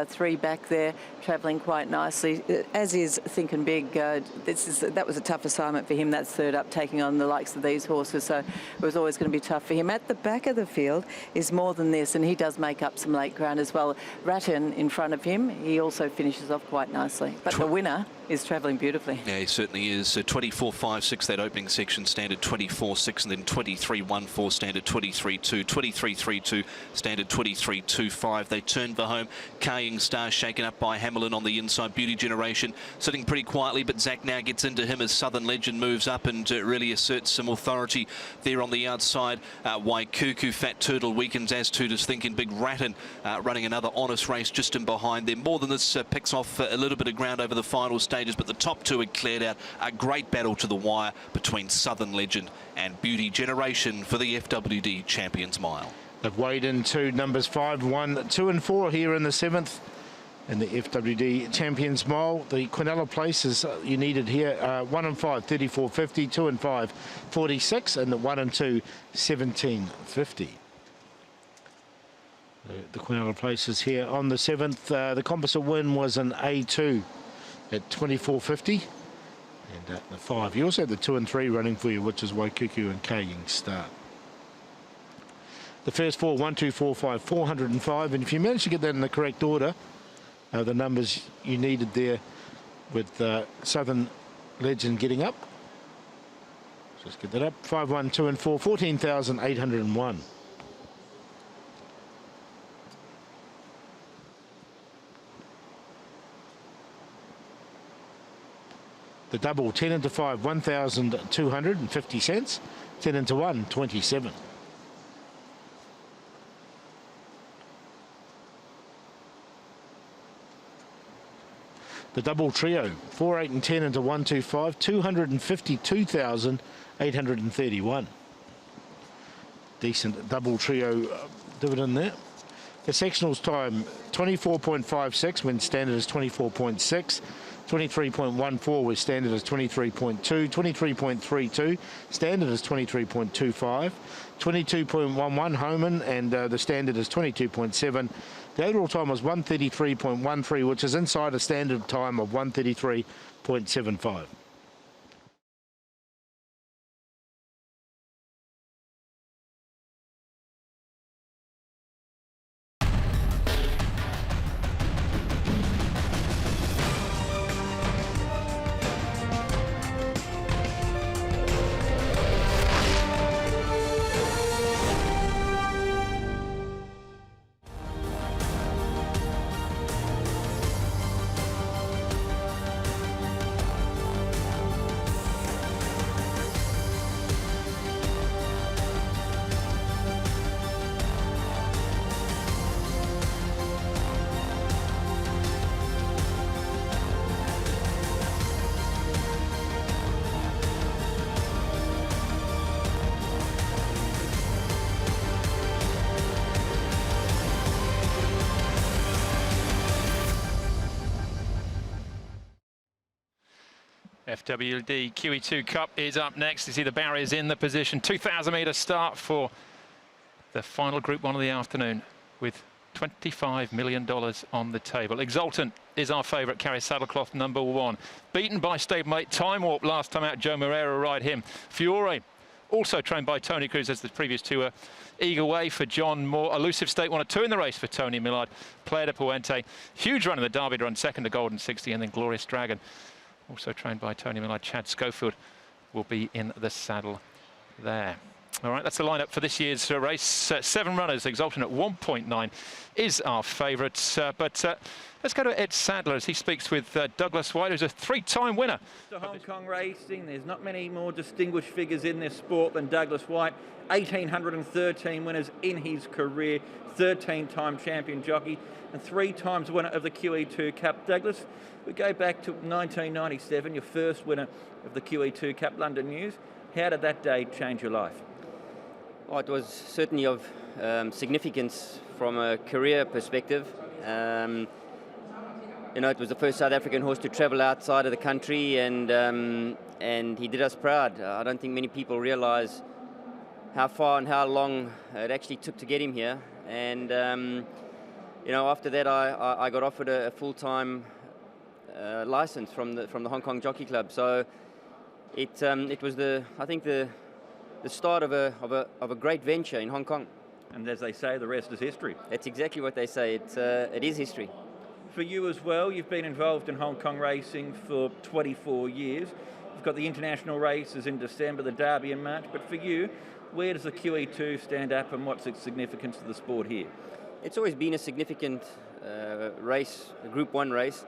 3 back there, travelling quite nicely, as is Thinking Big. That was a tough assignment for him. That's third up, taking on the likes of these horses, so it was always going to be tough for him. At the back of the field is More Than This, and he does make up some late ground as well. Ratton in front of him, he also finishes off quite nicely. But the winner is travelling beautifully. Yeah, he certainly is. 24.56 that opening section, standard 24.6, and then 23.14 standard 23.2, 23.32 standard 23.25. They turned for home. QEII Star shaken up by Hamlin on the inside. Beauty Generation sitting pretty quietly, but Zach now gets into him as Southern Legend moves up and really asserts some authority there on the outside. Waikuku, Fat Turtle weakens, as too does Thinking Big. Ratton running another honest race just in behind them. More Than This picks off a little bit of ground over the final stages, but the top 2 had cleared out. A great battle to the wire between Southern Legend and Beauty Generation for the FWD Champions Mile. They've weighed into numbers 5, 1, 2 and 4 here in the 7th. In the FWD Champions Mile, the Quinella places you needed here, 1 and 5, 34.50, 2 and 5, 46, and the 1 and 2, 17.50. The Quinella places here on the 7th. The composite win was an A2 at 24.50. And the 5, you also had the 2 and 3 running for you, which is Waikuku and QEII Star. The first 4, 1, 2, 4, 5, 405. And if you manage to get that in the correct order, the numbers you needed there with Southern Legend getting up. Just get that up. 5, 1, 2 and 4, 14,801. The double, 10 into 5, 1,250 cents. 10 into 1, 27. The double trio, 4, 8 and 10 into 1, 2, 5, 252,831. Decent double trio dividend there. The sectionals time, 24.56 when standard is 24.6. 23.14 with standard as 23.2, 23.32, standard is 23.25, 22.11 Homan, and the standard is 22.7. The overall time was 133.13, which is inside a standard time of 133.75. FWD QEII Cup is up next. You see the barriers in the position. 2,000 metre start for the final Group 1 of the afternoon with $25 million on the table. Exultant is our favourite, carries saddlecloth number 1. Beaten by stablemate Time Warp last time out. Joe Moreira ride him. Fiore, also trained by Tony Cruz, as the previous 2 were. Eager Way for John Moore. Elusive State 1 or 2 in the race for Tony Millard. Player de Puente. Huge run in the Derby to run second to Golden 60, and then Glorious Dragon, also trained by Tony Millard. Chad Schofield will be in the saddle there. All right, that's the lineup for this year's race. 7 runners. Exultant at 1.9 is our favourite. But let's go to Ed Sadler as he speaks with Douglas White, who's a 3-time winner. To Hong Kong racing, there's not many more distinguished figures in this sport than Douglas White. 1,813 winners in his career, 13-time champion jockey, and 3 times winner of the QEII Cup. Douglas, we go back to 1997, your first winner of the QEII Cup, London News. How did that day change your life? Oh, it was certainly of significance from a career perspective. You know, it was the first South African horse to travel outside of the country, and he did us proud. I don't think many people realise how far and how long it actually took to get him here. And you know, after that, I got offered a full-time license from the Hong Kong Jockey Club. So it was I think the start of a great venture in Hong Kong. And as they say, the rest is history. That's exactly what they say. It is history. For you as well, you've been involved in Hong Kong racing for 24 years. You've got the international races in December, the Derby in March. But for you, where does the QE2 stand up, and what's its significance to the sport here? It's always been a significant race, a Group 1 race.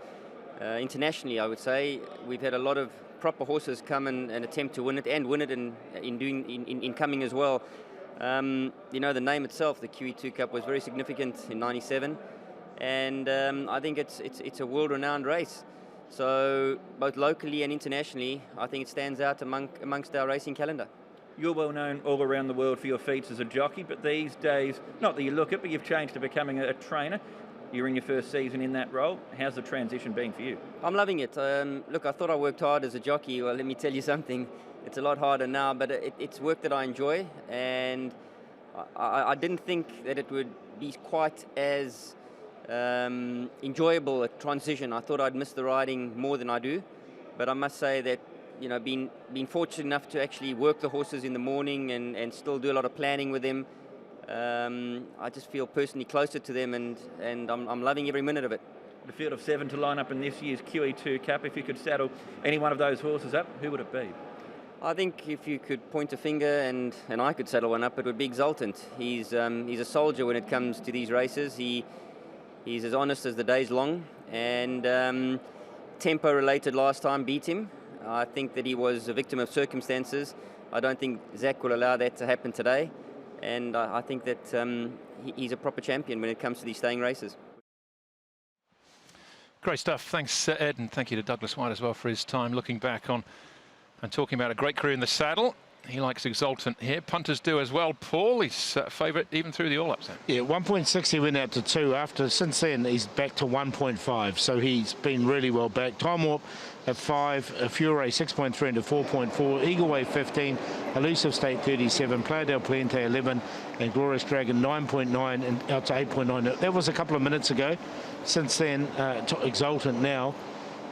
Internationally, I would say, we've had a lot of proper horses come and attempt to win it, and win it in coming as well. You know, the name itself, the QE2 Cup, was very significant in '97, and I think it's a world-renowned race. So both locally and internationally, I think it stands out amongst our racing calendar. You're well known all around the world for your feats as a jockey, but these days, not that you look it, but you've changed to becoming a trainer. You're in your first season in that role. How's the transition been for you? I'm loving it. Look, I thought I worked hard as a jockey. Well, let me tell you something. It's a lot harder now, but it's work that I enjoy, and I didn't think that it would be quite as enjoyable a transition. I thought I'd miss the riding more than I do, but I must say that, you know, being fortunate enough to actually work the horses in the morning and still do a lot of planning with them, I just feel personally closer to them, and I'm loving every minute of it. The field of 7 to line up in this year's QE2 Cup. If you could saddle any one of those horses up, who would it be? I think if you could point a finger and I could saddle one up, it would be Exultant. He's a soldier when it comes to these races. He's as honest as the day's long, and tempo related last time beat him. I think that he was a victim of circumstances. I don't think Zach will allow that to happen today, and I think that he's a proper champion when it comes to these staying races. Great stuff. Thanks, Ed, and thank you to Douglas White as well for his time looking back on and talking about a great career in the saddle. He likes Exultant here. Punters do as well. Paul, he's favourite even through the all-ups. Yeah, 1.6 he went out to 2. Since then, he's back to 1.5. So he's been really well back. Time Warp at 5, Fury 6.3 into 4.4, Eagle Way 15, Elusive State 37, Playa del Puente 11, and Glorious Dragon 9.9 and out to 8.9. That was a couple of minutes ago. Since then, Exultant now,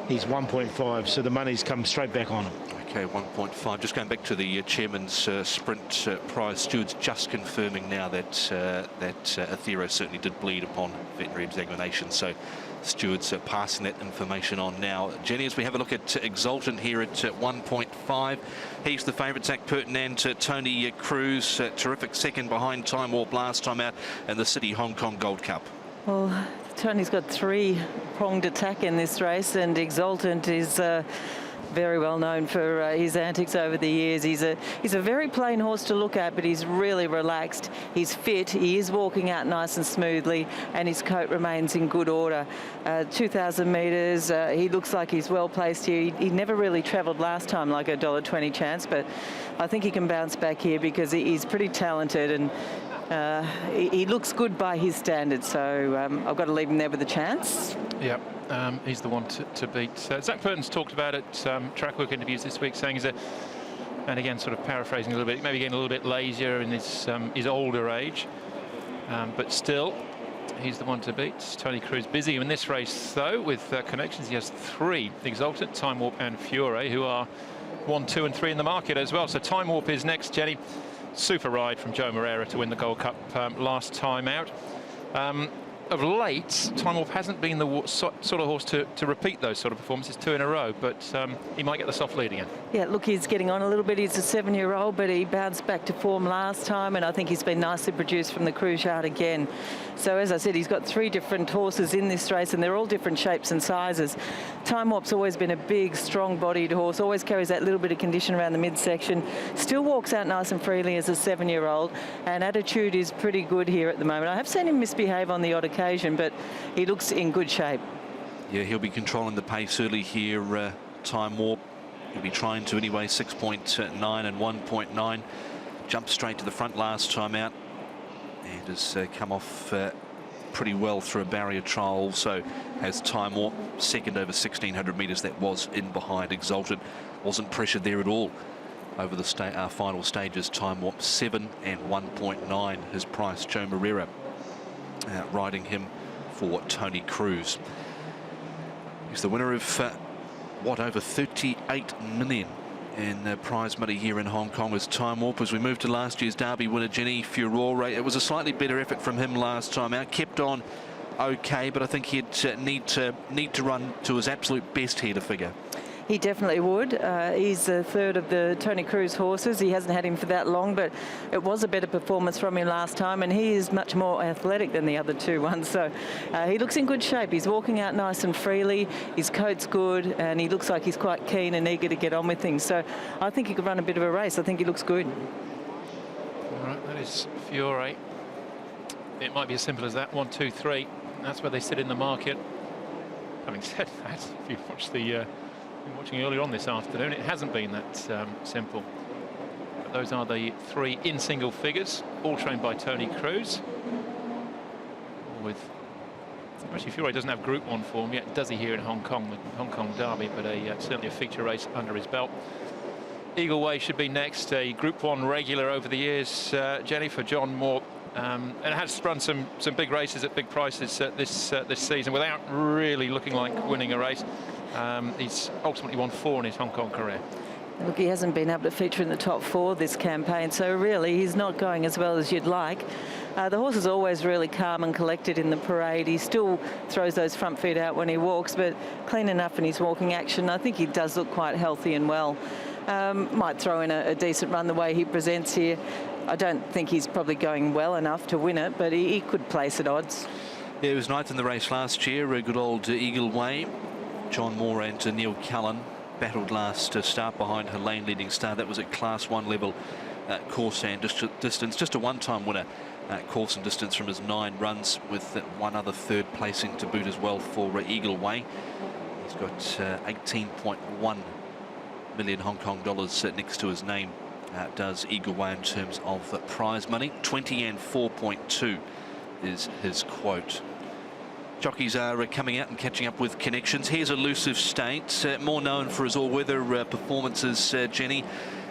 he's 1.5. So the money's come straight back on him. Okay, 1.5. Just going back to the chairman's sprint prize, stewards just confirming now that Athero certainly did bleed upon veterinary examination. So stewards are passing that information on now. Jenny, as we have a look at Exultant here at 1.5, he's the favourite. Zach Purton and Tony Cruz, terrific second behind Time Warp last time out in the City Hong Kong Gold Cup. Well, Tony's got 3-pronged attack in this race, and Exultant is very well known for his antics over the years. He's a very plain horse to look at, but he's really relaxed. He's fit. He is walking out nice and smoothly, and his coat remains in good order. 2,000 metres. He looks like he's well placed here. He never really travelled last time like a $1.20 chance, but I think he can bounce back here because he's pretty talented, and he looks good by his standards. So I've got to leave him there with a chance. Yeah. He's the one to beat. Zach Purton's talked about it, track work interviews this week, saying and again sort of paraphrasing a little bit, maybe getting a little bit lazier in his older age, but still he's the one to beat. Tony Cruz busy in this race though with connections. He has 3, Exultant, Time Warp and Fury, who are 1, 2 and 3 in the market as well. So Time Warp is next, Jenny. Super ride from Joe Moreira to win the Gold Cup last time out. of late, Time Warp hasn't been the sort of horse to repeat those sort of performances 2 in a row, but he might get the soft lead again. Yeah, look, he's getting on a little bit. He's a 7-year-old, but he bounced back to form last time, and I think he's been nicely produced from the Cruise Yard again. So, as I said, he's got 3 different horses in this race, and they're all different shapes and sizes. Time Warp's always been a big, strong-bodied horse, always carries that little bit of condition around the midsection, still walks out nice and freely as a 7-year-old, and attitude is pretty good here at the moment. I have seen him misbehave on the odd occasion, but he looks in good shape. Yeah, he'll be controlling the pace early here, Time Warp. He'll be trying to anyway, 6.9 and 1.9. Jumped straight to the front last time out and has come off pretty well through a barrier trial. Also has Time Warp second over 1,600 metres. That was in behind Exalted. Wasn't pressured there at all over the final stages. Time Warp 7 and 1.9. His price, Joe Moreira, riding him for Tony Cruz. He's the winner of what, over 38 million in prize money here in Hong Kong as Time Warp. As we move to last year's Derby winner, Jenny Furore, it was a slightly better effort from him last time out. Kept on okay, but I think he'd need to run to his absolute best here to figure. He definitely would. He's the third of the Tony Cruz horses. He hasn't had him for that long, but it was a better performance from him last time, and he is much more athletic than the other 2 ones. So he looks in good shape. He's walking out nice and freely. His coat's good, and he looks like he's quite keen and eager to get on with things. So I think he could run a bit of a race. I think he looks good. All right, that is Fiore. It might be as simple as that. 1, 2, 3. That's where they sit in the market. Having said that, if you watch the been watching earlier on this afternoon, it hasn't been that simple. But those are the 3 in single figures, all trained by Tony Cruz. With actually, Fiore doesn't have Group 1 form yet, does he, here in Hong Kong, the Hong Kong Derby, but certainly a feature race under his belt. Eagle Way should be next, a Group 1 regular over the years, Jenny, for John Moore. And has run some big races at big prices this season without really looking like winning a race. He's ultimately won 4 in his Hong Kong career. Look, he hasn't been able to feature in the top 4 this campaign, so really he's not going as well as you'd like. The horse is always really calm and collected in the parade. He still throws those front feet out when he walks, but clean enough in his walking action. I think he does look quite healthy and well. Might throw in a decent run the way he presents here. I don't think he's probably going well enough to win it, but he could place at odds. Yeah, he was ninth in the race last year, a good old Eagle Way. John Moore and Neil Cullen battled last start behind her lane leading star. That was at Class 1 level course and distance. Just a one-time winner course and distance from his 9 runs, with 1 other third placing to boot as well for Eagle Way. He's got 18.1 million Hong Kong dollars next to his name. Does Eagle Way in terms of prize money. 20 and 4.2 is his quote. Jockeys are coming out and catching up with connections. Here's Elusive State, more known for his all-weather performances, Jenny.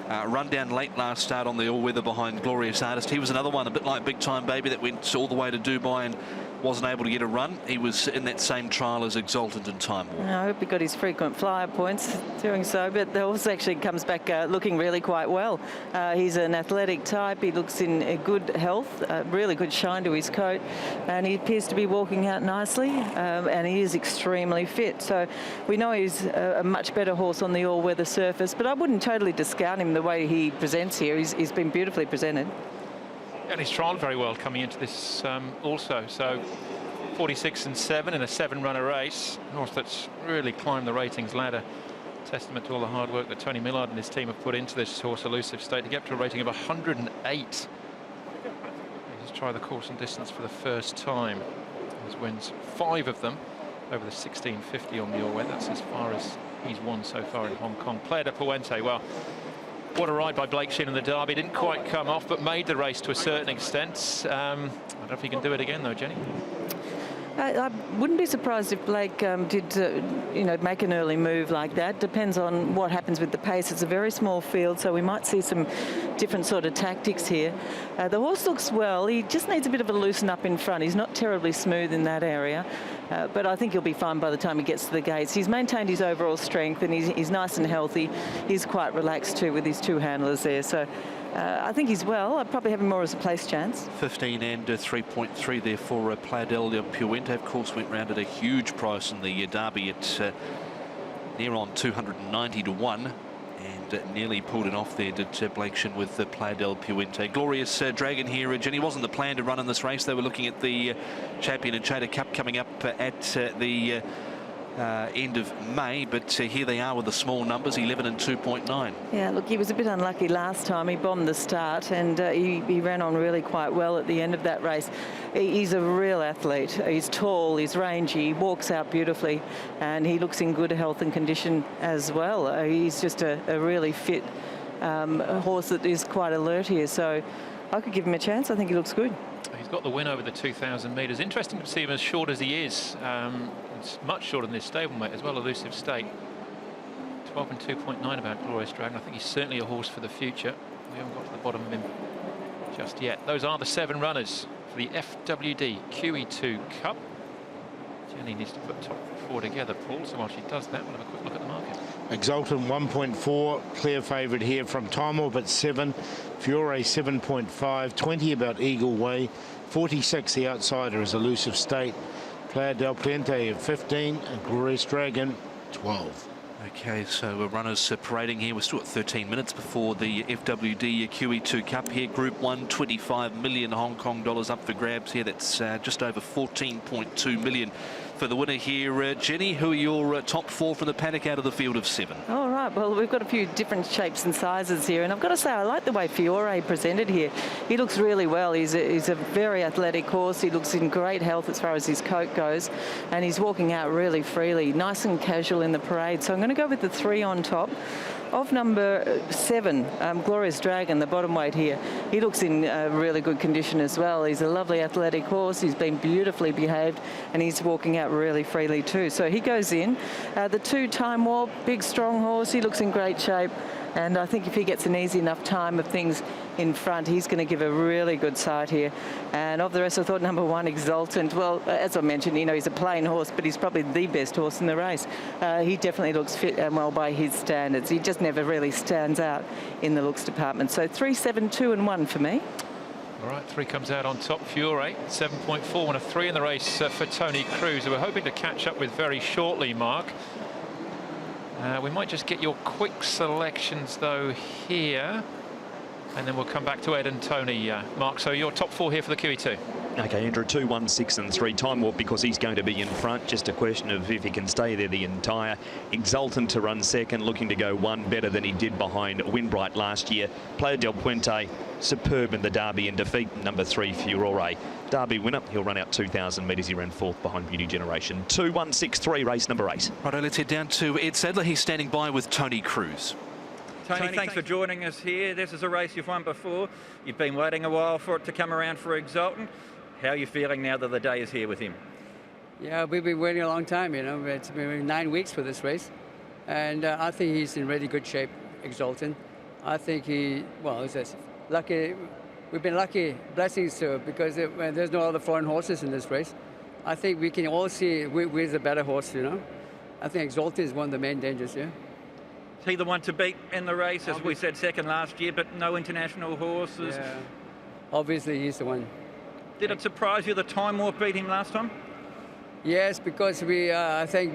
Run down late last start on the all-weather behind Glorious Artist. He was another one, a bit like Big Time Baby, that went all the way to Dubai and wasn't able to get a run. He was in that same trial as Exalted and Time Warp. I hope he got his frequent flyer points doing so, but the horse actually comes back looking really quite well. He's an athletic type. He looks in good health, really good shine to his coat, and he appears to be walking out nicely, and he is extremely fit. So we know he's a much better horse on the all-weather surface, but I wouldn't totally discount him the way he presents here. He's been beautifully presented. And he's trialled very well coming into this also. So 46 and 7 in a 7-runner race. A horse that's really climbed the ratings ladder. Testament to all the hard work that Tony Millard and his team have put into this horse, Elusive State, to get to a rating of 108. He's tried the course and distance for the first time. He wins 5 of them over the 1650 on the all-weather. That's as far as he's won so far in Hong Kong. Player de Puente, well, what a ride by Blake Shin in the Derby. Didn't quite come off, but made the race to a certain extent. I don't know if he can do it again, though, Jenny. I wouldn't be surprised if Blake did, make an early move like that. Depends on what happens with the pace. It's a very small field, so we might see some different sort of tactics here. The horse looks well. He just needs a bit of a loosen up in front. He's not terribly smooth in that area, but I think he'll be fine by the time he gets to the gates. He's maintained his overall strength, and he's nice and healthy. He's quite relaxed too with his 2 handlers there. So I think he's well. I'd probably have him more as a place chance. 15 and 3.3 there for Plaidel Puente. Of course, went round at a huge price in the Derby at near on 290 to 1. And nearly pulled it off there, did Blake Shin with the Plaidel Puente. Glorious Dragon here, Jenny. Wasn't the plan to run in this race. They were looking at the Champion Chapter Cup coming up at the end of May, but here they are with the small numbers, 11 and 2.9. Yeah, look, he was a bit unlucky last time. He bombed the start, and he ran on really quite well at the end of that race. He's a real athlete. He's tall, he's rangy, he walks out beautifully, and he looks in good health and condition as well. He's just a really fit horse that is quite alert here, so I could give him a chance. I think he looks good. He's got the win over the 2,000 metres. Interesting to see him as short as he is. It's much shorter than his stablemate as well, Elusive State. 12 and 2.9 about Glorious Dragon. I think he's certainly a horse for the future. We haven't got to the bottom of him just yet. Those are the 7 runners for the FWD QEII Cup. Jenny needs to put top 4 together, Paul, so while she does that, we'll have a quick look at the market. Exultant 1.4, clear favourite here from Time Orbit at 7, Fiore 7.5, 20 about Eagle Way, 46 the outsider is Elusive State, Plaidel Puente at 15, and Glorious Dragon 12. Okay, so runners parading here. We're still at 13 minutes before the FWD QEII Cup here. Group 1, 25 million Hong Kong dollars up for grabs here. That's just over 14.2 million for the winner here. Jenny, who are your top 4 from the paddock out of the field of 7? All right, well, we've got a few different shapes and sizes here, and I've got to say I like the way Fiore presented here. He looks really well. He's a very athletic horse. He looks in great health as far as his coat goes, and he's walking out really freely, nice and casual in the parade. So I'm going to go with the 3 on top. Of number 7, Glorious Dragon, the bottom weight here, he looks in really good condition as well. He's a lovely athletic horse. He's been beautifully behaved, and he's walking out really freely too. So he goes in. The 2 Time Warp, big strong horse. He looks in great shape, and I think if he gets an easy enough time of things in front, he's going to give a really good sight here. And of the rest, I thought number 1, Exultant. Well, as I mentioned, you know, he's a plain horse, but he's probably the best horse in the race. He definitely looks fit and well by his standards. He just never really stands out in the looks department. So 3, 7, 2 and 1 for me. All right, 3 comes out on top. Fiore 7.4 and a 3 in the race for Tony Cruz, who we're hoping to catch up with very shortly, Mark. We might just get your quick selections though here, and then we'll come back to Ed and Tony. Mark, so your top 4 here for the QE2. Okay, Andrew, 2, 1, 6 and 3. Time Warp because he's going to be in front. Just a question of if he can stay there the entire. Exultant to run second, looking to go 1 better than he did behind Windbright last year. Plaidel Puente, superb in the Derby in defeat. Number 3, Fiore. Derby winner, he'll run out 2,000 metres. He ran 4th behind Beauty Generation. 2, 1, 6, 3, race number 8. Righto, let's head down to Ed Sadler. He's standing by with Tony Cruz. Tony, thanks for joining us here. This is a race you've won before. You've been waiting a while for it to come around for Exultant. How are you feeling now that the day is here with him? Yeah, we've been waiting a long time, you know. It's been 9 weeks for this race. And I think he's in really good shape, Exultant. I think it's lucky. We've been lucky, blessings to it, because there's no other foreign horses in this race. I think we can all see we're the better horse, you know. I think Exultant is one of the main dangers, yeah. Is he the one to beat in the race? As we said, second last year, but no international horses. Yeah. Obviously, he's the one. Did it surprise you the Time Warp beat him last time? Yes, because I think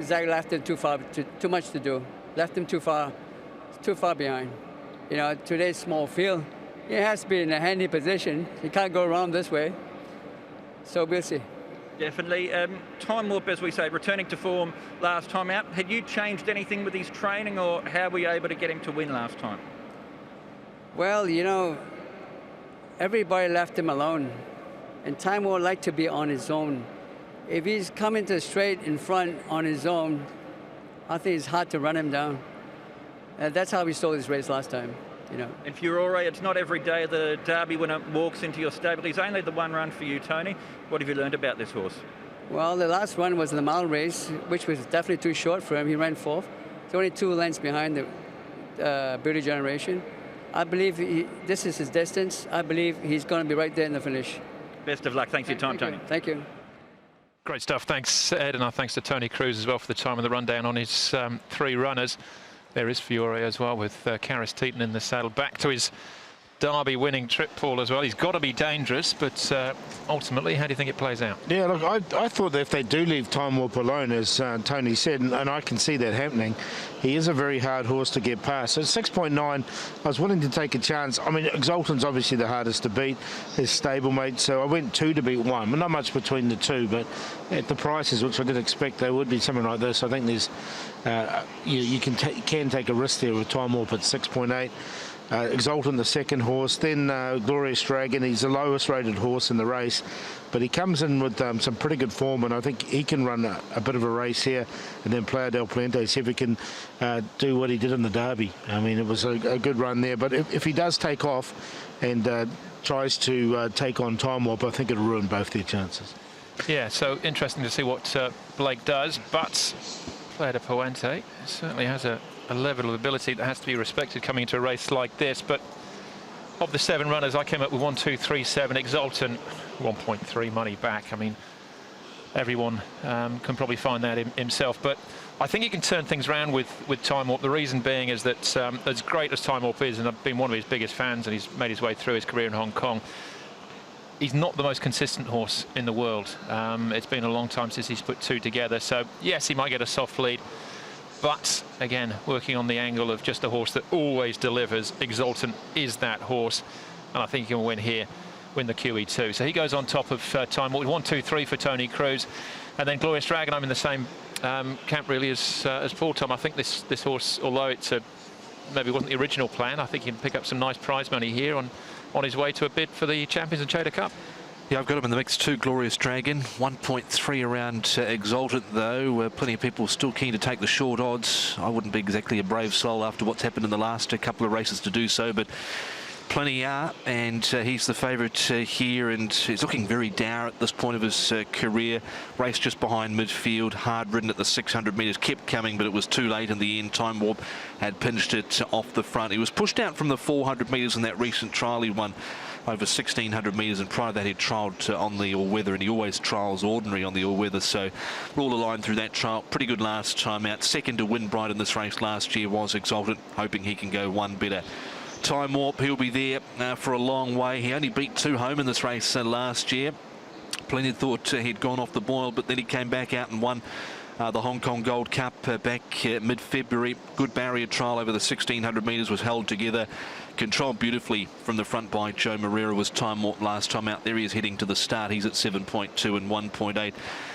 Zach left him too much to do. Left him too far behind. You know, today's small field, he has to be in a handy position. He can't go around this way. So we'll see. Definitely. Time Warp, as we say, returning to form last time out. Had you changed anything with his training, or how were you able to get him to win last time? Well, you know, everybody left him alone, and Time Warp liked to be on his own. If he's coming to straight in front on his own, I think it's hard to run him down. That's how we stole this race last time, you know. And Fiore, it's not every day the Derby winner walks into your stable. He's only the 1 run for you, Tony. What have you learned about this horse? Well, the last run was the mile race, which was definitely too short for him. He ran 4th. He's only 2 lengths behind the Beauty Generation. I believe this is his distance. I believe he's going to be right there in the finish. Best of luck. Thanks for your time, Tony. Thank you. Great stuff. Thanks, Ed, and our thanks to Tony Cruz as well for the time and the rundown on his 3 runners. There is Fiore as well, with Karis Teaton in the saddle. Back to his Derby winning trip, Paul, as well. He's got to be dangerous, but ultimately, how do you think it plays out? Yeah, look, I thought that if they do leave Time Warp alone, as Tony said, and I can see that happening, he is a very hard horse to get past. So 6.9, I was willing to take a chance. I mean, Exultan's obviously the hardest to beat, his stablemate, so I went 2 to beat 1. Not much between the two, but at the prices, which I did expect they would be something like this, I think there's you can take a risk there with Time Warp at 6.8. Exultant, the second horse, then Glorious Dragon. He's the lowest rated horse in the race, but he comes in with some pretty good form, and I think he can run a bit of a race here, and then Playa del Puente, see if he can do what he did in the Derby. I mean, it was a good run there, but if he does take off and tries to take on Time Warp, I think it'll ruin both their chances. Yeah, so interesting to see what Blake does, but Playa del Puente certainly has a level of ability that has to be respected coming into a race like this. But of the 7 runners, I came up with 1, 2, 3, 7. Exultant, 1.3 money back. I mean, everyone can probably find that himself. But I think he can turn things around with Time Warp. The reason being is that as great as Time Warp is, and I've been one of his biggest fans, and he's made his way through his career in Hong Kong, he's not the most consistent horse in the world. It's been a long time since he's put 2 together. So, yes, he might get a soft lead. But, again, working on the angle of just a horse that always delivers. Exultant is that horse. And I think he can win here, win the QE2. So he goes on top of Time Warp. 1, 2, 3 for Tony Cruz. And then Glorious Dragon, I'm in the same camp, really, as Paul Tom. I think this horse, although it's maybe wasn't the original plan, I think he can pick up some nice prize money here on his way to a bid for the Champions and Chapter Cup. Yeah, I've got him in the mix too, Glorious Dragon. 1.3 around Exultant, though. Plenty of people still keen to take the short odds. I wouldn't be exactly a brave soul after what's happened in the last couple of races to do so, but plenty are, and he's the favourite here, and he's looking very dour at this point of his career. Race just behind midfield, hard ridden at the 600 metres, kept coming, but it was too late in the end. Time Warp had pinched it off the front. He was pushed out from the 400 metres in that recent trial he won over 1600 metres, and prior to that he'd trialled on the all-weather, and he always trials ordinary on the all-weather, so all aligned through that trial. Pretty good last time out. Second to Winbright in this race last year was Exultant, hoping he can go one better. Time Warp, he'll be there for a long way. He only beat 2 home in this race last year. Plenty thought he'd gone off the boil, but then he came back out and won the Hong Kong Gold Cup back mid-February. Good barrier trial over the 1600 metres, was held together. Controlled beautifully from the front by Joe Moreira was Time Warp last time out. There he is heading to the start. He's at 7.2 and 1.8.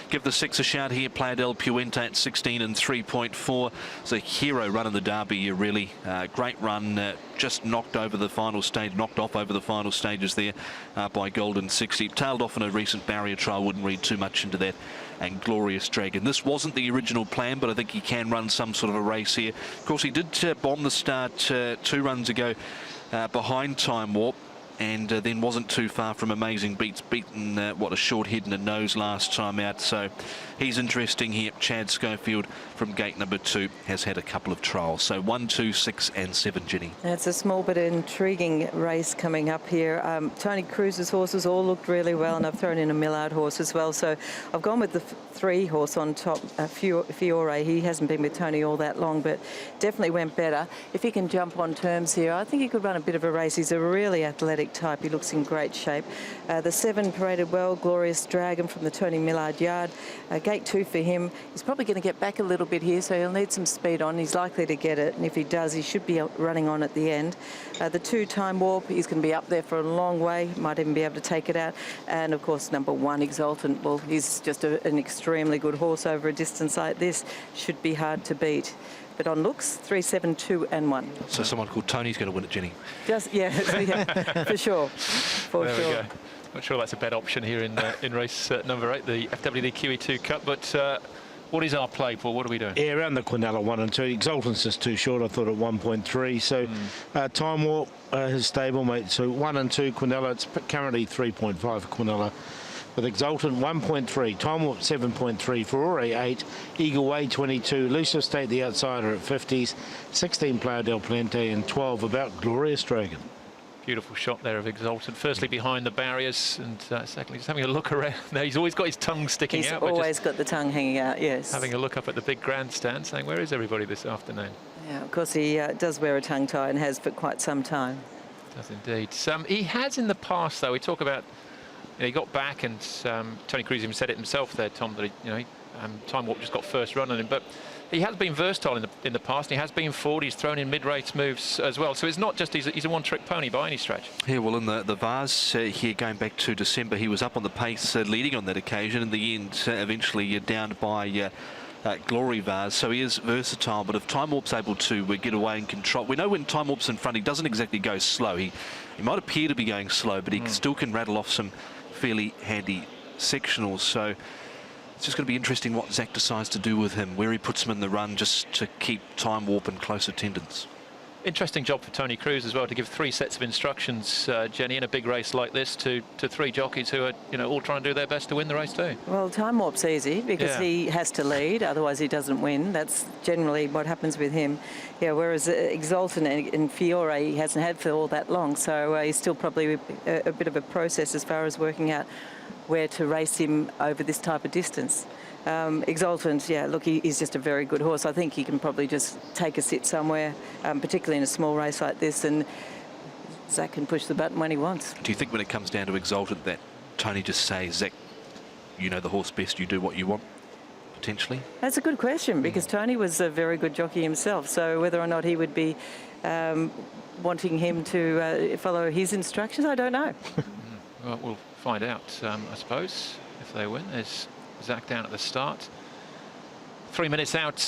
Give the 6 a shout here. Playa del Puente at 16 and 3.4. It's a hero run in the Derby, really. Great run. Just knocked over the final stage, knocked off over the final stages there by Golden 60. Tailed off in a recent barrier trial. Wouldn't read too much into that. And Glorious Dragon. This wasn't the original plan, but I think he can run some sort of a race here. Of course, he did bomb the start 2 runs ago behind Time Warp, and then wasn't too far from Amazing Beats, beaten a short head and a nose last time out. So he's interesting here. Chad Schofield from gate number 2 has had a couple of trials. So 1, 2, 6 and 7, Ginny. It's a small but intriguing race coming up here. Tony Cruz's horses all looked really well, and I've thrown in a Millard horse as well. So I've gone with the 3 horse on top, Fiore. He hasn't been with Tony all that long, but definitely went better. If he can jump on terms here, I think he could run a bit of a race. He's a really athletic type. He looks in great shape. The 7 paraded well. Glorious Dragon from the Tony Millard yard. Gate 2 for him. He's probably going to get back a little bit here, so he'll need some speed on. He's likely to get it, and if he does, he should be running on at the end. The 2 Time Warp, he's going to be up there for a long way. Might even be able to take it out. And of course, number 1 Exultant. Well, he's just an extremely good horse over a distance like this. Should be hard to beat. But on looks, 3, 7, 2 and 1. So someone called Tony's going to win it, Jenny. Just yeah, for sure. For there sure. We go. Not sure that's a bad option here in race number 8, the FWD QEII Cup. But what is our play, Paul? What are we doing? Yeah, around the Quinella 1 and 2. Exultant's just too short, I thought, at 1.3. So Time Warp, his stablemate. So 1 and 2 Quinella. It's currently 3.5 for Quinella. With Exultant 1.3, Time Warp 7.3, Ferrari 8, Eagle Way 22, Lucio State the outsider at 50s, 16 Playa del Puente and 12 about Glorious Dragon. Beautiful shot there of Exultant. Firstly behind the barriers, and secondly just having a look around there. He's always got his tongue sticking out. He's always got the tongue hanging out, yes. Having a look up at the big grandstand, saying, where is everybody this afternoon? Yeah, of course he does wear a tongue tie and has for quite some time. Does indeed. He has in the past, though. We talk about, he got back, and Tony Cruz even said it himself there, Tom, that Time Warp just got first run on him, but he has been versatile in the past. And he has been forward. He's thrown in mid-race moves as well. So it's not just he's a one-trick pony by any stretch. Yeah, well, in the Vase here, going back to December, he was up on the pace, leading on that occasion. In the end, eventually downed by Glory Vase. So he is versatile. But if Time Warp's able to get away and control, we know when Time Warp's in front, he doesn't exactly go slow. He might appear to be going slow, but he still can rattle off some fairly handy sectionals. So it's just going to be interesting what Zach decides to do with him, where he puts him in the run, just to keep Time Warp in close attendance. Interesting job for Tony Cruz as well, to give 3 sets of instructions, Jenny, in a big race like this to 3 jockeys who are, all trying to do their best to win the race too. Well, Time Warp's easy because he has to lead, otherwise he doesn't win. That's generally what happens with him. Yeah, whereas Exultant and Fiore he hasn't had for all that long, so he's still probably a bit of a process as far as working out where to race him over this type of distance. Exultant, yeah, look, he's just a very good horse. I think he can probably just take a sit somewhere, particularly in a small race like this, and Zach can push the button when he wants. Do you think when it comes down to Exultant that Tony just says, Zach, you know the horse best, you do what you want, potentially? That's a good question, because Tony was a very good jockey himself, so whether or not he would be wanting him to follow his instructions, I don't know. Well, we'll find out, I suppose, if they win. There's Zach down at the start. 3 minutes out.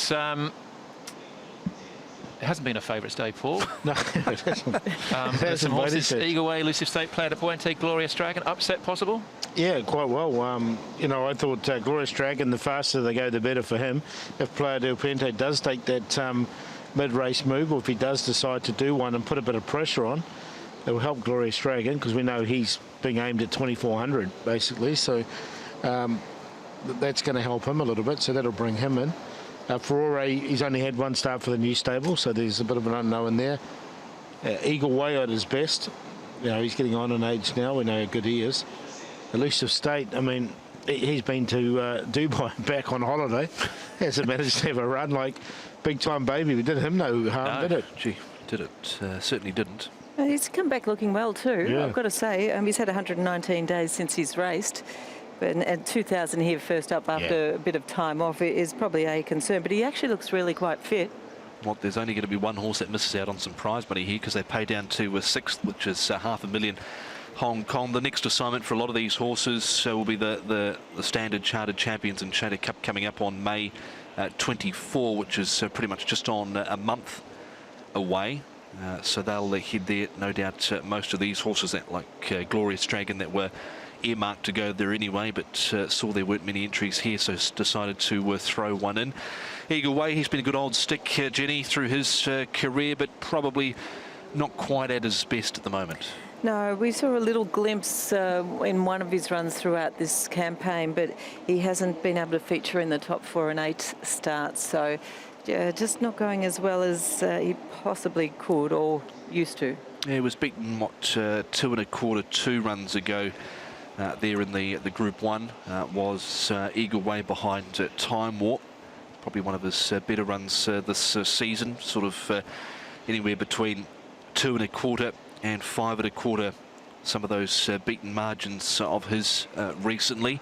It hasn't been a favourite day, Paul. No, it hasn't. There's some horses. Eagle Way, Elusive State, Player de Puente, Glorious Dragon. Upset possible? Yeah, quite well. I thought Glorious Dragon, the faster they go, the better for him. If Player de Puente does take that mid-race move, or if he does decide to do one and put a bit of pressure on, it will help Glorious Dragon, because we know he's being aimed at 2,400 basically. So that's going to help him a little bit. So that'll bring him in. Ferrari, he's only had 1 start for the new stable, so there's a bit of an unknown there. Eagle Way at his best. He's getting on in age now. We know how good he is. Elusive State, I mean, he's been to Dubai back on holiday. Hasn't managed to have a run like Big Time Baby. We did him no harm, did it? Gee, did it? Certainly didn't. He's come back looking well too, yeah. I've got to say. He's had 119 days since he's raced. And 2,000 here first up after a bit of time off is probably a concern. But he actually looks really quite fit. Well, there's only going to be 1 horse that misses out on some prize money here, because they pay down to 6th, which is $500,000 Hong Kong. The next assignment for a lot of these horses will be the standard Chartered Champions and Charter Cup coming up on May 24, which is pretty much just on a month away. So they'll head there, no doubt. Most of these horses, that like Glorious Dragon, that were earmarked to go there anyway, but saw there weren't many entries here, so decided to throw one in. Eagle Way, he's been a good old stick, Jenny, through his career, but probably not quite at his best at the moment. No, we saw a little glimpse in one of his runs throughout this campaign, but he hasn't been able to feature in the top 4 and 8 starts, so just not going as well as he possibly could or used to. Yeah, he was beaten, 2 1/4, 2 runs ago. There in the Group 1 was Eagle Way behind Time Warp. Probably one of his better runs this season, sort of anywhere between 2 1/4 and 5 1/4. Some of those beaten margins of his recently.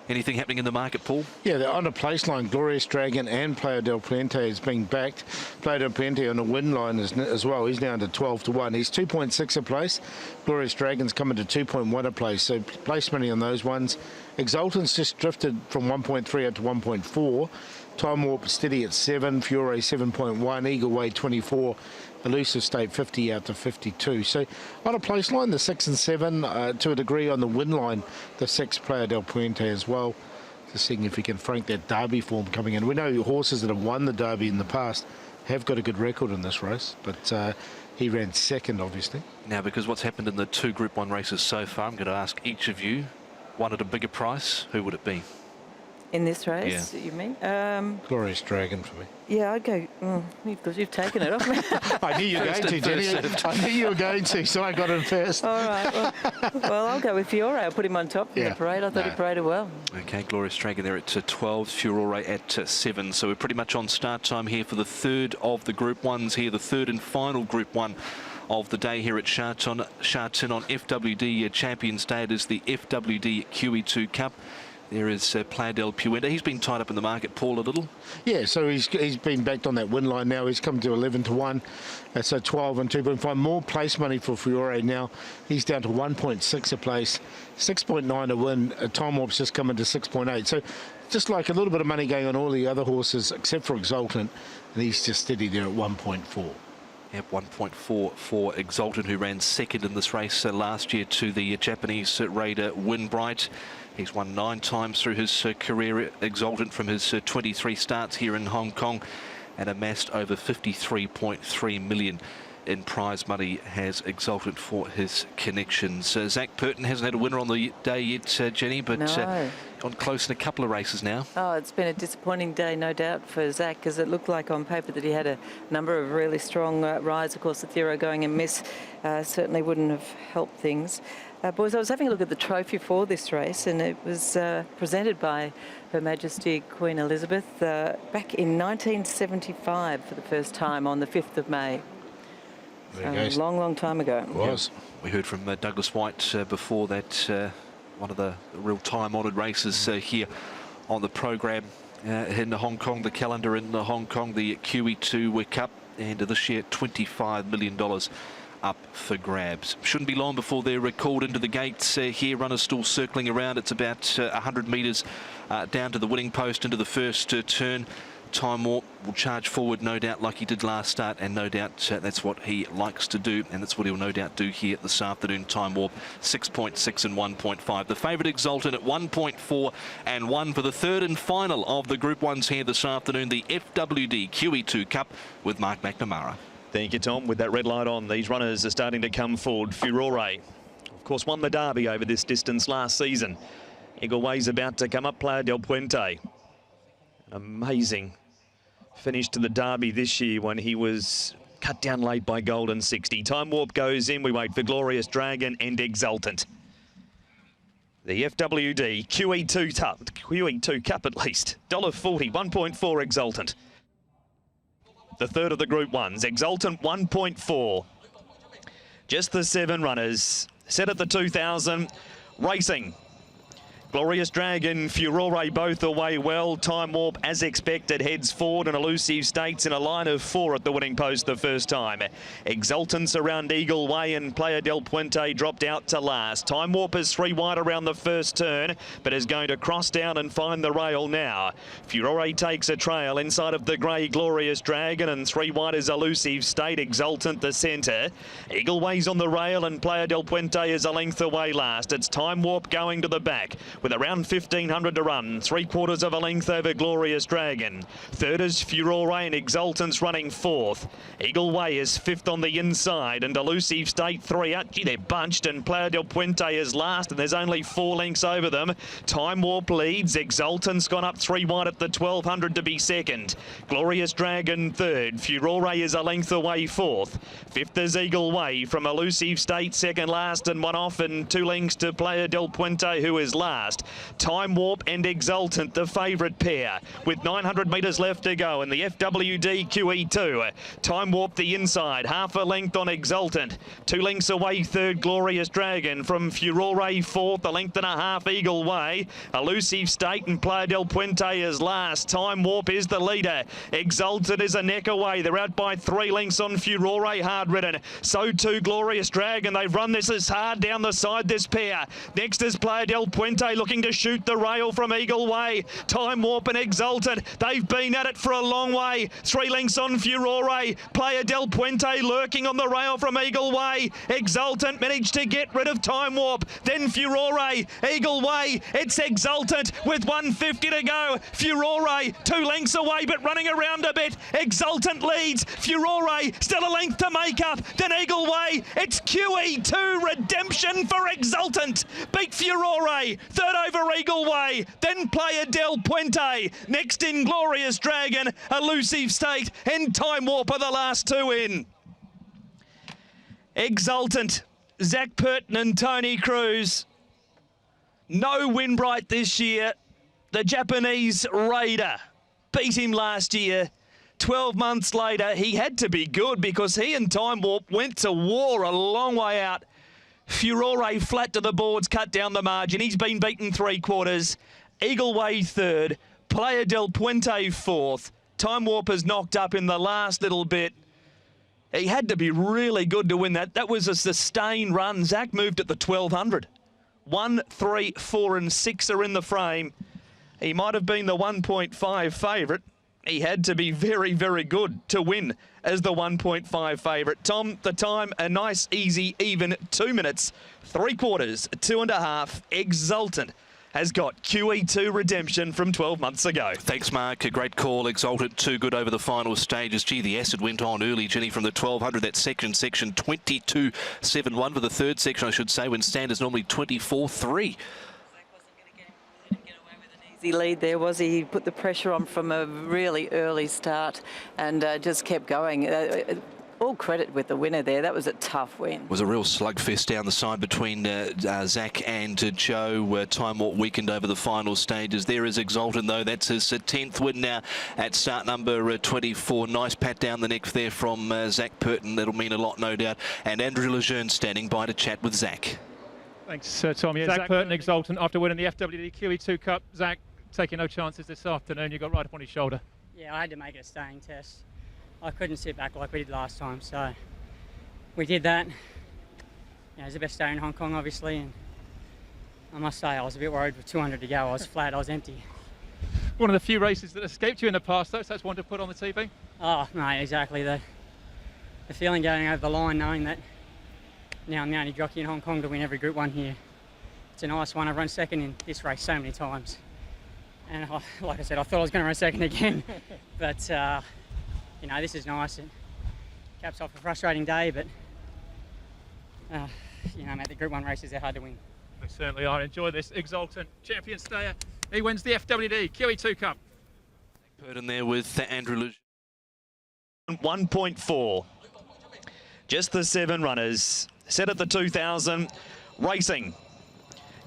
Anything happening in the market, Paul? Yeah, they're on a place line. Glorious Dragon and Player del Puente is being backed. Player del Puente on a win line as well. He's down to 12 to 1. He's 2.6 a place. Glorious Dragon's coming to 2.1 a place. So place money on those ones. Exultant's just drifted from 1.3 up to 1.4. Time Warp steady at 7. Fiore 7.1. Eagle Way 24. Elusive State 50 out to 52. So on a place line, the 6 and 7, to a degree on the win line, the 6 Player del Puente as well. Just seeing if he can frank that Derby form coming in. We know horses that have won the Derby in the past have got a good record in this race, but he ran second, obviously. Now, because what's happened in the 2 Group 1 races so far, I'm going to ask each of you, one at a bigger price, who would it be? In this race, you mean? Glorious Dragon for me. Yeah, I'd go, because you've taken it off me. I knew you were going to, Jenny. I knew you were going to, so I got it first. All right, well, I'll go with Fiore. I'll put him on top in the parade. I thought he paraded well. Okay, Glorious Dragon there at 12, Furore at 7. So we're pretty much on start time here for the third of the Group 1s here, the third and final Group 1 of the day here at Sharton on FWD Champions Day. It is the FWD QEII Cup. There is Playa del Puente. He's been tied up in the market, Paul, a little. Yeah, so he's been backed on that win line now. He's come to 11 to 1. So 12 and 2.5. More place money for Fiore now. He's down to 1.6 a place, 6.9 a win. Time Warp's just come into 6.8. So just like a little bit of money going on all the other horses except for Exultant, and he's just steady there at 1.4. Yep, 1.4 for Exultant, who ran second in this race last year to the Japanese raider Winbright. He's won 9 times through his career, Exultant, from his 23 starts here in Hong Kong, and amassed over 53.3 million in prize money has Exultant for his connections. Zach Purton hasn't had a winner on the day yet, Jenny, but gone close in a couple of races now. Oh, it's been a disappointing day, no doubt, for Zach, because it looked like on paper that he had a number of really strong rides. Of course, the Thero going and miss certainly wouldn't have helped things. Boys, I was having a look at the trophy for this race, and it was presented by Her Majesty Queen Elizabeth back in 1975 for the first time on the 5th of May. A long, long time ago. It was. Yeah. We heard from Douglas White before that, one of the real time-honoured races here on the program in Hong Kong, the calendar in Hong Kong, the QEII Cup, and this year $25 million up for grabs. Shouldn't be long before they're called into the gates here. Runners still circling around. It's about 100 metres down to the winning post into the first turn. Time Warp will charge forward, no doubt, like he did last start, and no doubt that's what he likes to do, and that's what he'll no doubt do here this afternoon. Time Warp 6.6 and 1.5. The favourite Exultant at 1.4 and 1 for the third and final of the Group 1s here this afternoon, the FWD QEII Cup with Mark McNamara. Thank you, Tom. With that red light on, these runners are starting to come forward. Furore, of course, won the Derby over this distance last season. Eagle Way's about to come up. Playa del Puente, amazing finish to the Derby this year when he was cut down late by Golden 60. Time Warp goes in. We wait for Glorious Dragon and Exultant. The FWD QEII Cup at least. $1.40, 1.4 Exultant. The third of the Group 1s. Exultant 1.4. Just the 7 runners. Set at the 2,000. Racing. Glorious Dragon, Furore both away well. Time Warp, as expected, heads forward and Elusive States in a line of 4 at the winning post the first time. Exultants around Eagle Way and Playa del Puente dropped out to last. Time Warp is 3 wide around the first turn, but is going to cross down and find the rail now. Furore takes a trail inside of the grey Glorious Dragon, and 3 wide is Elusive State. Exultant the centre. Eagle Way's on the rail and Playa del Puente is a length away last. It's Time Warp going to the back with around 1,500 to run. 3/4 of a length over Glorious Dragon. Third is Furore and Exultant's running 4th. Eagle Way is 5th on the inside and Elusive State 3 out. Gee, they're bunched and Playa del Puente is last and there's only 4 lengths over them. Time Warp leads. Exultant's gone up 3 wide at the 1,200 to be second. Glorious Dragon 3rd. Furore is a length away 4th. 5th is Eagle Way from Elusive State second last and 1 off and 2 lengths to Playa del Puente who is last. Time Warp and Exultant, the favourite pair, with 900 metres left to go in the FWD QEII. Time Warp the inside, half a length on Exultant. 2 lengths away, 3rd Glorious Dragon. From Furore 4th, a length and a half Eagle Way. Elusive State and Playa del Puente is last. Time Warp is the leader. Exultant is a neck away. They're out by 3 lengths on Furore, hard ridden. So too Glorious Dragon. They've run this as hard down the side, this pair. Next is Playa del Puente looking to shoot the rail from Eagle Way. Time Warp and Exultant, they've been at it for a long way. 3 lengths on Furore. Playa del Puente lurking on the rail from Eagle Way. Exultant managed to get rid of Time Warp. Then Furore, Eagle Way. It's Exultant with 150 to go. Furore 2 lengths away but running around a bit. Exultant leads. Furore still a length to make up. Then Eagle Way. It's QEII Redemption for Exultant. Beat Furore. third over Eagle Way, then Playa del Puente, next in Glorious Dragon, Elusive State, and Time Warp are the last two in. Exultant, Zach Purton and Tony Cruz. No Winbright this year. The Japanese Raider beat him last year. 12 months later, he had to be good because he and Time Warp went to war a long way out. Furore flat to the boards, cut down the margin. He's been beaten 3/4. Eagle Way third. Playa del Puente fourth. Time Warp has knocked up in the last little bit. He had to be really good to win that. That was a sustained run. Zach moved at the 1200. 1, 3, 4 and 6 are in the frame. He might have been the 1.5 favourite. He had to be very, very good to win as the 1.5 favourite. Tom, the time, a nice, easy, even 2 minutes, 3/4, 2.5. Exultant has got QE2 redemption from 12 months ago. Thanks, Mark. A great call. Exultant, too good over the final stages. Gee, the acid went on early, Jenny, from the 1200. That section 22.71 for the third section, I should say, when standards normally 24.3. Easy lead there, was he? He put the pressure on from a really early start and just kept going. All credit with the winner there. That was a tough win. It was a real slugfest down the side between Zach and Joe. Time Warp weakened over the final stages. There is Exultant, though. That's his 10th win now at start number 24. Nice pat down the neck there from Zach Purton. That'll mean a lot, no doubt. And Andrew Lejeune standing by to chat with Zach. Thanks, Tom. Yeah, Zach Purton, Exultant, after winning the FWD QEII Cup. Zach, taking no chances this afternoon. You got right up on his shoulder. Yeah, I had to make it a staying test. I couldn't sit back like we did last time, so we did that. It was the best day in Hong Kong, obviously, and I must say I was a bit worried with 200 to go. I was flat, I was empty. One of the few races that escaped you in the past, though, so that's one to put on the TV. Oh, mate, exactly. The feeling going over the line, knowing that now I'm the only jockey in Hong Kong to win every Group 1 here. It's a nice one. I've run second in this race so many times. And like I said, I thought I was going to run second again, but you know, this is nice. It caps off a frustrating day, but you know, mate, the Group 1 races, they're hard to win. They certainly are. Enjoy this. Exultant champion stayer. He wins the FWD QEII Cup. Purton there with Andrew Lejeune. 1.4. Just the 7 runners. Set at the 2000. Racing.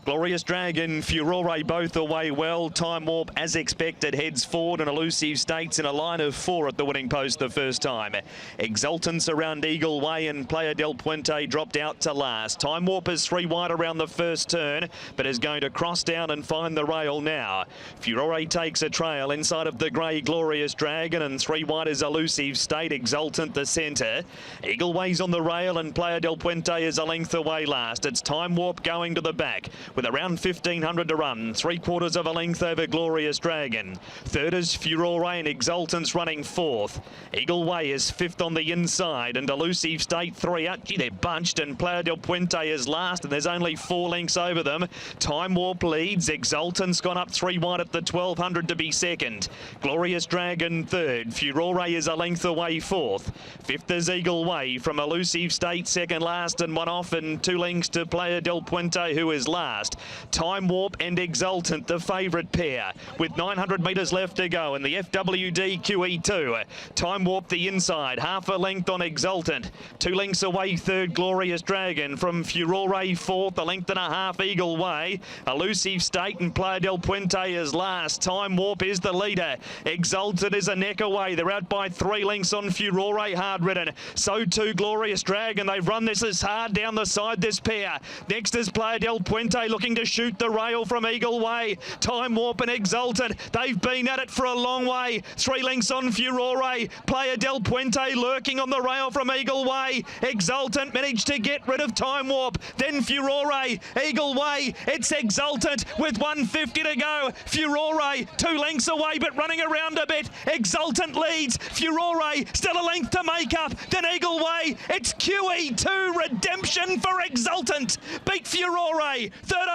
Glorious Dragon, Furore both away well. Time Warp, as expected, heads forward and Elusive States in a line of 4 at the winning post the first time. Exultance around Eagle Way and Playa del Puente dropped out to last. Time Warp is 3 wide around the first turn, but is going to cross down and find the rail now. Furore takes a trail inside of the grey Glorious Dragon, and 3 wide is Elusive State. Exultant the centre. Eagle Way's on the rail and Playa del Puente is a length away last. It's Time Warp going to the back with around 1,500 to run. 3/4 of a length over Glorious Dragon. Third is Furore and Exultance running 4th. Eagle Way is 5th on the inside and Elusive State 3 out. Gee, they're bunched and Playa del Puente is last and there's only 4 lengths over them. Time Warp leads. Exultance gone up 3 wide at the 1,200 to be second. Glorious Dragon third. Furore is a length away 4th. 5th is Eagle Way from Elusive State second last and 1 off and 2 lengths to Playa del Puente who is last. Time Warp and Exultant, the favourite pair, with 900 metres left to go in the FWD QEII. Time Warp the inside, half a length on Exultant. 2 lengths away, third Glorious Dragon. From Furore fourth, a length and a half Eagle Way. Elusive State and Playa del Puente is last. Time Warp is the leader. Exultant is a neck away. They're out by 3 lengths on Furore, hard ridden. So too Glorious Dragon. They've run this as hard down the side, this pair. Next is Playa del Puente looking to shoot the rail from Eagle Way. Time Warp and Exultant, they've been at it for a long way. 3 lengths on Furore. Playa del Puente lurking on the rail from Eagle Way. Exultant managed to get rid of Time Warp. Then Furore, Eagle Way. It's Exultant with 150 to go. Furore 2 lengths away but running around a bit. Exultant leads. Furore still a length to make up. Then Eagle Way. It's QE2 redemption for Exultant. Beat Furore.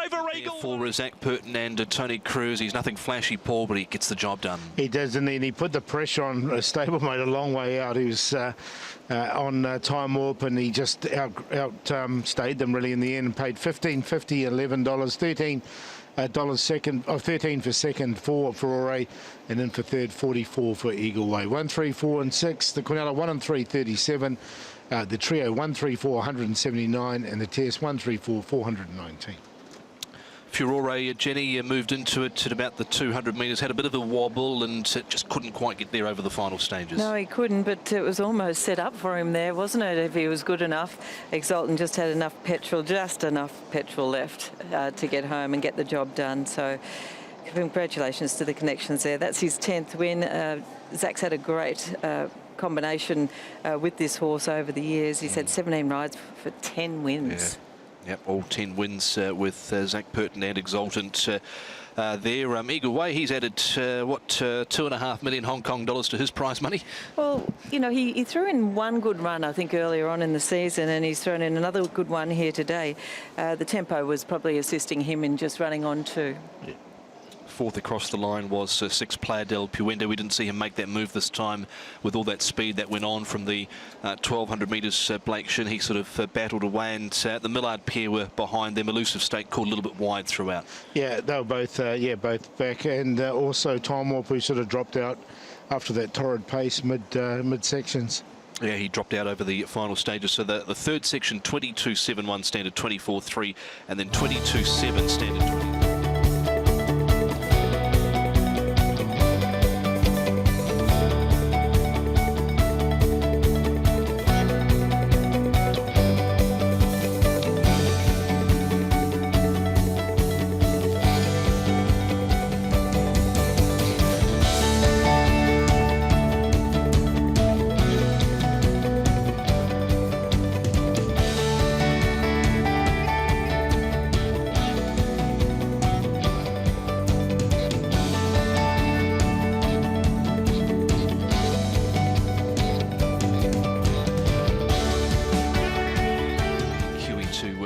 over Eagle. For Zach Purton and Tony Cruz, he's nothing flashy, Paul, but he gets the job done. He does, and he put the pressure on a stablemate a long way out. He was on time warp, and he just outstayed them really in the end and paid $15.50, $11, $13 second, 13 for second for Ferrari, and then for third 44 for Eagle Way. 1, 3, 4 and 6. The Quinella 1 and 3 37. The trio 1, 3, 4 179, and the test 1, 3, 4 419. Furore, Jenny moved into it at about the 200 metres, had a bit of a wobble and just couldn't quite get there over the final stages. No, he couldn't, but it was almost set up for him there, wasn't it, if he was good enough? Exultant just had enough petrol left to get home and get the job done. So congratulations to the connections there. That's his 10th win. Zach's had a great combination with this horse over the years. He's had 17 rides for 10 wins. Yeah. Yep, all 10 wins with Zach Purton and Exultant there. Eagle Way, he's added, what, 2.5 million Hong Kong dollars to his prize money? Well, you know, he threw in one good run, I think, earlier on in the season, and he's thrown in another good one here today. The tempo was probably assisting him in just running on too. Yeah. Fourth across the line was 6 Playa del Puente. We didn't see him make that move this time with all that speed that went on from the 1,200 metres. Blake Shin, he sort of battled away, and the Millard pair were behind them. Elusive State caught a little bit wide throughout. Yeah, they were both back, and also Time Warp, who sort of dropped out after that torrid pace mid sections. Yeah, he dropped out over the final stages. So the third section, 22.71 standard 24.3, and then 22.7 standard 20.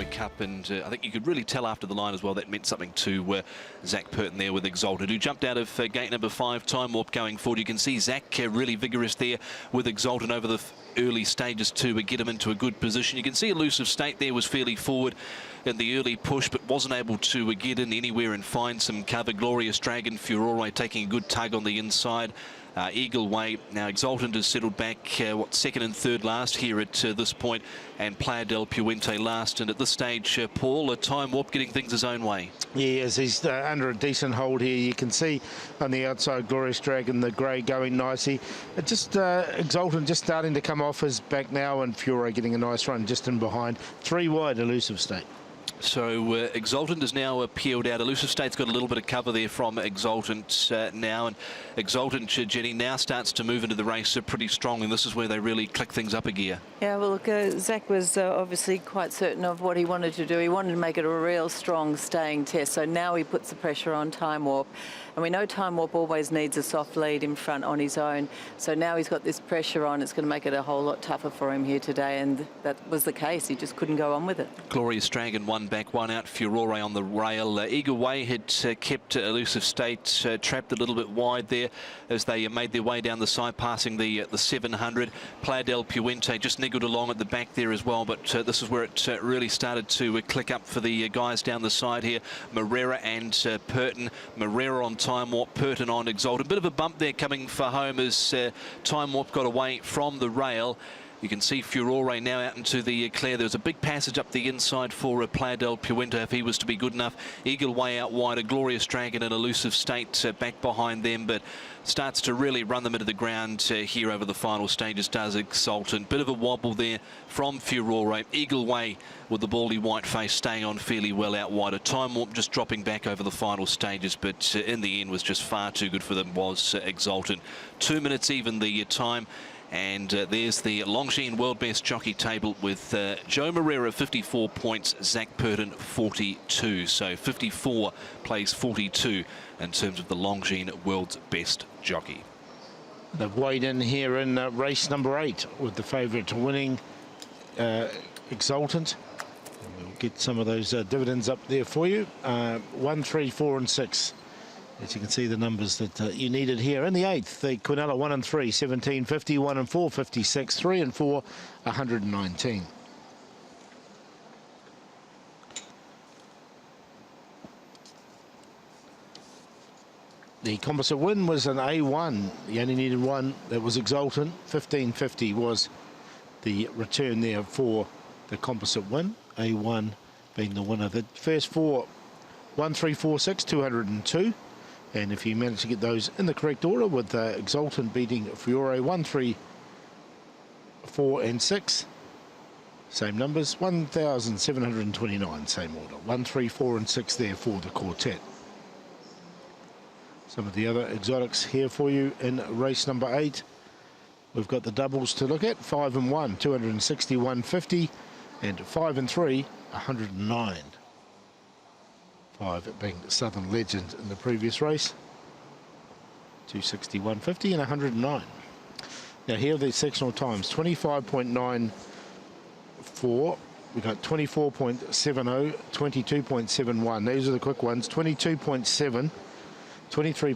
Cup, and I think you could really tell after the line as well that meant something to Zach Purton there with Exalted, who jumped out of gate number 5, Time Warp going forward. You can see Zach really vigorous there with Exalted over the early stages to get him into a good position. You can see Elusive State there was fairly forward in the early push, but wasn't able to get in anywhere and find some cover. Glorious Dragon, Furore taking a good tug on the inside. Eagle Way, now Exultant has settled back, second and third last here at this point, and Playa del Puente last. And at this stage, Paul, Time Warp getting things his own way. Yes, he's under a decent hold here. You can see on the outside, Glorious Dragon, the grey going nicely. Exultant just starting to come off his back now, and Furore getting a nice run just in behind. 3 wide, Elusive State. So Exultant is now peeled out. Elusive State's got a little bit of cover there from Exultant now, and Exultant, Jenny, now starts to move into the race pretty strong, and this is where they really click things up a gear. Yeah, well, look, Zach was obviously quite certain of what he wanted to do. He wanted to make it a real strong staying test, so now he puts the pressure on Time Warp. And we know Time Warp always needs a soft lead in front on his own, so now he's got this pressure on. It's going to make it a whole lot tougher for him here today, and that was the case. He just couldn't go on with it. Glorious Dragon, 1 back, 1 out. Furore on the rail. Eagle Way had kept Elusive State trapped a little bit wide there as they made their way down the side, passing the 700. Playa del Puente just niggled along at the back there as well, but this is where it really started to click up for the guys down the side here. Morera and Purton. Morera on Time Warp, Purton on Exalted. A bit of a bump there coming for home as Time Warp got away from the rail. You can see Furore now out into the clear. There's a big passage up the inside for Playa del Puente if he was to be good enough. Eagle Way out wide, a Glorious Dragon and Elusive State back behind them, but starts to really run them into the ground here over the final stages, does Exultant. Bit of a wobble there from Furore. Eagle Way with the baldy white face staying on fairly well out wide. A Time Warp just dropping back over the final stages, but in the end was just far too good for them, was Exultant. 2 minutes even the time. And there's the Longines World Best Jockey table with Joe Morera 54 points, Zach Purton 42. So 54 plays 42 in terms of the Longines World's Best Jockey. They've weighed in here in race number 8 with the favourite winning Exultant. We'll get some of those dividends up there for you. 1, 3, 4 and 6. As you can see, the numbers that you needed here. In the 8th, the Quinella 1 and 3, 1750, 1 and 4, 56, 3 and 4, 119. The composite win was an A1. You only needed one. That was Exultant. 1550 was the return there for the composite win. A1 being the winner. The first four, 1, 3, 4, 6, 202. And if you manage to get those in the correct order, with Exultant beating Fiore 1, 3, 4 and 6. Same numbers, 1,729, same order. 1, 3, 4 and 6 there for the quartet. Some of the other exotics here for you in race number 8. We've got the doubles to look at. 5 and 1, 261.50, and 5 and 3, 109. 5 being Southern Legend in the previous race. 261.50 and 109. Now here are the sectional times. 25.94. We've got 24.70, 22.71. These are the quick ones. 22.7, 23.